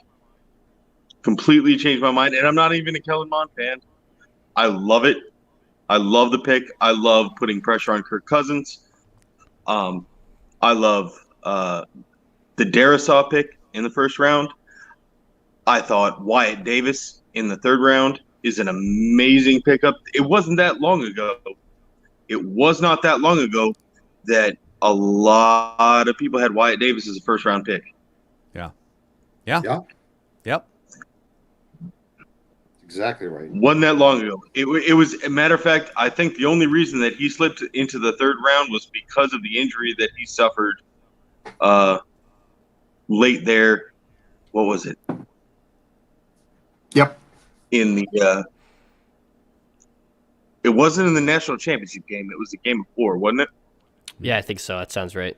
S14: And I'm not even a Kellen Mond fan. I love it. I love the pick. I love putting pressure on Kirk Cousins. I love the Darisaw pick in the first round. I thought Wyatt Davis in the third round is an amazing pickup. It wasn't that long ago. It was not that long ago that a lot of people had Wyatt Davis as a first round pick.
S2: Yeah. Yep.
S3: Exactly right.
S14: Wasn't that long ago. It was, a matter of fact, I think the only reason that he slipped into the third round was because of the injury that he suffered late there. What was it?
S3: Yep.
S14: In the it wasn't in the national championship game. It was the game before, wasn't it?
S1: Yeah, I think so. That sounds right.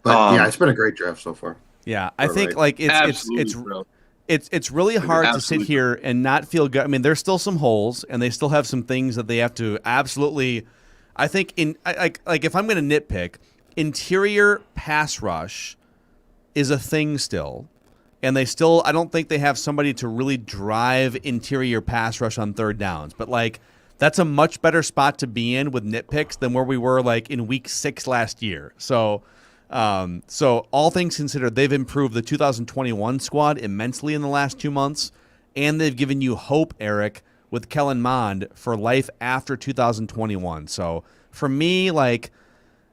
S3: But yeah, it's been a great draft so far.
S2: Yeah, I think like it's really hard to sit here and not feel good. I mean, there's still some holes, and they still have some things that they have to absolutely. I think like if I'm going to nitpick, interior pass rush is a thing still, and they still. I don't think they have somebody to really drive interior pass rush on third downs, but like. That's a much better spot to be in with nitpicks than where we were like in week 6 last year. So all things considered, they've improved the 2021 squad immensely in the last 2 months, and they've given you hope, Eric, with Kellen Mond for life after 2021. So for me, like,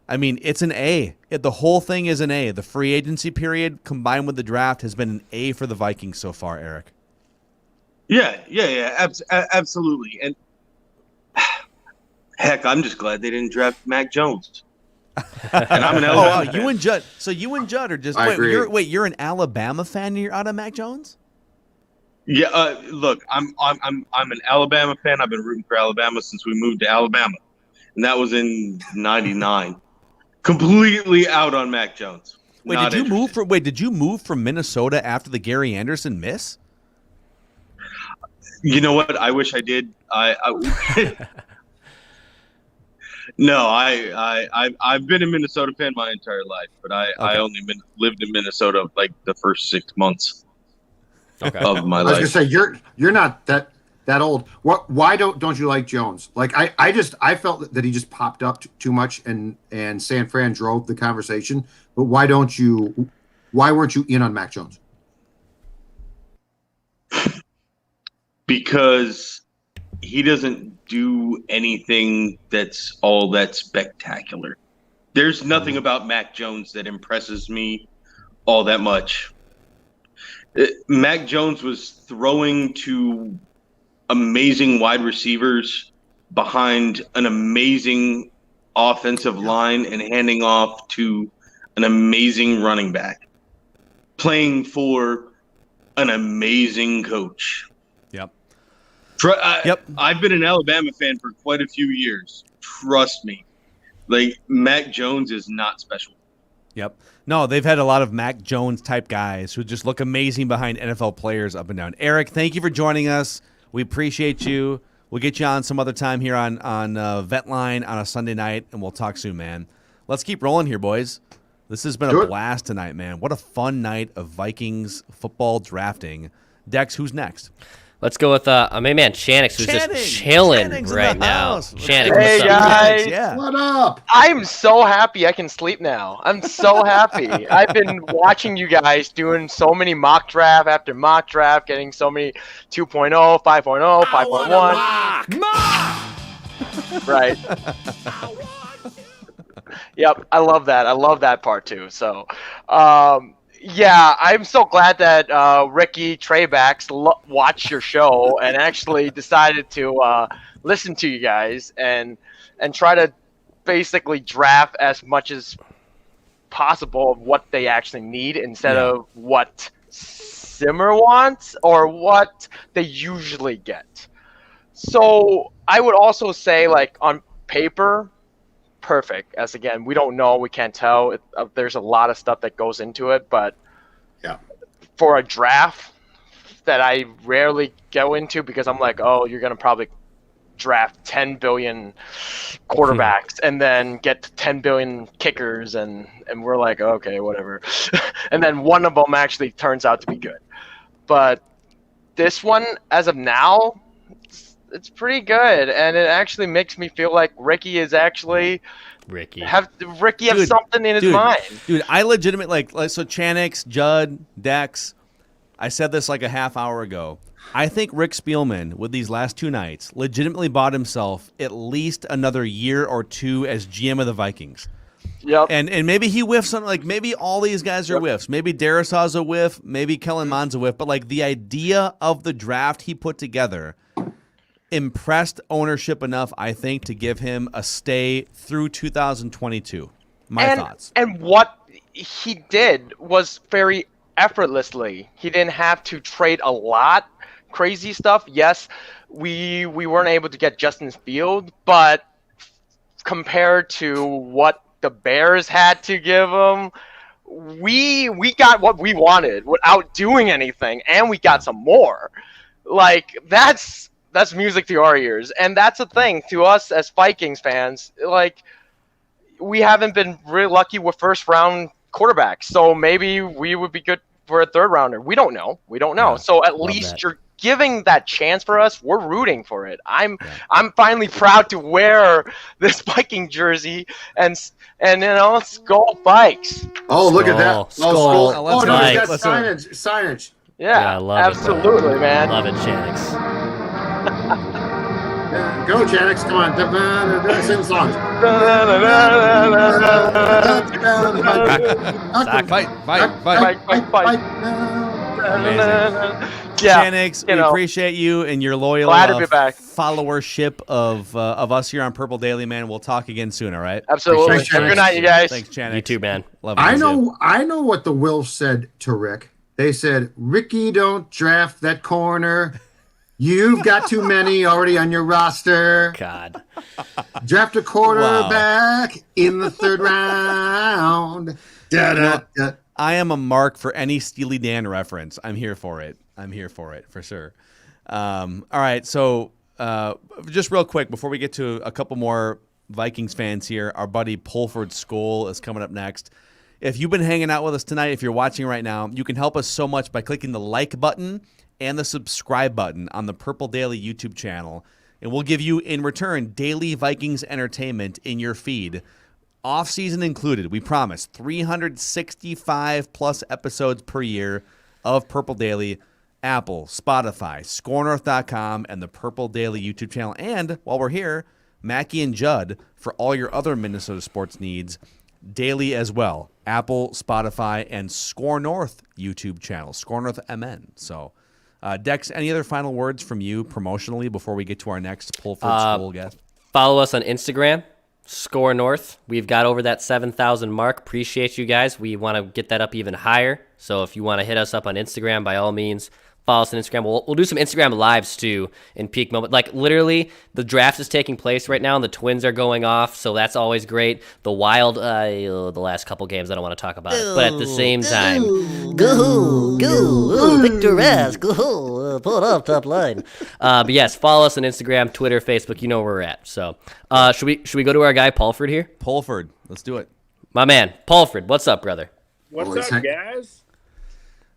S2: I mean, it's an A. The whole thing is an A. The free agency period combined with the draft has been an A for the Vikings so far, Eric.
S14: Yeah, absolutely. And heck, I'm just glad they didn't draft Mac Jones. And I'm an Alabama fan.
S2: You and Judd. So you and Judd are just you're an Alabama fan and you're out of Mac Jones?
S14: Yeah, look, I'm an Alabama fan. I've been rooting for Alabama since we moved to Alabama. And that was in 99. Completely out on Mac Jones.
S2: Did you move from Minnesota after the Gary Anderson miss?
S14: You know what? I wish I did. No, I've been a Minnesota fan my entire life, but I only lived in Minnesota like the first 6 months of my life.
S3: I was gonna say you're not that that old. What? Why don't you like Jones? Like I felt that he just popped up too much, and San Fran drove the conversation. But why weren't you in on Mac Jones?
S14: Because he doesn't do anything that's all that spectacular. There's nothing about Mac Jones that impresses me all that much. Mac Jones was throwing to amazing wide receivers behind an amazing offensive line and handing off to an amazing running back, playing for an amazing coach.
S2: Yep.
S14: I've been an Alabama fan for quite a few years. Trust me. Like, Mac Jones is not special.
S2: Yep. No, they've had a lot of Mac Jones type guys who just look amazing behind NFL players up and down. Eric, thank you for joining us. We appreciate you. We'll get you on some other time here on Vent Line on a Sunday night, and we'll talk soon, man. Let's keep rolling here, boys. This has been a blast tonight, man. What a fun night of Vikings football drafting. Dex, who's next?
S1: Let's go with my man Channix, who's just chilling right now. Channix,
S15: hey guys,
S3: what up?
S15: I'm so happy I can sleep now. I'm so happy. I've been watching you guys doing so many mock draft after mock draft, getting so many 2.0, 5.0, 5.1. Right. Yep, I love that. I love that part too. So, yeah, I'm so glad that Ricky Trebacks watched your show and actually decided to listen to you guys and try to basically draft as much as possible of what they actually need instead of what Zimmer wants or what they usually get. So I would also say, like, on paper, perfect. As again, we don't know, we can't tell. There's a lot of stuff that goes into it, but for a draft that I rarely go into because I'm like, oh, you're gonna probably draft 10 billion quarterbacks and then get to 10 billion kickers, and we're like, okay, whatever. And then one of them actually turns out to be good. But this one, as of now, it's pretty good, and it actually makes me feel like Ricky is actually have something in his mind.
S2: Dude, I legitimately like so Channix, Judd, Dex. I said this like a half hour ago. I think Rick Spielman, with these last two nights, legitimately bought himself at least another year or two as GM of the Vikings.
S15: Yep.
S2: And maybe he whiffs something, like maybe all these guys are whiffs. Maybe Darrisaw's a whiff, maybe Kellen Mond's a whiff, but like the idea of the draft he put together impressed ownership enough, I think, to give him a stay through 2022. My thoughts.
S15: And what he did was very effortlessly. He didn't have to trade a lot, crazy stuff. Yes, we weren't able to get Justin Fields, but compared to what the Bears had to give him, we got what we wanted without doing anything, and we got some more. Like, that's music to our ears, and that's the thing to us as Vikings fans. Like, we haven't been really lucky with first round quarterbacks, so maybe we would be good for a third rounder. We don't know. Yeah, so at least you're giving that chance for us. We're rooting for it. I'm finally proud to wear this Viking jersey, and Skull Vikes.
S3: Oh, look at that!
S1: Skull.
S3: Oh, no, he's got signage.
S15: Yeah,
S1: I love
S15: absolutely, man.
S1: Love it, Channix.
S3: Go, Channix, come on. Sing the songs.
S2: Fight.
S15: Yeah,
S2: Channix, we appreciate you and your loyal followership of us here on Purple Daily, man. We'll talk again soon, all right?
S15: Absolutely. Good night, you guys.
S2: Thanks, Channix.
S1: You too, man.
S2: Love you.
S3: I know what the Wolves said to Rick. They said, Ricky, don't draft that corner. You've got too many already on your roster.
S1: God.
S3: Draft a quarterback in the third round.
S2: I am a mark for any Steely Dan reference. I'm here for it, for sure. All right, so just real quick, before we get to a couple more Vikings fans here, our buddy Pulford Skoll is coming up next. If you've been hanging out with us tonight, if you're watching right now, you can help us so much by clicking the like button and the subscribe button on the Purple Daily YouTube channel. And we'll give you, in return, daily Vikings entertainment in your feed. Off-season included, we promise. 365-plus episodes per year of Purple Daily. Apple, Spotify, ScoreNorth.com, and the Purple Daily YouTube channel. And while we're here, Mackey and Judd for all your other Minnesota sports needs daily as well. Apple, Spotify, and Score North YouTube channel, Score North MN. So, Dex, any other final words from you promotionally before we get to our next Pulford School guest?
S1: Follow us on Instagram, Score North. We've got over that 7,000 mark. Appreciate you guys. We want to get that up even higher. So if you want to hit us up on Instagram, by all means, follow us on Instagram. We'll do some Instagram lives too in peak moment. Like literally, the draft is taking place right now, and the Twins are going off, so that's always great. The Wild, the last couple games, I don't want to talk about it, but at the same time,
S16: Go, picturesque, go, pull it up, top line.
S1: But yes, follow us on Instagram, Twitter, Facebook. You know where we're at. So should we go to our guy Pulford here?
S2: Pulford, let's do it.
S1: My man, Pulford, what's up, brother?
S17: What's up, guys?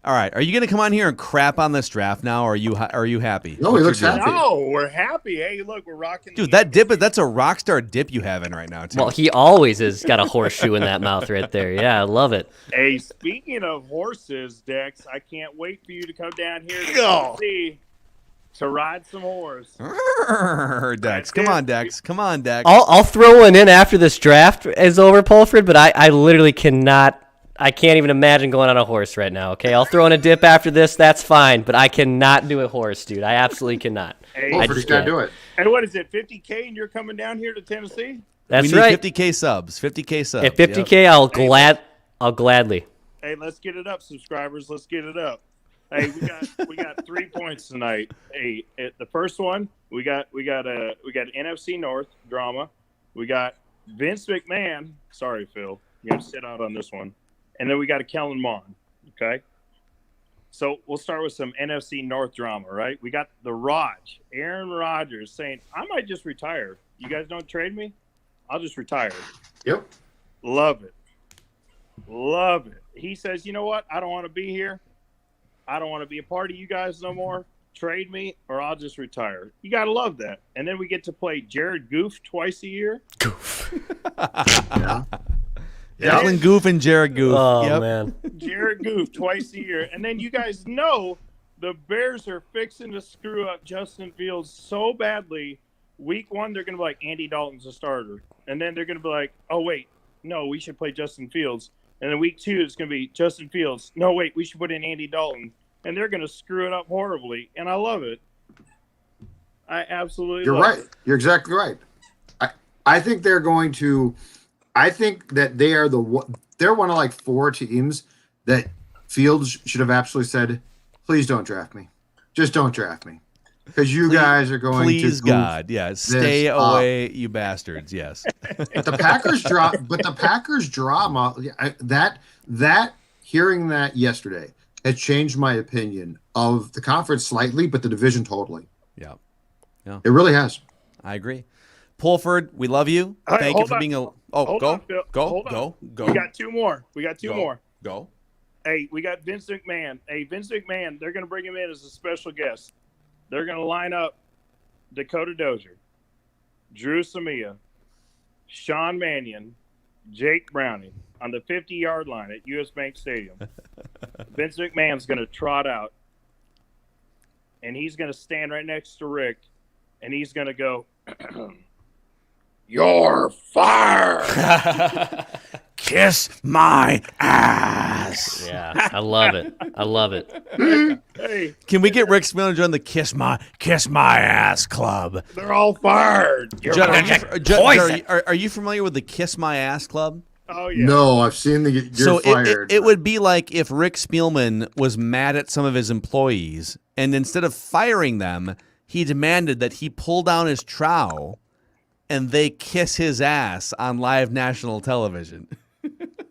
S2: All right, are you going to come on here and crap on this draft now, or are you happy?
S3: No, he looks happy.
S17: No, we're happy. Hey, look, we're rocking.
S2: Dude, that dip, that's a rock star dip you have in right now, too.
S1: Well, he always has got a horseshoe in that mouth right there. Yeah, I love it.
S17: Hey, speaking of horses, Dex, I can't wait for you to come down here to Tennessee to ride some horse.
S2: Dex, come on, Dex. Come on, Dex.
S1: I'll throw one in after this draft is over, Pulford, but I literally cannot. I can't even imagine going on a horse right now, okay? I'll throw in a dip after this. That's fine, but I cannot do a horse, dude. I absolutely cannot.
S17: Hey,
S1: I just can't
S3: do it.
S17: And what is it, 50K, and you're coming down here to Tennessee?
S1: That's
S2: we
S1: right.
S2: need 50K subs. 50K subs.
S1: At 50K,
S2: yep.
S1: I'll gladly.
S17: Hey, let's get it up, subscribers. Let's get it up. Hey, we got 3 points tonight. Hey, the first one, we got NFC North drama. We got Vince McMahon. Sorry, Phil. You got to sit out on this one. And then we got a Kellen Mond, okay? So we'll start with some NFC North drama, right? We got the Aaron Rodgers saying, I might just retire. You guys don't trade me? I'll just retire.
S3: Yep.
S17: Love it. Love it. He says, you know what? I don't want to be here. I don't want to be a part of you guys no more. Trade me or I'll just retire. You got to love that. And then we get to play Jared Goof twice a year.
S2: Goof. Yeah. Declan Goof and Jared Goof.
S1: Oh, man.
S17: Jared Goof twice a year. And then you guys know the Bears are fixing to screw up Justin Fields so badly. Week 1, they're going to be like, Andy Dalton's a starter. And then they're going to be like, oh, wait, no, we should play Justin Fields. And then week 2, it's going to be Justin Fields. No, wait, we should put in Andy Dalton. And they're going to screw it up horribly. And I love it. I absolutely
S3: You're
S17: love
S3: right.
S17: it.
S3: You're exactly right. I think they're going to – I think that they're one of like 4 teams that Fields should have absolutely said, please don't draft me. Just don't draft me. Because you guys are going to –
S2: Please, God. Yeah, stay away, you bastards. Yes.
S3: But the Packers drama, hearing that yesterday has changed my opinion of the conference slightly, but the division totally.
S2: Yeah.
S3: It really has.
S2: I agree. Pulford, we love you.
S17: Hey,
S2: Thank you for being a. Oh, go.
S17: We got 2 more.
S2: Go.
S17: Hey, we got Vince McMahon. Hey, Vince McMahon, they're going to bring him in as a special guest. They're going to line up Dakota Dozier, Drew Samia, Sean Mannion, Jake Browning on the 50-yard line at US Bank Stadium. Vince McMahon's going to trot out, and he's going to stand right next to Rick, and he's going to go, you're fired.
S2: Kiss my ass.
S1: Yeah, I love it. I love it.
S17: Hey,
S2: can we get Rick Spiller to join the Kiss My Ass Club?
S17: They're all fired.
S2: Judd, are you familiar with the Kiss My Ass Club?
S17: Oh yeah.
S3: No, I've seen the. You're fired.
S2: It would be like if Rick Spielman was mad at some of his employees, and instead of firing them, he demanded that he pull down his trowel and they kiss his ass on live national television.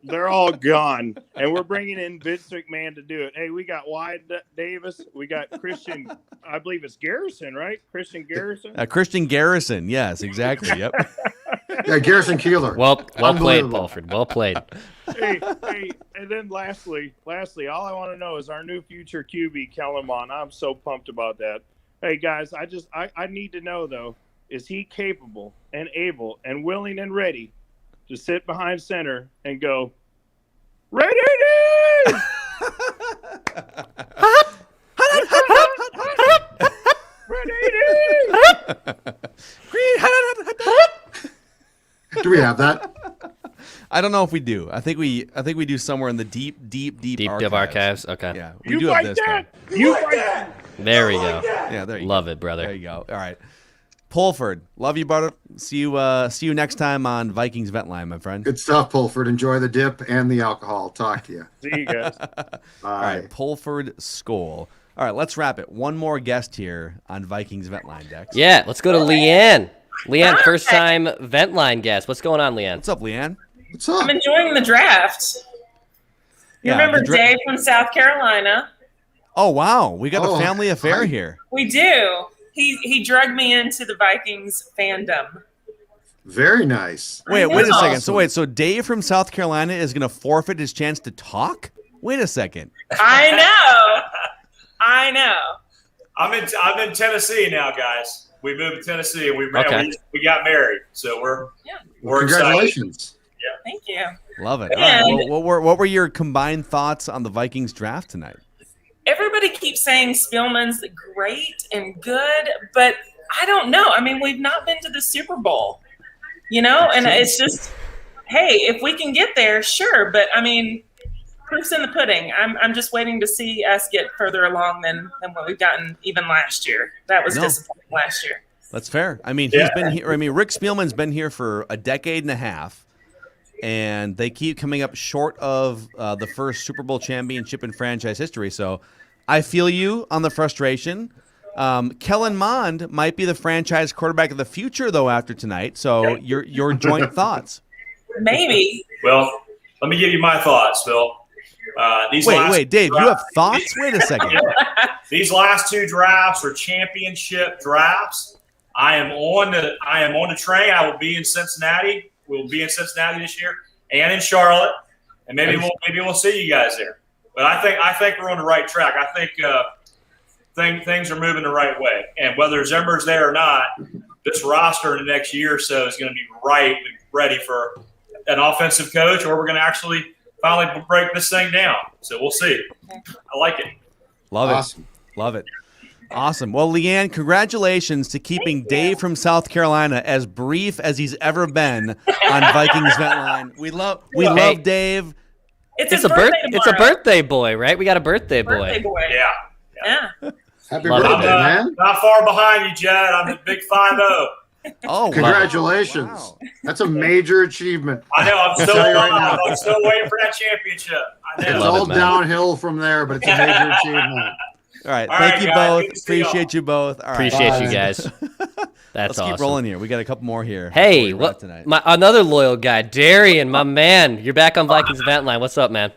S17: They're all gone, and we're bringing in Vince McMahon to do it. Hey, we got Wyatt Davis. We got Christian, I believe it's Garrison, right? Christian Garrison?
S2: Christian Garrison, yes, exactly, yep.
S3: Yeah, Garrison Keeler.
S1: Well played,
S3: Unbelievable.
S1: Pulford. Well played.
S17: hey, and then lastly, all I want to know is our new future QB, Kellen Mond. I'm so pumped about that. Hey guys, I need to know though, is he capable and able and willing and ready to sit behind center and go, ready?
S3: Do we have that?
S2: I don't know if we do. I think we do somewhere in the deep
S1: archives. Okay.
S2: Yeah, we do have this.
S17: You like that?
S1: There we go.
S2: Yeah, there you
S1: Love it, brother.
S2: There you go. All right. Pulford, love you, brother. See you next time on Vikings Vent Line, my friend.
S3: Good stuff, Pulford. Enjoy the dip and the alcohol. Talk to you.
S17: See you guys.
S2: All right, Pulford Skoll. All right, let's wrap it. One more guest here on Vikings Vent Line, Dex.
S1: Yeah, let's go to Leanne. Leanne, first time Vent Line guest. What's going on, Leanne?
S2: What's up, Leanne?
S3: What's up?
S18: I'm enjoying the draft. You remember Dave from South Carolina?
S2: Oh, wow. We got a family affair here.
S18: We do. He drugged me into the Vikings fandom.
S3: Very nice.
S2: Wait a second. So Dave from South Carolina is going to forfeit his chance to talk? Wait a second.
S18: I know.
S19: I'm in Tennessee now, guys. We moved to Tennessee and we got married. So we're
S3: congratulations.
S19: Excited. Yeah.
S18: Thank you.
S2: Love it.
S18: And
S2: All right. Well, what were your combined thoughts on the Vikings draft tonight?
S18: everybody keeps saying Spielman's great and good, but I don't know. I mean, we've not been to the Super Bowl, you know, and it's just, hey, if we can get there, sure. But I mean, proof's in the pudding. I'm just waiting to see us get further along than what we've gotten even last year. That was disappointing last year.
S2: That's fair. I mean, he's been here. I mean, Rick Spielman's been here for a decade and a half, and they keep coming up short of the first Super Bowl championship in franchise history. So I feel you on the frustration. Kellen Mond might be the franchise quarterback of the future, though, after tonight. So your joint thoughts?
S18: Maybe.
S19: Well, let me give you my thoughts, Phil.
S2: Wait, Dave, you have thoughts? Wait a second.
S19: These last two drafts are championship drafts. I am on the train. I will be in Cincinnati. We'll be in Cincinnati this year and in Charlotte, and maybe we'll see you guys there. But I think we're on the right track. I think things are moving the right way. And whether Zimmer's there or not, this roster in the next year or so is going to be right and ready for an offensive coach, or we're going to actually finally break this thing down. So we'll see. I like it.
S2: Love it. Awesome. Well, Leanne, congratulations to keeping Dave from South Carolina as brief as he's ever been on Vikings Vent Line. We love Dave.
S18: It's a
S1: birthday boy, right? We got a birthday boy.
S19: Yeah.
S3: Happy birthday, man.
S19: Not far behind you, Judd. I'm the big 5-0.
S2: Oh,
S3: congratulations.
S2: Wow.
S3: That's a major achievement.
S19: I know. I'm still waiting for that championship. I know.
S3: It's all downhill from there, but it's a major achievement.
S2: All right. Thank you both. Appreciate you both. All right.
S1: Appreciate you guys. That's
S2: Let's keep rolling here. We got a couple more here.
S1: Hey, another loyal guy, Darian, my man. You're back on Vikings Vent Line. What's up, man?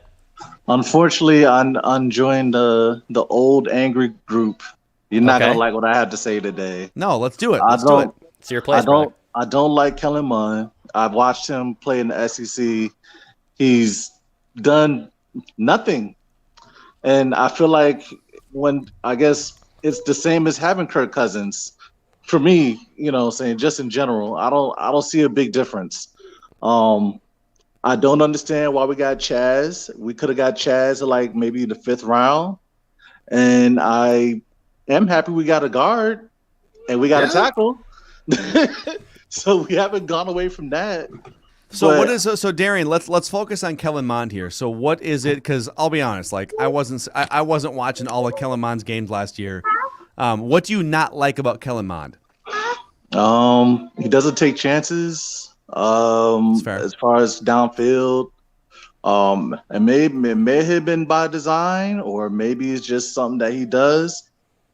S20: Unfortunately, I'm joined the old angry group. You're not gonna like what I have to say today.
S2: No, let's do it. Let's do it.
S1: It's your place.
S20: I don't like Kellen Mond. I've watched him play in the SEC. He's done nothing, and I feel like I guess it's the same as having Kirk Cousins. For me, saying just in general, I don't see a big difference. I don't understand why we got Chaz. We could have got Chaz like maybe the 5th round, and I am happy we got a guard and we got a tackle. So we haven't gone away from that.
S2: So Darian, let's focus on Kellen Mond here. So what is it? Because I'll be honest, like I wasn't watching all of Kellen Mond's games last year. What do you not like about Kellen Mond?
S20: He doesn't take chances. As far as downfield, and it may have been by design, or maybe it's just something that he does.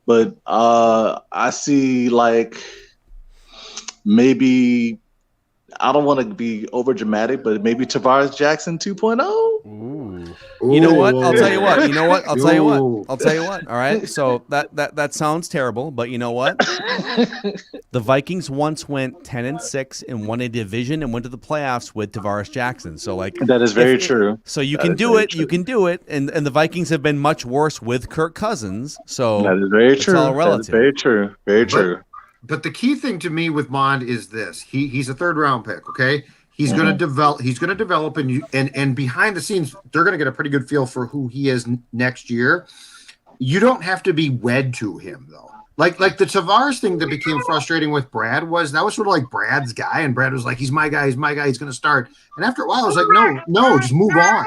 S20: But I see like maybe. I don't want to be over dramatic, but maybe Tavares Jackson 2.0.
S2: You know what? I'll tell you what. You know what? I'll tell you what. I'll tell you what. All right. So that sounds terrible, but you know what? The Vikings once went 10-6 and won a division and went to the playoffs with Tavares Jackson. So like
S20: that is very true.
S2: So you can do it. You can do it. And the Vikings have been much worse with Kirk Cousins. So
S20: that is very true.
S2: It's all relative.
S20: That is very true. Very true.
S3: But the key thing to me with Mond is this: he's a third round pick. Okay, he's going to develop. He's going to develop, and behind the scenes, they're going to get a pretty good feel for who he is next year. You don't have to be wed to him though. Like the Tavares thing that became frustrating with Brad was sort of like Brad's guy, and Brad was like, he's my guy, he's going to start. And after a while, I was like, no, just move on.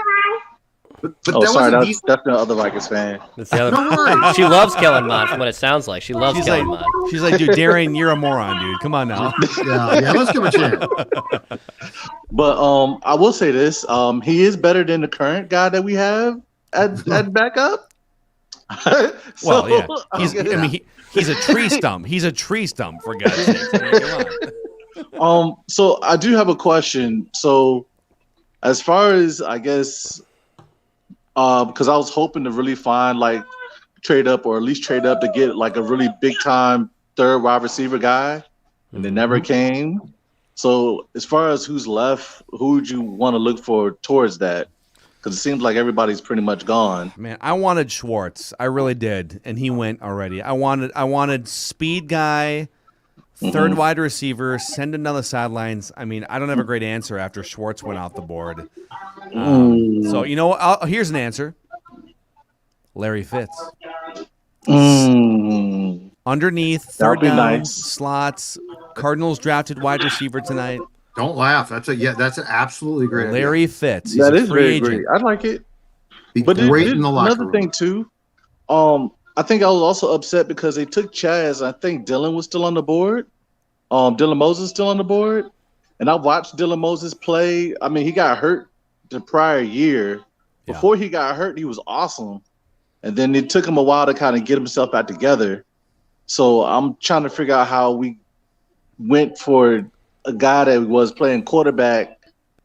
S3: But
S20: that's the other Vikings fan.
S1: That's the other. She loves Kellen Mond, from what it sounds like. She loves Kellen Mond.
S2: She's like, dude, Darian, you're a moron, dude. Come on now.
S3: yeah, let's give him a chance.
S20: But I will say this: he is better than the current guy that we have at backup.
S2: Well, yeah, he's a tree stump. He's a tree stump, for God's sake. Come
S20: on. So I do have a question. So as far as I guess. Because I was hoping to really find trade up or at least trade up to get like a really big time third wide receiver guy, and it never came. So as far as who's left, who would you want to look for towards that? Because it seems like everybody's pretty much gone.
S2: Man, I wanted Schwartz, I really did, and he went already. I wanted speed guy, third wide receiver, send another sidelines. I mean, I don't have a great answer after Schwartz went off the board. So, you know what? Here's an answer. Larry Fitz. Underneath, third down, slots. Cardinals drafted wide receiver tonight.
S3: Don't laugh. That's an absolutely great
S2: Larry Fitz.
S20: That is very great. I like it. But
S3: great in the locker
S20: another thing, too, I think I was also upset because they took Chaz. I think Dylan was still on the board. Dylan Moses still on the board. And I watched Dylan Moses play. I mean, he got hurt the prior year. Before he got hurt, he was awesome. And then it took him a while to kind of get himself back together. So I'm trying to figure out how we went for a guy that was playing quarterback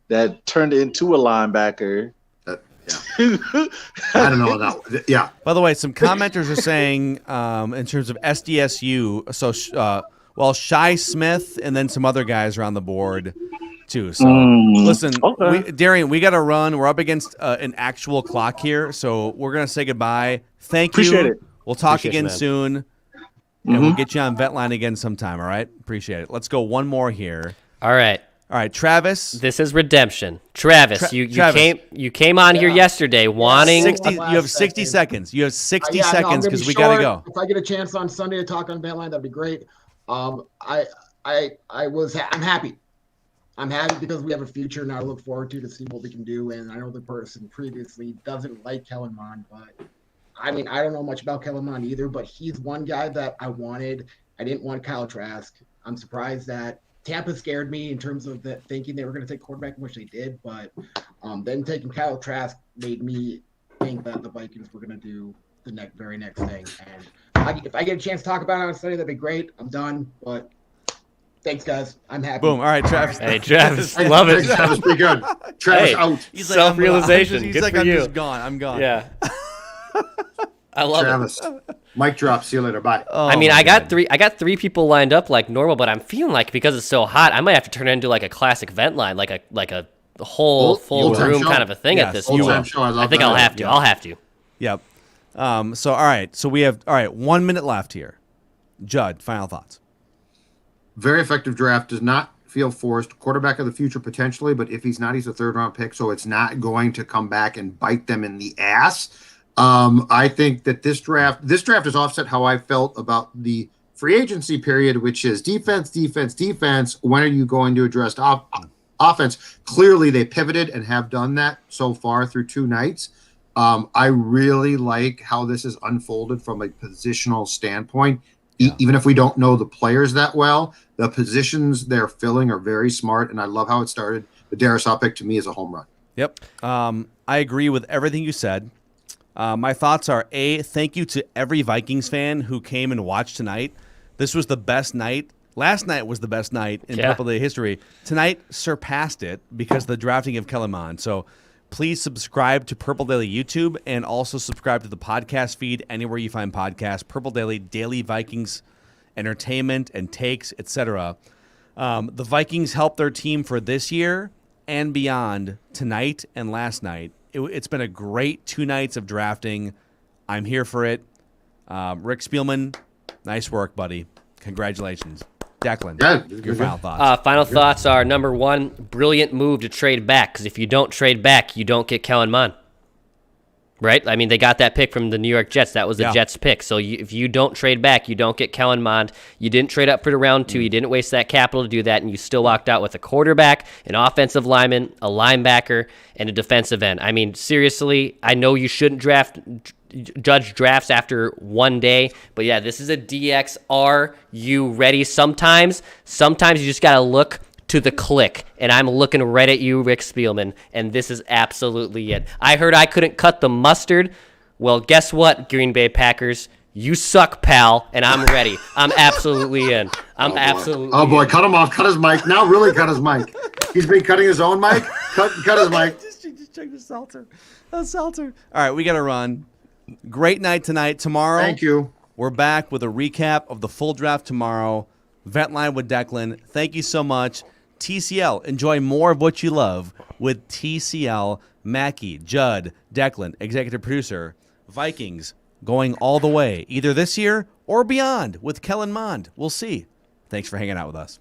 S20: that turned into a linebacker.
S3: I don't know that. Yeah.
S2: By the way, some commenters are saying in terms of SDSU, so Shai Smith and then some other guys are on the board too. So listen, Darian, we got to run. We're up against an actual clock here, so we're gonna say goodbye. Thank you.
S20: Appreciate it.
S2: We'll talk again soon, and we'll get you on Vent Line again sometime. All right, appreciate it. Let's go one more here.
S1: All right,
S2: Travis.
S1: This is redemption. Travis, you came on here yesterday wanting.
S2: You have 60 seconds. You have 60 seconds because we got to go.
S21: If I get a chance on Sunday to talk on Vent Line, that'd be great. I'm happy. I'm happy because we have a future and I look forward to see what we can do. And I know the person previously doesn't like Kellen Mond, but I mean, I don't know much about Kellen Mond either, but he's one guy that I wanted. I didn't want Kyle Trask. I'm surprised that Tampa scared me in terms of thinking they were going to take quarterback, which they did. But then taking Kyle Trask made me think that the Vikings were going to do the very next thing. And if I get a chance to talk about it on Sunday, that'd be great. I'm done, but thanks, guys. I'm happy.
S2: Boom. All right, Travis.
S1: Hey, Travis. Love it.
S3: Travis, pretty good. Travis out.
S1: He's self-realization.
S2: He's
S1: good
S2: like,
S1: for
S2: I'm
S1: you.
S2: just gone. I'm gone.
S1: Yeah. I love
S3: Travis. Mic drop. See you later. Bye.
S1: Oh, I mean, I got three people lined up like normal, but I'm feeling like because it's so hot, I might have to turn it into like a classic vent line, like a whole full room kind of a thing at this point. I think I'll have to. I'll have to.
S2: Yep. So all right. So we have 1 minute left here. Judd, final thoughts.
S3: Very effective draft. Does not feel forced. Quarterback of the future potentially, but if he's not, he's a third round pick, so it's not going to come back and bite them in the ass. I think that this draft is offset how I felt about the free agency period, which is defense. When are you going to address offense? Clearly, they pivoted and have done that so far through 2 nights. I really like how this is unfolded from a positional standpoint. Even if we don't know the players that well, the positions they're filling are very smart, and I love how it started. The Darisaw pick to me is a home run.
S2: Yep. I agree with everything you said. My thoughts are, thank you to every Vikings fan who came and watched tonight. This was the best night. Last night was the best night in Purple Day history. Tonight surpassed it because of the drafting of Kellen Mond. So Please subscribe to Purple Daily YouTube and also subscribe to the podcast feed anywhere you find podcasts. Purple Daily, daily Vikings entertainment and takes, etc. The Vikings helped their team for this year and beyond tonight and last night. It's been a great 2 nights of drafting. I'm here for it. Rick Spielman, nice work, buddy. Congratulations. Declan, your final thoughts.
S1: Final thoughts are, number 1, brilliant move to trade back, because if you don't trade back, you don't get Kellen Mond. Right? I mean, they got that pick from the New York Jets. That was the Jets' pick. So if you don't trade back, you don't get Kellen Mond. You didn't trade up for the round 2. You didn't waste that capital to do that, and you still walked out with a quarterback, an offensive lineman, a linebacker, and a defensive end. I mean, seriously, I know you shouldn't judge drafts after 1 day, but yeah, this is a DX. Are you ready? Sometimes you just got to look to the click, and I'm looking right at you, Rick Spielman, and this is absolutely it. I heard I couldn't cut the mustard. Well, guess what, Green Bay Packers? You suck, pal, and I'm ready. I'm absolutely in.
S3: Oh, boy, cut him off. Cut his mic. Now really cut his mic. He's been cutting his own mic. Cut his mic.
S2: Just check the seltzer. All right, we got to run. Great night tonight. Tomorrow,
S3: thank you.
S2: We're back with a recap of the full draft tomorrow. Vent Line with Declan. Thank you so much. TCL, enjoy more of what you love with TCL. Mackey, Judd, Declan, executive producer. Vikings going all the way, either this year or beyond with Kellen Mond. We'll see. Thanks for hanging out with us.